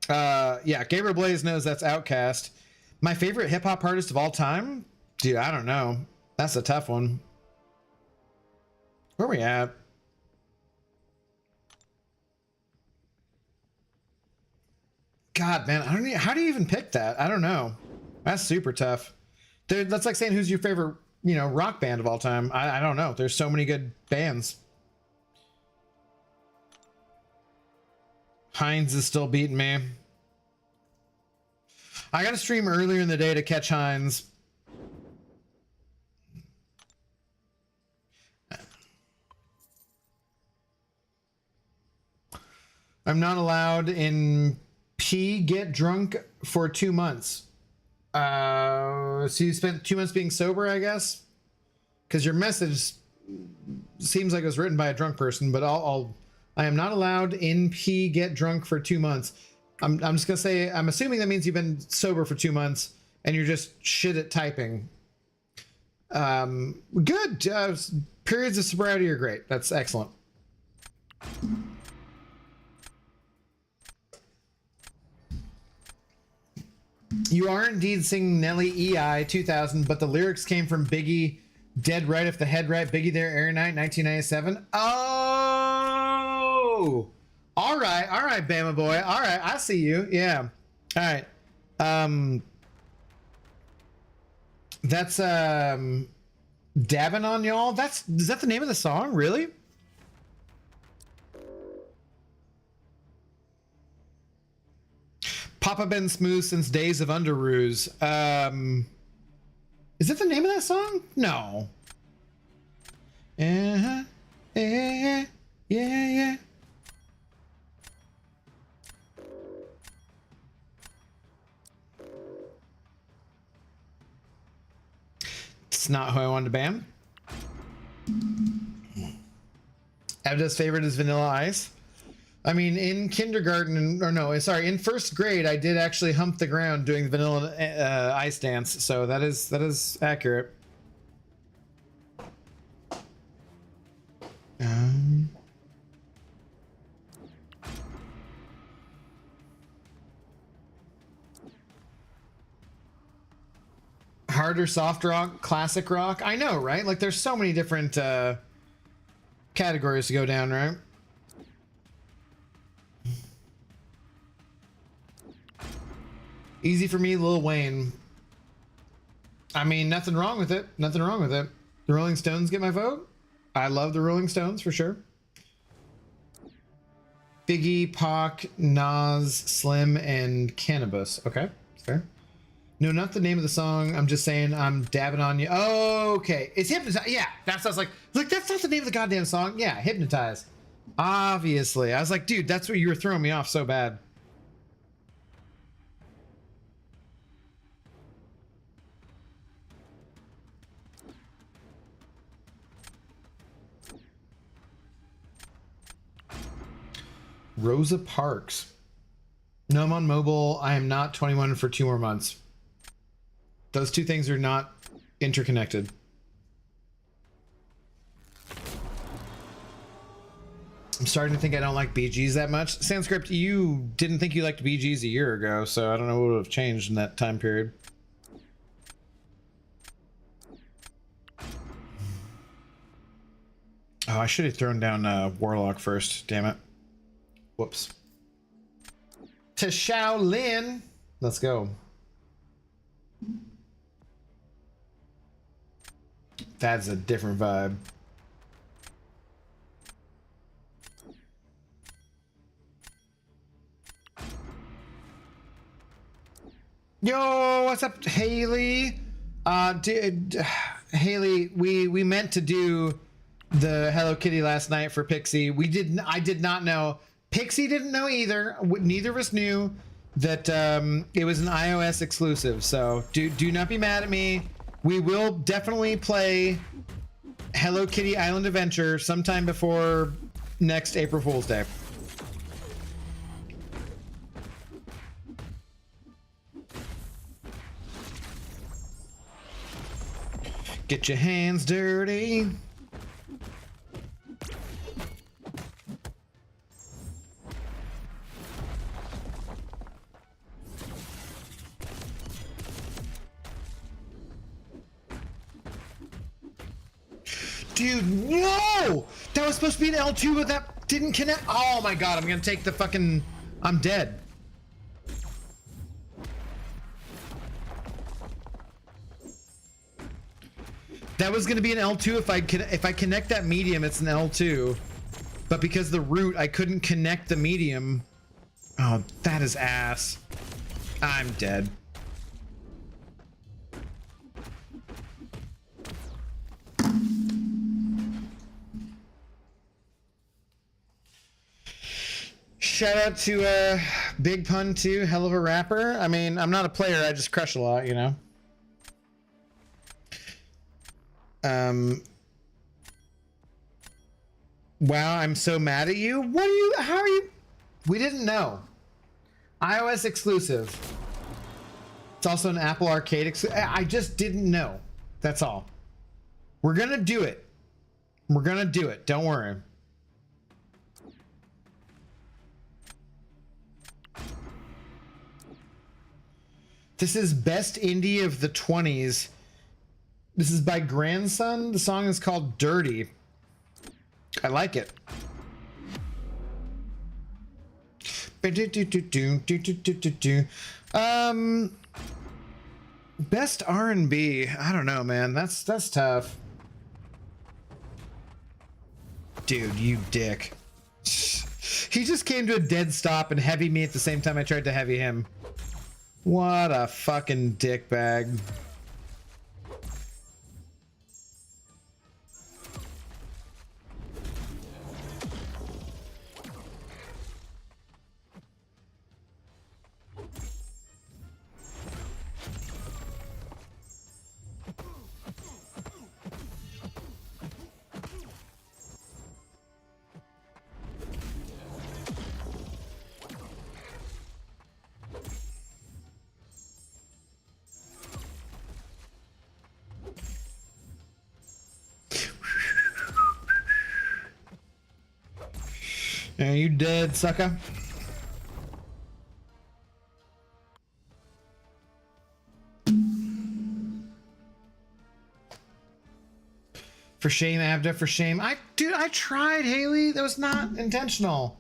Yeah, Gabriel Blaze knows that's Outkast. My favorite hip-hop artist of all time? Dude, I don't know. That's a tough one. Where are we at? God, man, I don't know. How do you even pick that? I don't know. That's super tough. Dude, that's like saying who's your favorite, rock band of all time. I don't know. There's so many good bands. Heinz is still beating me. I got to stream earlier in the day to catch Heinz. I'm not allowed in P get drunk for 2 months. So you spent 2 months being sober, I guess? Because your message seems like it was written by a drunk person, but I am not allowed in P get drunk for 2 months. I'm just gonna say, I'm assuming that means you've been sober for 2 months and you're just shit at typing. Good. Periods of sobriety are great. That's excellent. You are indeed singing Nelly EI 2000, but the lyrics came from Biggie, Dead Right If the Head Right, Biggie There, Air Night, 1997. Oh! All right, Bama boy. All right, I see you. Yeah. All right. That's dabbing on y'all. Is that the name of the song? Really? Papa been smooth since days of Underoos. Is that the name of that song? No. Yeah. It's not who I wanted to ban. Abda's favorite is Vanilla Ice. I mean, in kindergarten, in first grade, I did actually hump the ground doing the Vanilla Ice dance, so that is accurate. Harder soft rock, classic rock. I know, right? Like, there's so many different categories to go down, right? Easy for me, Lil Wayne. I mean, nothing wrong with it. Nothing wrong with it. The Rolling Stones get my vote. I love the Rolling Stones for sure. Biggie, Pac, Nas, Slim, and Cannabis. Okay, fair. No, not the name of the song. I'm just saying I'm dabbing on you. Oh, okay. It's Hypnotize. Yeah, that sounds like that's not the name of the goddamn song. Yeah, Hypnotize. Obviously. I was like, dude, that's what you were throwing me off so bad. Rosa Parks. No, I'm on mobile. I am not 21 for 2 more months. Those two things are not interconnected. I'm starting to think I don't like BGs that much. Sanskrit, you didn't think you liked BGs a year ago, so I don't know what would have changed in that time period. Oh, I should have thrown down Warlock first. Damn it. Whoops. To Shaolin. Let's go. That's a different vibe. Yo, what's up, Haley? Haley, we meant to do the Hello Kitty last night for Pixie. I did not know. Pixie didn't know either. Neither of us knew that it was an iOS exclusive. So do not be mad at me. We will definitely play Hello Kitty Island Adventure sometime before next April Fool's Day. Get your hands dirty. Dude, no! That was supposed to be an L2, but that didn't connect. Oh my god, I'm gonna take the fucking... I'm dead. That was gonna be an L2 if I connect that medium, it's an L2. But because the root, I couldn't connect the medium. Oh, that is ass. I'm dead. Shout out to Big Pun 2, hell of a rapper. I mean, I'm not a player, I just crush a lot, you know? Wow, I'm so mad at you. What are you, how are you? We didn't know. iOS exclusive. It's also an Apple Arcade exclusive. I just didn't know. That's all. We're gonna do it. We're gonna do it. Don't worry. This is best indie of the 20s. This is by Grandson. The song is called Dirty. I like it. Best R&B. I don't know, man. That's tough. Dude, you dick. He just came to a dead stop and heavy me at the same time I tried to heavy him. What a fucking dickbag. Are you dead, sucker? For shame, Abda, for shame. Dude, I tried, Haley. That was not intentional.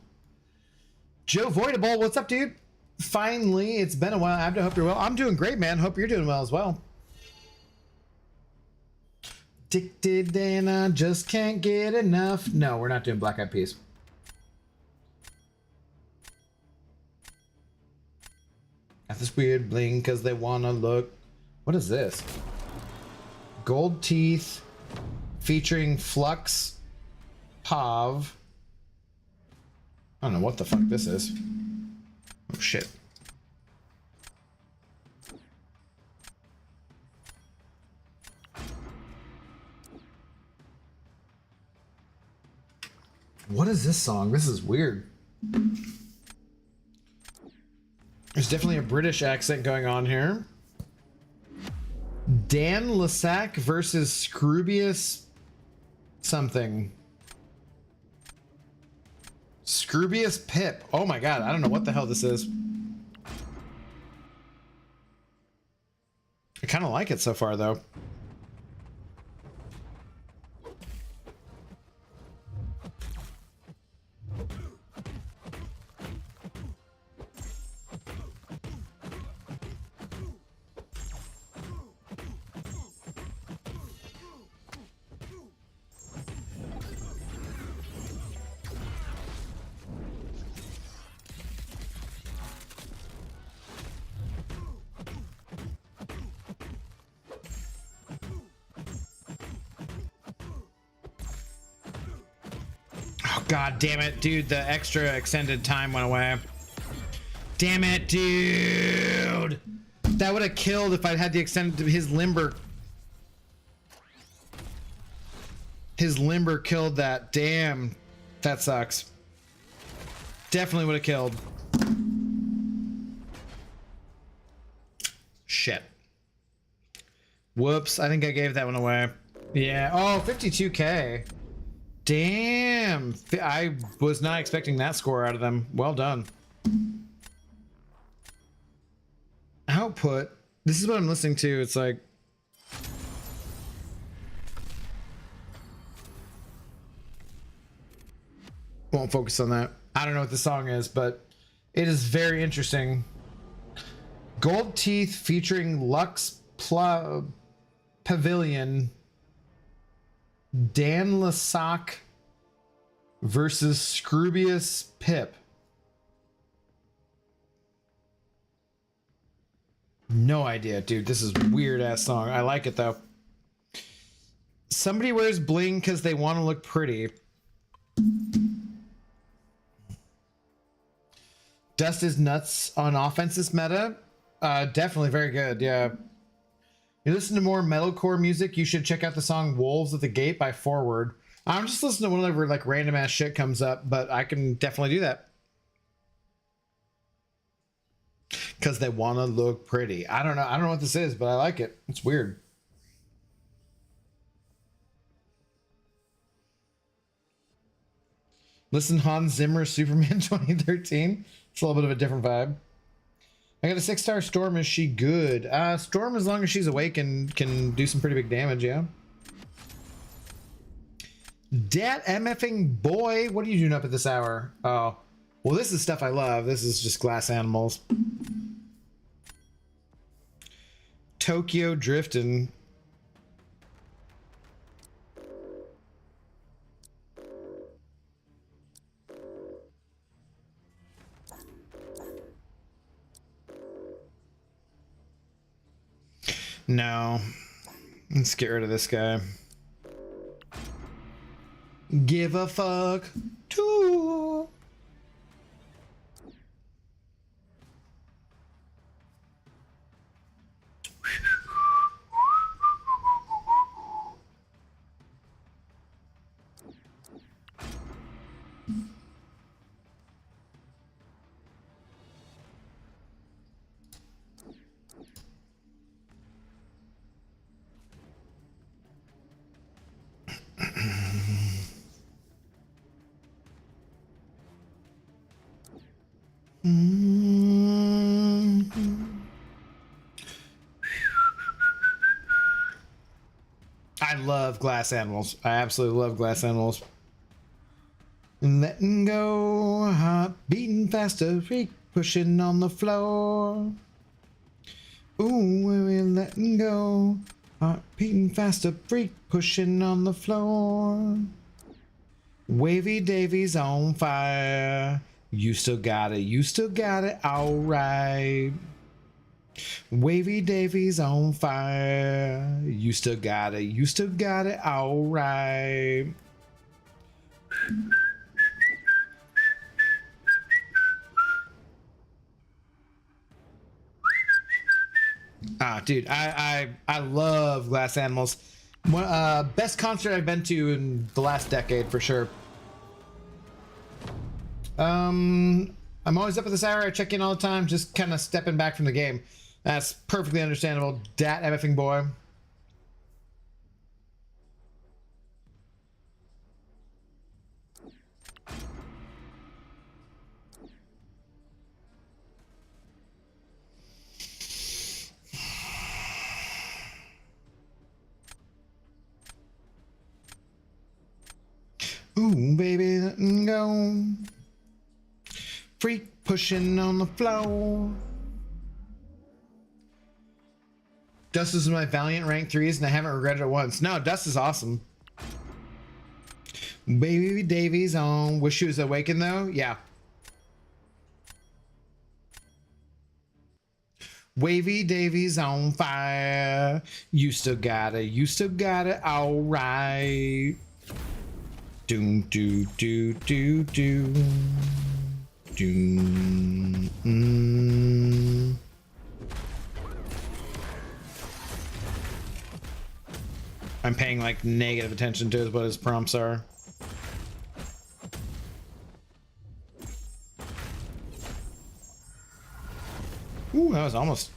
Joe Voidable, what's up, dude? Finally, it's been a while. Abda, hope you're well. I'm doing great, man. Hope you're doing well as well. Addicted and I just can't get enough. No, we're not doing Black Eyed Peas. Got this weird bling because they want to look. What is this? Gold Teeth featuring Flux Pav. I don't know what the fuck this is. Oh shit. What is this song? This is weird. There's definitely a British accent going on here. Dan Lasac versus Scroobius something. Scroobius Pip. Oh my god, I don't know what the hell this is. I kind of like it so far though. God damn it, dude. The extra extended time went away. Damn it, dude. That would have killed if I'd had the extended... His limber killed that. Damn. That sucks. Definitely would have killed. Shit. Whoops. I think I gave that one away. Yeah. Oh, 52K. Damn. I was not expecting that score out of them. Well done. Output. This is what I'm listening to. It's like... Won't focus on that. I don't know what the song is, but it is very interesting. Gold Teeth featuring Lux Pavilion. Dan Lasac versus Scroobius Pip. No idea, dude. This is a weird ass song. I like it though. Somebody wears bling because they want to look pretty. Dust is nuts on offenses meta. Definitely very good. Yeah. You listen to more metalcore music, you should check out the song Wolves at the Gate by Forward. I'm just listening to whenever like random ass shit comes up, but I can definitely do that. Because they want to look pretty. I don't know what this is, but I like it. It's weird. Listen, Hans Zimmer, Superman 2013. It's a little bit of a different vibe. I got a 6-star Storm. Is she good? Storm, as long as she's awake and can do some pretty big damage, yeah. Dat MFing boy, what are you doing up at this hour? Oh, well, this is stuff I love. This is just glass animals. Tokyo drifting. No. Let's get rid of this guy. Give a fuck too. I love glass animals. I absolutely love glass animals. Letting go, heart beating faster, freak pushing on the floor. Ooh, we're letting go, heart beating faster, freak pushing on the floor. Wavy Davy's on fire. You still got it, alright. Wavy Davy's on fire. You still got it, alright. Dude, I love glass animals. Best concert I've been to in the last decade for sure. I'm always up at this hour. I check in all the time, just kind of stepping back from the game. That's perfectly understandable. Dat MFing boy. Ooh, baby, letting go. Freak pushing on the floor. Dust is my Valiant rank 3s and I haven't regretted it once. No, Dust is awesome. Baby Davy's on. Wish she was awakened though? Yeah. Wavy Davy's on fire. You still got it, alright. Doom, do, do, do, do. Doom. I'm paying like negative attention to what his prompts are. Ooh, that was almost.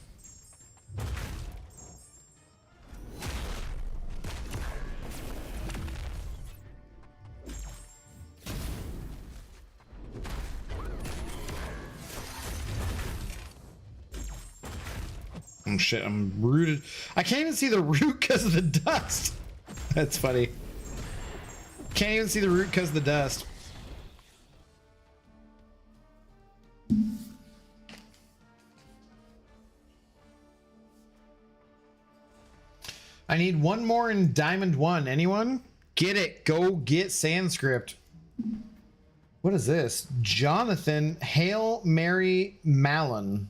Oh shit, I'm rooted. I can't even see the root because of the dust. That's funny. Can't even see the root because of the dust. I need one more in Diamond 1. Anyone? Get it. Go get Sanskrit. What is this? Jonathan Hail Mary Mallon.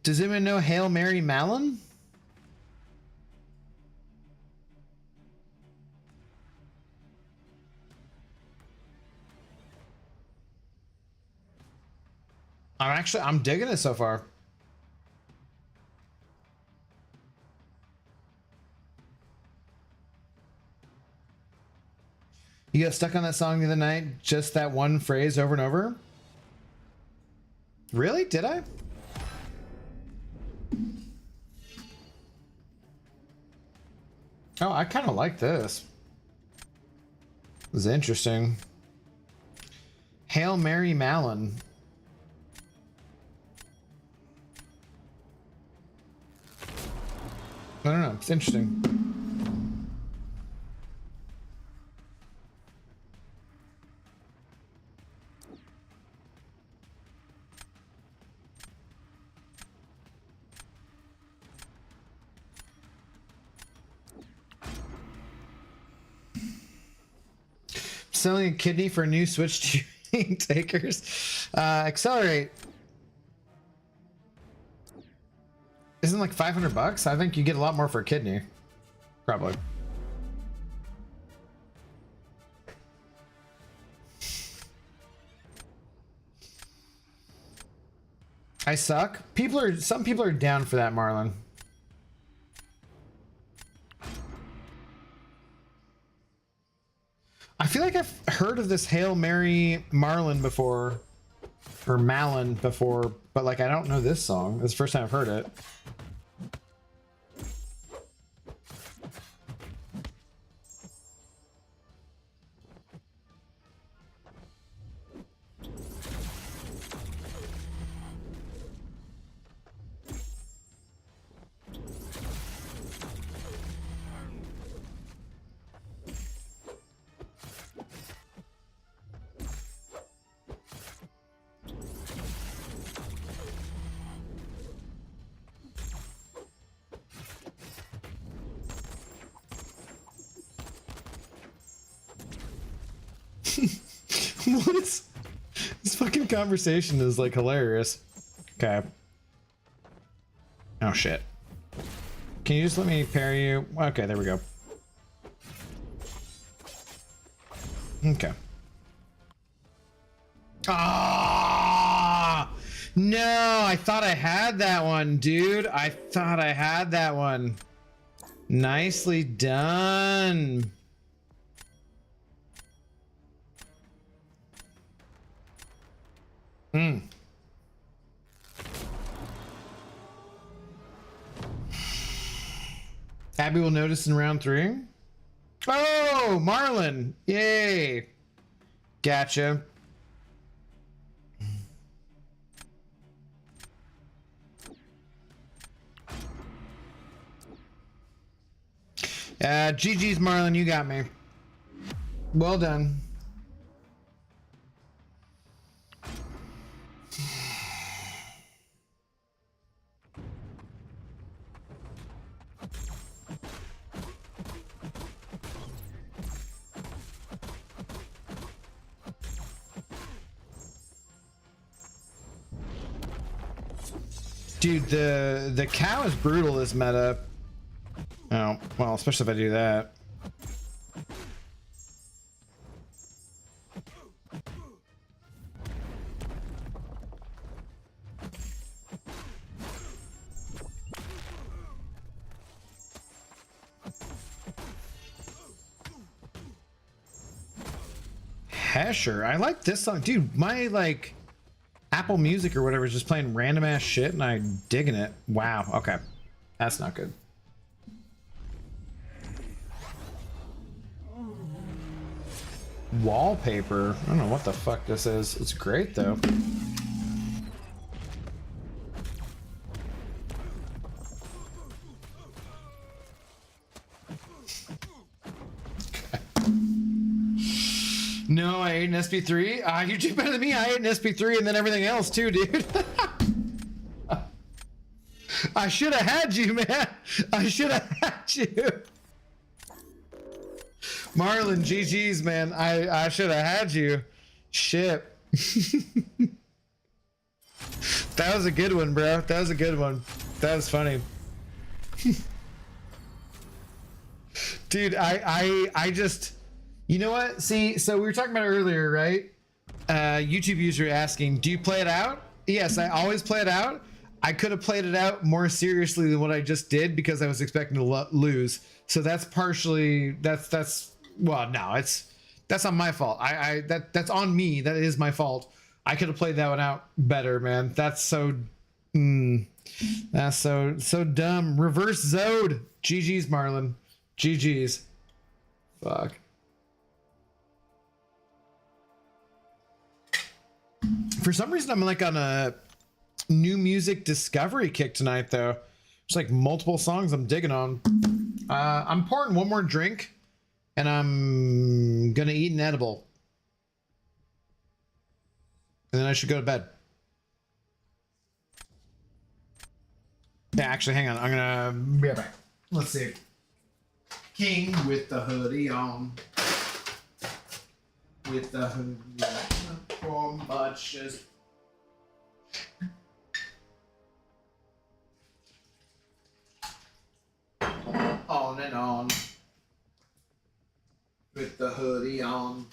Does anyone know Hail Mary Mallon? I'm digging it so far. You got stuck on that song the other night, just that one phrase over and over? Really? Did I? Oh, I kind of like this. This is interesting. Hail Mary Mallon. I don't know. It's interesting. Selling a kidney for a new Switch to takers. Accelerate. Isn't like $500? I think you get a lot more for a kidney. Probably. I suck. Some people are down for that, Marlon. I feel like I've heard of this Hail Mary Marlon before, or Malin before, but like I don't know this song. It's the first time I've heard it. What is this fucking conversation is like hilarious. Okay. Oh shit. Can you just let me parry you? Okay, there we go. Okay. Ah! No, I thought I had that one, dude. I thought I had that one. Nicely done. Hmm. Abby will notice in round 3. Oh, Marlon. Yay. Gotcha. GG's, Marlon. You got me. Well done. Dude, the cow is brutal this meta. Oh, well, especially if I do that. Hesher, I like this song. Dude, my like Apple Music or whatever is just playing random ass shit and I'm digging it. Wow, okay. That's not good. Wallpaper. I don't know what the fuck this is. It's great though. No, I ate an SP3. You do better than me. I ate an SP3 and then everything else too, dude. I should have had you, man. I should have had you. Marlon, GG's, man. I should have had you. Shit. That was a good one, bro. That was a good one. That was funny. Dude, I just... You know what? See, so we were talking about it earlier, right? YouTube user asking, do you play it out? Yes, I always play it out. I could have played it out more seriously than what I just did because I was expecting to lose. So that's partially, that's well, no, that's not my fault. That's on me. That is my fault. I could have played that one out better, man. That's so, that's so dumb. Reverse Zode. GG's, Marlon. GG's. Fuck. For some reason, I'm like on a new music discovery kick tonight, though. There's like multiple songs I'm digging on. I'm pouring one more drink, and I'm gonna eat an edible, and then I should go to bed. Yeah, actually, hang on. I'm gonna be right back. Let's see. King with the hoodie on. With the hoodie on. For much as on and on with the hoodie on.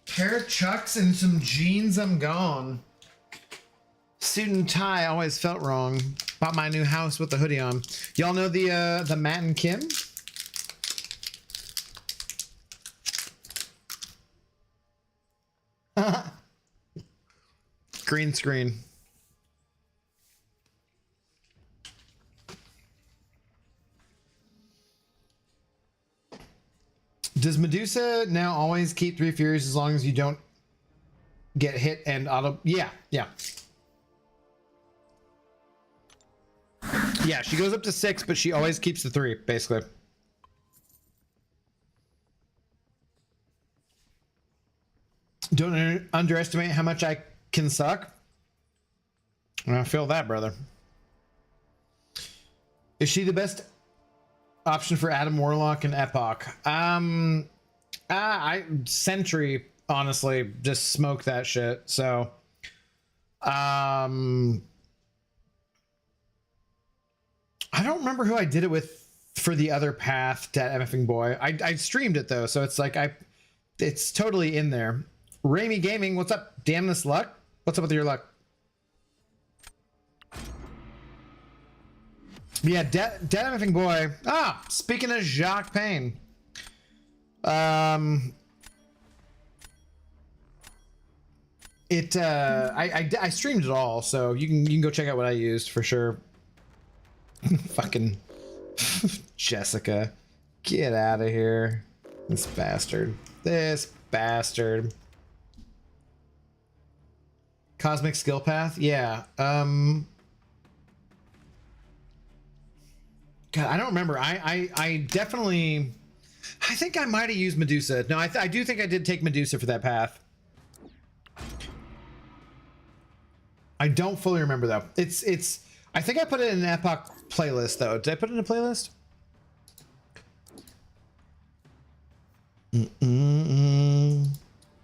Pair of Chucks and some jeans, I'm gone. Suit and tie always felt wrong. Bought my new house with the hoodie on. Y'all know the Matt and Kim? Green screen. Does Medusa now always keep 3 Furies as long as you don't get hit and auto? Yeah. Yeah, she goes up to 6, but she always keeps the 3, basically. Don't underestimate how much I can suck. I feel that, brother. Is she the best option for Adam Warlock and Epoch? Sentry, honestly, just smoke that shit. So, I don't remember who I did it with for the other path, that MFing boy. I streamed it though, so it's like it's totally in there. Ramy Gaming, what's up? Damn this luck. What's up with your luck? Yeah, dead MFing boy. Ah, speaking of Jacques Payne, I streamed it all, so you can go check out what I used for sure. Fucking Jessica, get out of here, this bastard. Cosmic skill path, yeah. God, I don't remember. I definitely, I think I might have used Medusa. No, I do think I did take Medusa for that path. I don't fully remember though. It's. I think I put it in an Epoch playlist though. Did I put it in a playlist?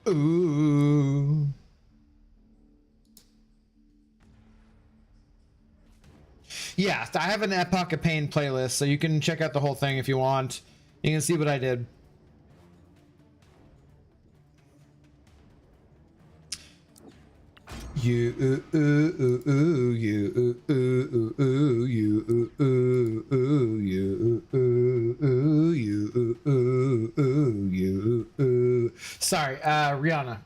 Ooh. Yeah, I have an Epoch of Pain playlist, so you can check out the whole thing if you want. You can see what I did. You sorry, Rihanna.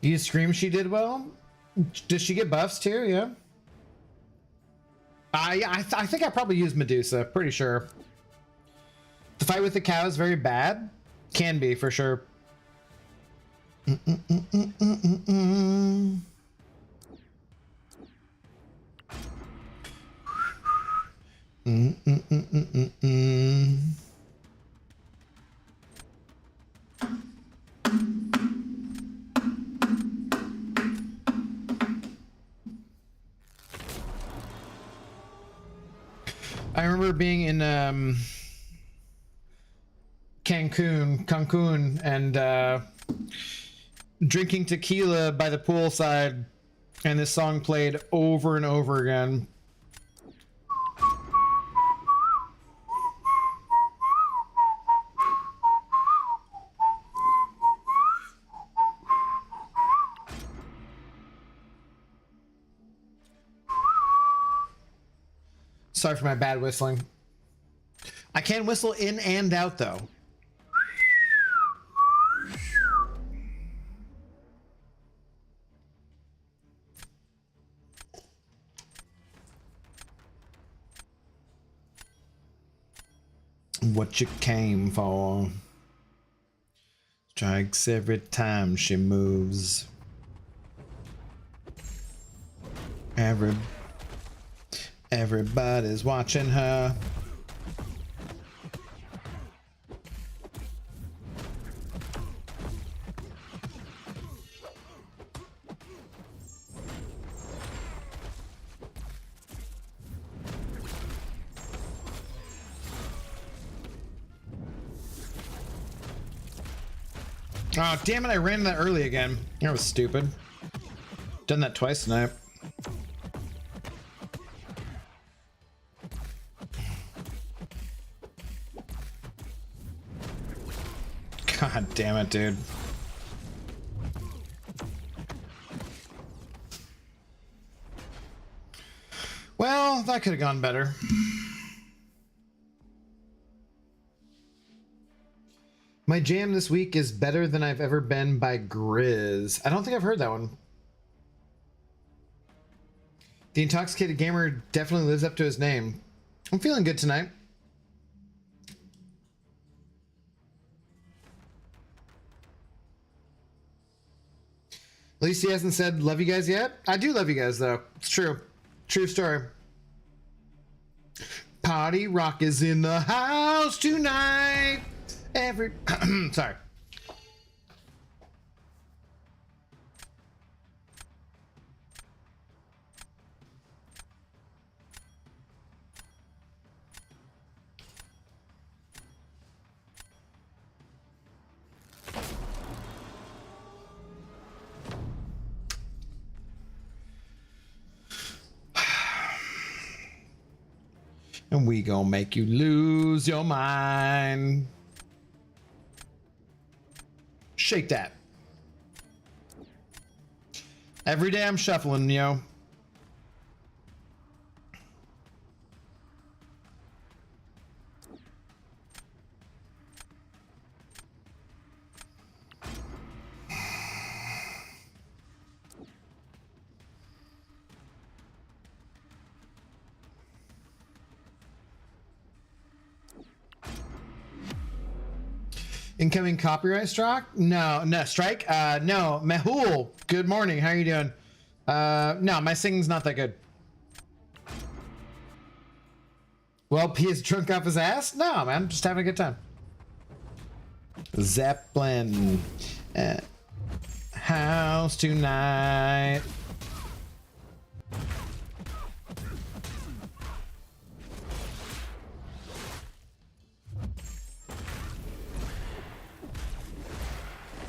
You scream she did well? Does she get buffs too? Yeah. I think I probably used Medusa. Pretty sure. The fight with the cow is very bad. Can be for sure. I remember being in Cancun, and drinking tequila by the poolside, and this song played over and over again. Sorry for my bad whistling. I can whistle in and out though. What you came for? Strikes every time she moves. Everybody's watching her. Oh, damn it, I ran that early again. That was stupid. Done that twice tonight. God damn it, dude. Well, that could have gone better. My jam this week is Better Than I've Ever Been by Grizz. I don't think I've heard that one. The Intoxicated Gamer definitely lives up to his name. I'm feeling good tonight. At least he hasn't said love you guys yet. I do love you guys though. It's true. True story. Party Rock is in the house tonight. Sorry. And we gonna make you lose your mind. Shake that. Every day I'm shuffling, yo. Incoming copyright strike? No, strike. No, Mehul. Good morning. How are you doing? No, my singing's not that good. Well, he is drunk off his ass? No, man, just having a good time. Zeppelin. house tonight.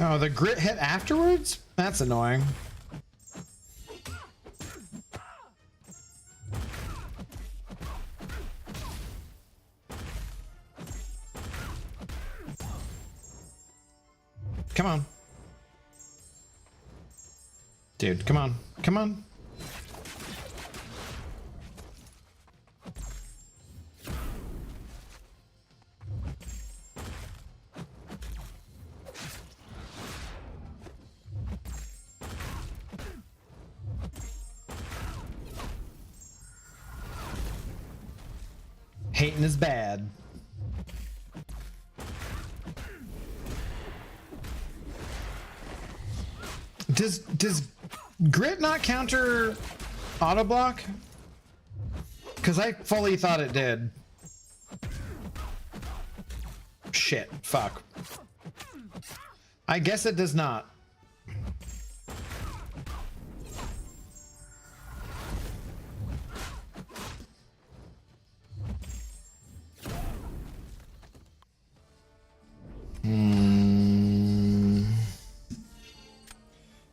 Oh, the grit hit afterwards? That's annoying. Come on. Dude, come on. Come on. Hating is bad. Does grit not counter auto block? Because I fully thought it did. Shit, fuck. I guess it does not.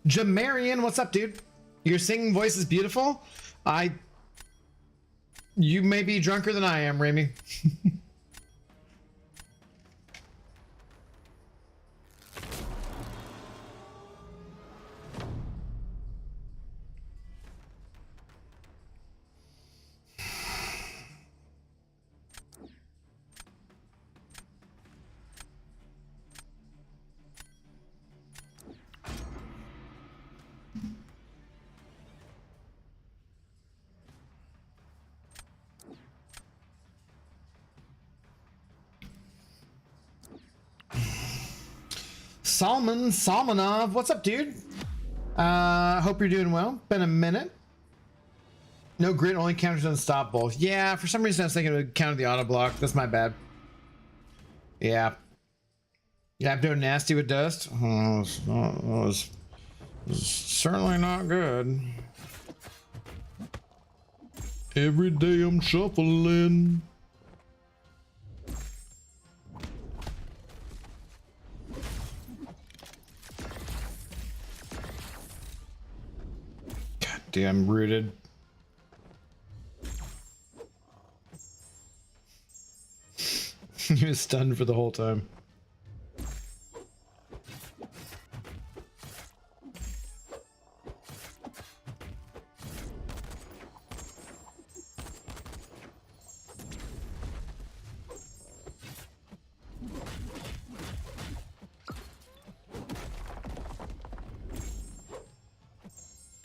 Jamarian, what's up, dude? Your singing voice is beautiful. You may be drunker than I am, Remy. Salmanov, what's up, dude? Hope you're doing well. Been a minute. No grit, only counters unstoppable. Yeah, for some reason I was thinking it would counter the auto block. That's my bad. Yeah. Yeah, I'm doing nasty with dust. Oh, it was certainly not good. Every day I'm shuffling. Damn rooted. He was stunned for the whole time.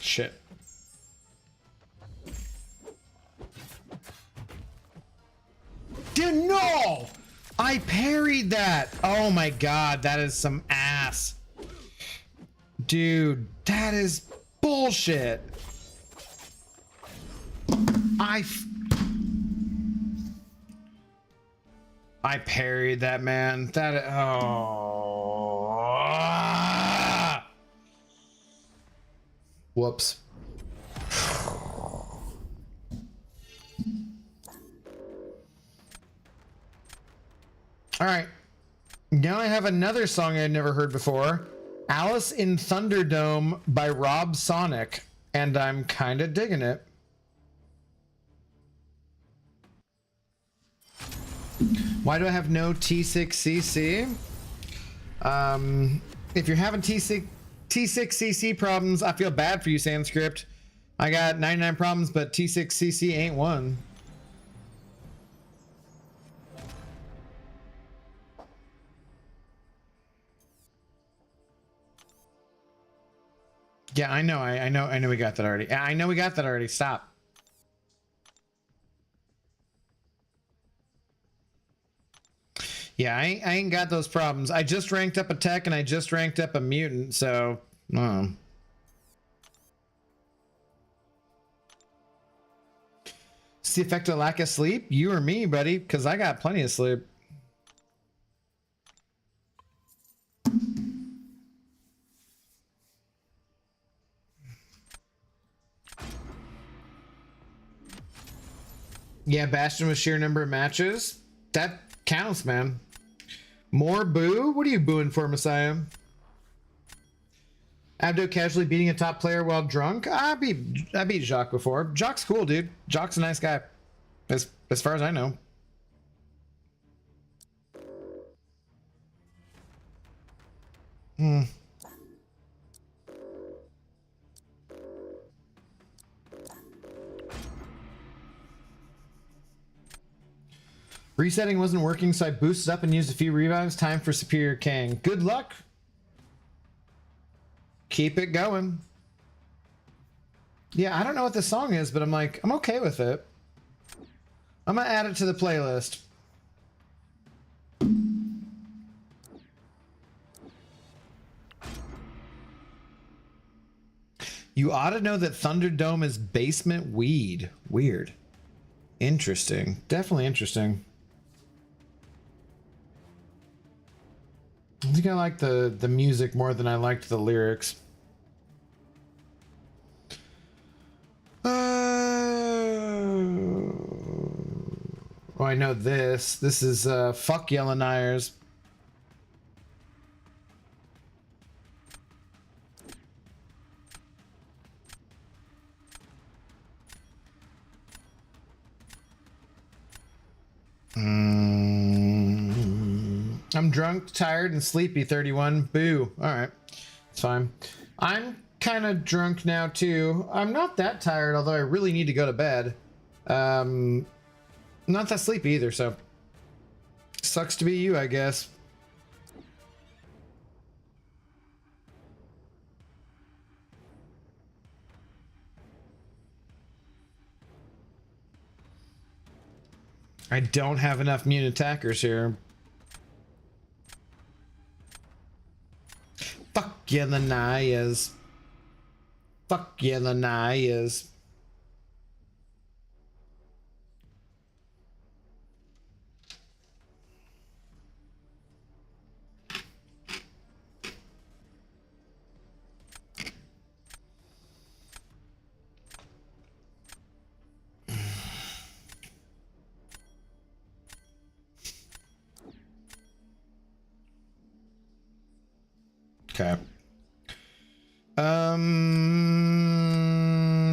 Shit. Dude, no! I parried that! Oh my god, that is some ass. Dude, that is bullshit. I parried that, man. That, oh. Whoops. All right, now I have another song I'd never heard before, Alice in Thunderdome by Rob Sonic, and I'm kind of digging it. Why do I have no T6CC? If you're having T6CC problems, I feel bad for you, Sanskrit. I got 99 problems, but T6CC ain't one. Yeah, I know we got that already. I know we got that already. Stop. Yeah, I ain't got those problems. I just ranked up a tech and I just ranked up a mutant, so it's the effect of lack of sleep? You or me, buddy, because I got plenty of sleep. Yeah, Bastion with sheer number of matches. That counts, man. More boo? What are you booing for, Messiah? Abdo casually beating a top player while drunk? I beat Jacques before. Jacques cool, dude. Jacques a nice guy. As far as I know. Hmm. Resetting wasn't working, so I boosted up and used a few revives. Time for Superior Kang. Good luck. Keep it going. Yeah, I don't know what this song is, but I'm like, I'm okay with it. I'm gonna add it to the playlist. You ought to know that Thunderdome is basement weed. Weird. Interesting. Definitely interesting. I think I like the music more than I liked the lyrics. Oh, I know this. This is Fuck Yellenires. I'm drunk, tired, and sleepy. 31. Boo. All right. It's fine. I'm kind of drunk now, too. I'm not that tired, although I really need to go to bed. Not that sleepy either, so. Sucks to be you, I guess. I don't have enough mute attackers here. Fuck yeah, the Nayas. Fuck yeah, the Nayas. Okay.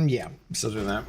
Yeah, still doing that.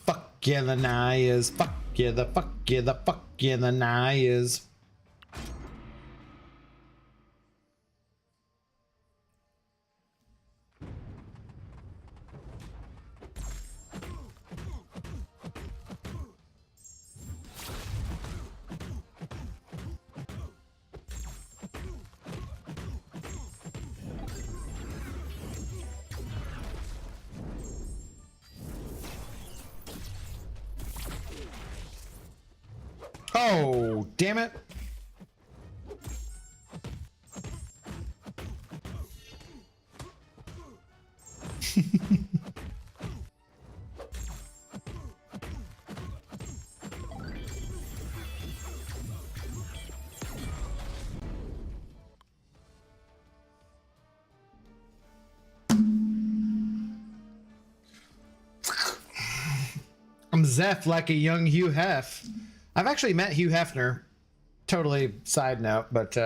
Fuck yeah, the Nayas. Fuck yeah, the fuck yeah, the fuck yeah, the Nayas. Oh, damn it. I'm Zeph like a young Hugh Hef. I've actually met Hugh Hefner. Totally side note, but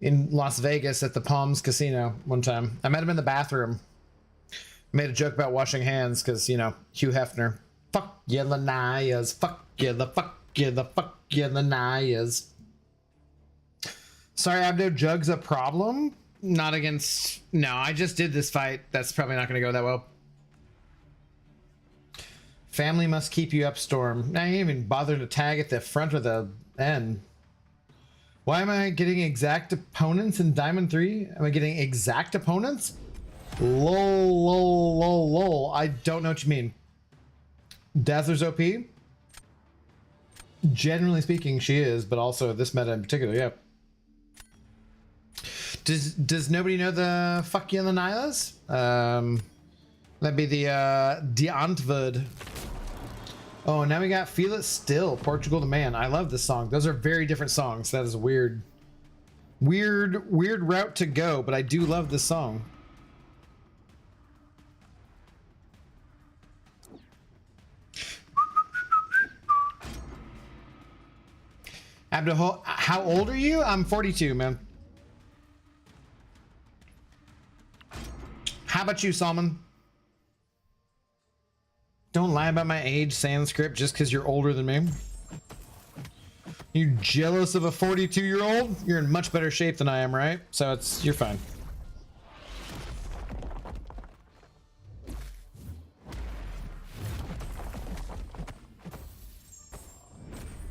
in Las Vegas at the Palms Casino one time. I met him in the bathroom. Made a joke about washing hands because, you know, Hugh Hefner. Fuck yeah, the Nayas. Fuck yeah, the fuck yeah, the fuck yeah, the Nayas. Sorry, Abdo, Jug's a problem? Not against... No, I just did this fight. That's probably not going to go that well. Family must keep you up, Storm. I ain't even bothered to tag at the front or the end. Why am I getting exact opponents in Diamond 3? Am I getting exact opponents? Lol, lol, lol, lol. I don't know what you mean. Dazzler's OP? Generally speaking, she is, but also this meta in particular, yeah. Does nobody know the fuck you and the Nylas? That'd be the Antwoord. Oh, now we got Feel It Still, Portugal the Man. I love this song. Those are very different songs. That is a weird route to go, but I do love this song. Abdul, how old are you? I'm 42, man. How about you, Salman? Don't lie about my age, Sanskrit, just because you're older than me. You jealous of a 42-year-old? You're in much better shape than I am, right? So you're fine.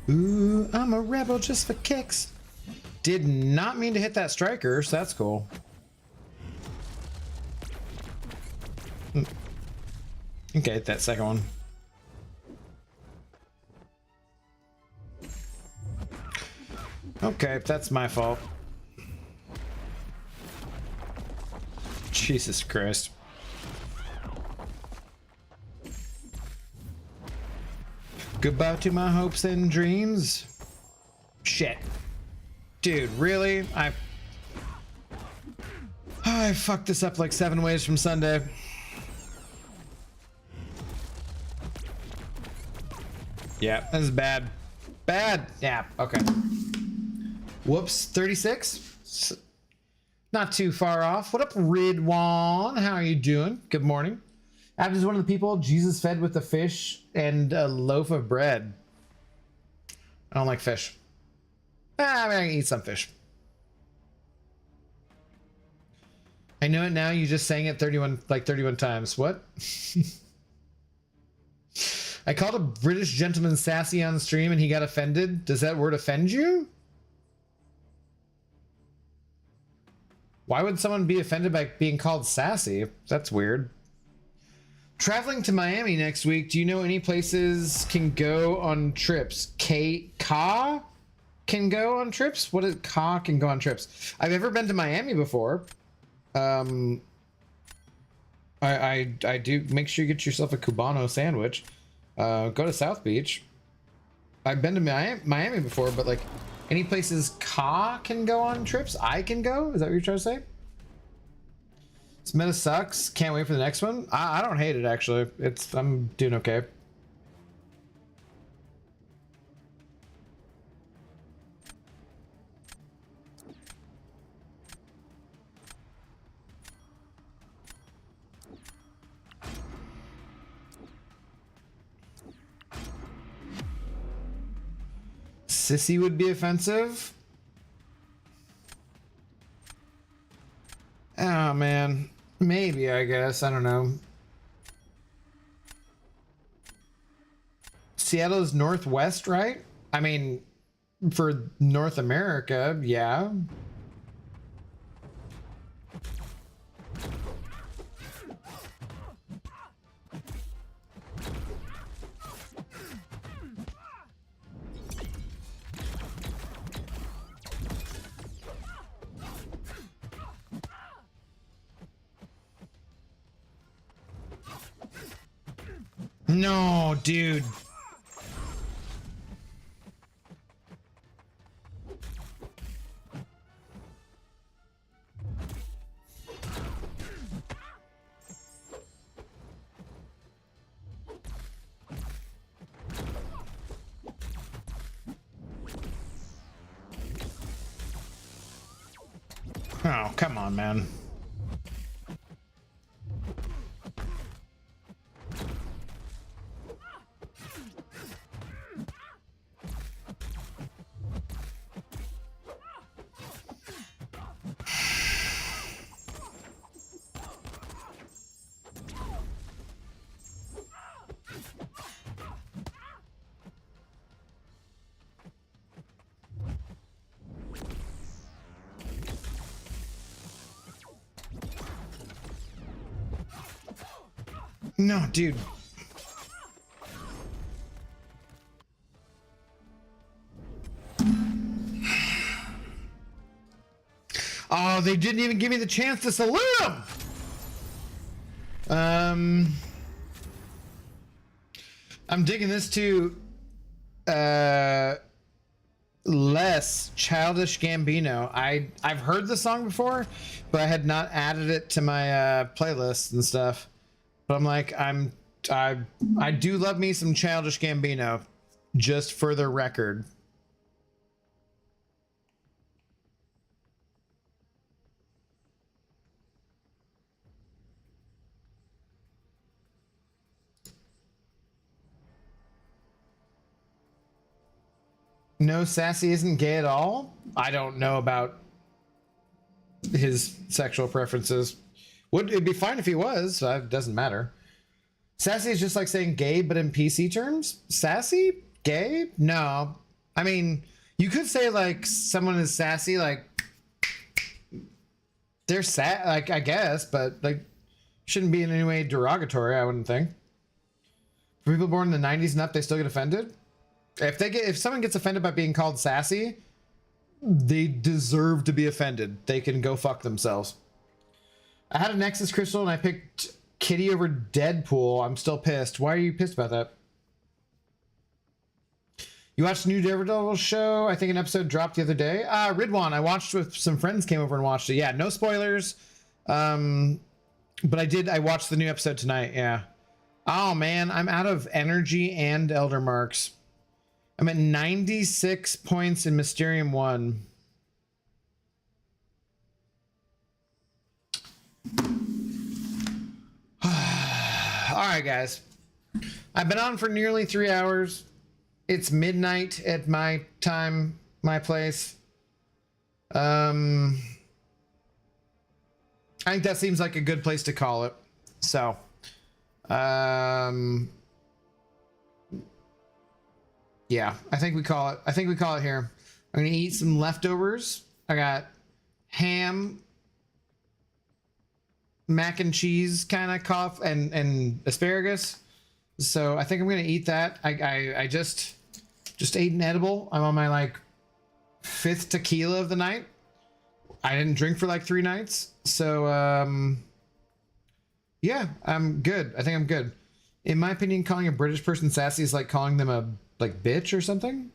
Ooh, I'm a rebel just for kicks. Did not mean to hit that striker, so that's cool. Okay, that second one. Okay, that's my fault. Jesus Christ. Goodbye to my hopes and dreams. Shit. Dude, really? I fucked this up like 7 ways from Sunday. Yeah, this is bad. Bad. Yeah, okay. Whoops, 36? Not too far off. What up, Ridwan? How are you doing? Good morning. Abd is one of the people Jesus fed with a fish and a loaf of bread. I don't like fish. I mean, I can eat some fish. I know it now. You just sang it 31 times. What? I called a British gentleman sassy on stream and he got offended. Does that word offend you? Why would someone be offended by being called sassy? That's weird. Traveling to Miami next week. Do you know any places can go on trips? Ka can go on trips? What is Ka can go on trips? I've never been to Miami before. I do. Make sure you get yourself a Cubano sandwich. Go to South Beach. I've been to Miami before, but like any places Ka can go on trips, I can go? Is that what you're trying to say? This meta sucks. Can't wait for the next one. I don't hate it, actually. I'm doing okay. Sissy would be offensive. Oh man, maybe, I guess. I don't know. Seattle's northwest, right? I mean, for North America, yeah. No, dude. Oh, come on, man. No, dude. Oh, they didn't even give me the chance to salute him. I'm digging this too. Less Childish Gambino. I've heard the song before, but I had not added it to my playlist and stuff. But I'm like, I do love me some Childish Gambino, just for the record. No, Sassy isn't gay at all. I don't know about his sexual preferences. It'd be fine if he was. It doesn't matter. Sassy is just like saying gay, but in PC terms. Sassy? Gay? No. I mean, you could say like someone is sassy, like they're sad, like I guess, but like shouldn't be in any way derogatory, I wouldn't think. For people born in the 90s and up, they still get offended. If someone gets offended by being called sassy, they deserve to be offended. They can go fuck themselves. I had a Nexus Crystal and I picked Kitty over Deadpool. I'm still pissed. Why are you pissed about that? You watched the new Daredevil show? I think an episode dropped the other day. Ridwan, I watched with some friends, came over and watched it. Yeah, no spoilers. But I watched the new episode tonight, yeah. Oh man, I'm out of energy and Elder Marks. I'm at 96 points in Mysterium 1. All right, guys. I've been on for nearly 3 hours. It's midnight at my time, my place. I think that seems like a good place to call it. So, yeah, I think we call it here. I'm gonna eat some leftovers. I got ham, mac and cheese kind of and asparagus. So I think I'm gonna eat that. I just ate an edible. I'm on my like 5th tequila of the night. I didn't drink for like 3 nights. So yeah, I'm good. I think I'm good. In my opinion, calling a British person sassy is like calling them a like bitch or something.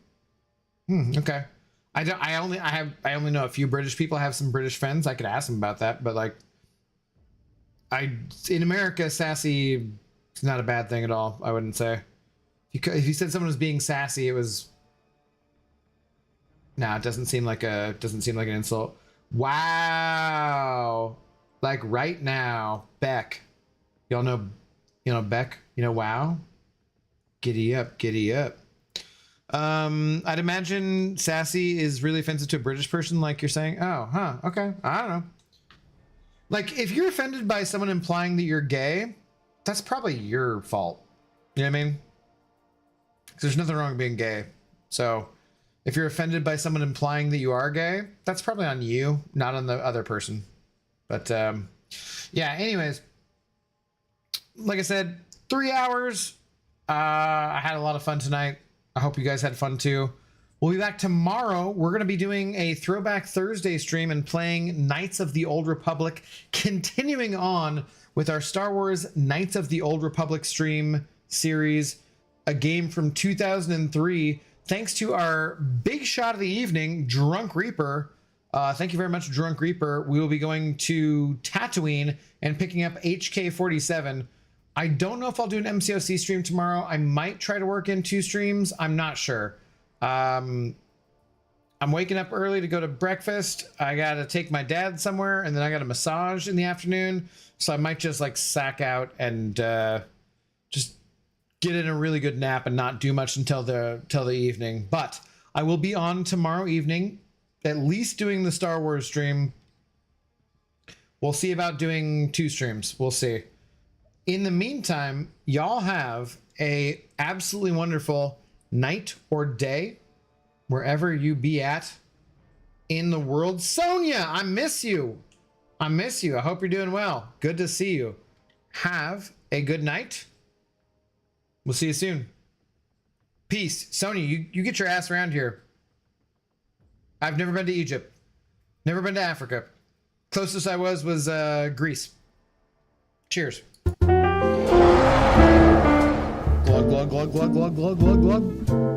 Okay. I only know a few British people. I have some British friends. I could ask them about that, but like in America, sassy is not a bad thing at all. I wouldn't say. If you said someone was being sassy, it was. Nah, it doesn't seem like an insult. Wow. Like right now, Beck. Y'all know, Beck, wow. Giddy up, giddy up. I'd imagine sassy is really offensive to a British person, like you're saying. Oh, huh, okay. I don't know. Like, if you're offended by someone implying that you're gay, that's probably your fault. You know what I mean? Because there's nothing wrong with being gay. So, if you're offended by someone implying that you are gay, that's probably on you, not on the other person. But, yeah, anyways. Like I said, 3 hours. I had a lot of fun tonight. I hope you guys had fun too. We'll be back tomorrow. We're going to be doing a Throwback Thursday stream and playing Knights of the Old Republic, continuing on with our Star Wars Knights of the Old Republic stream series, a game from 2003. Thanks to our big shot of the evening, Drunk Reaper. Thank you very much, Drunk Reaper. We will be going to Tatooine and picking up HK-47. I don't know if I'll do an MCOC stream tomorrow. I might try to work in 2 streams. I'm not sure. I'm waking up early to go to breakfast. I got to take my dad somewhere, and then I got a massage in the afternoon. So I might just like sack out and just get in a really good nap and not do much until the evening. But I will be on tomorrow evening, at least doing the Star Wars stream. We'll see about doing 2 streams. We'll see. In the meantime, y'all have a absolutely wonderful night or day, wherever you be at in the world. Sonia, I miss you. I miss you. I hope you're doing well. Good to see you. Have a good night. We'll see you soon. Peace. Sony, you get your ass around here. I've never been to Egypt. Never been to Africa. Closest I was Greece. Cheers. Glug, glug, glug, glug, glug, glug, glug, glug.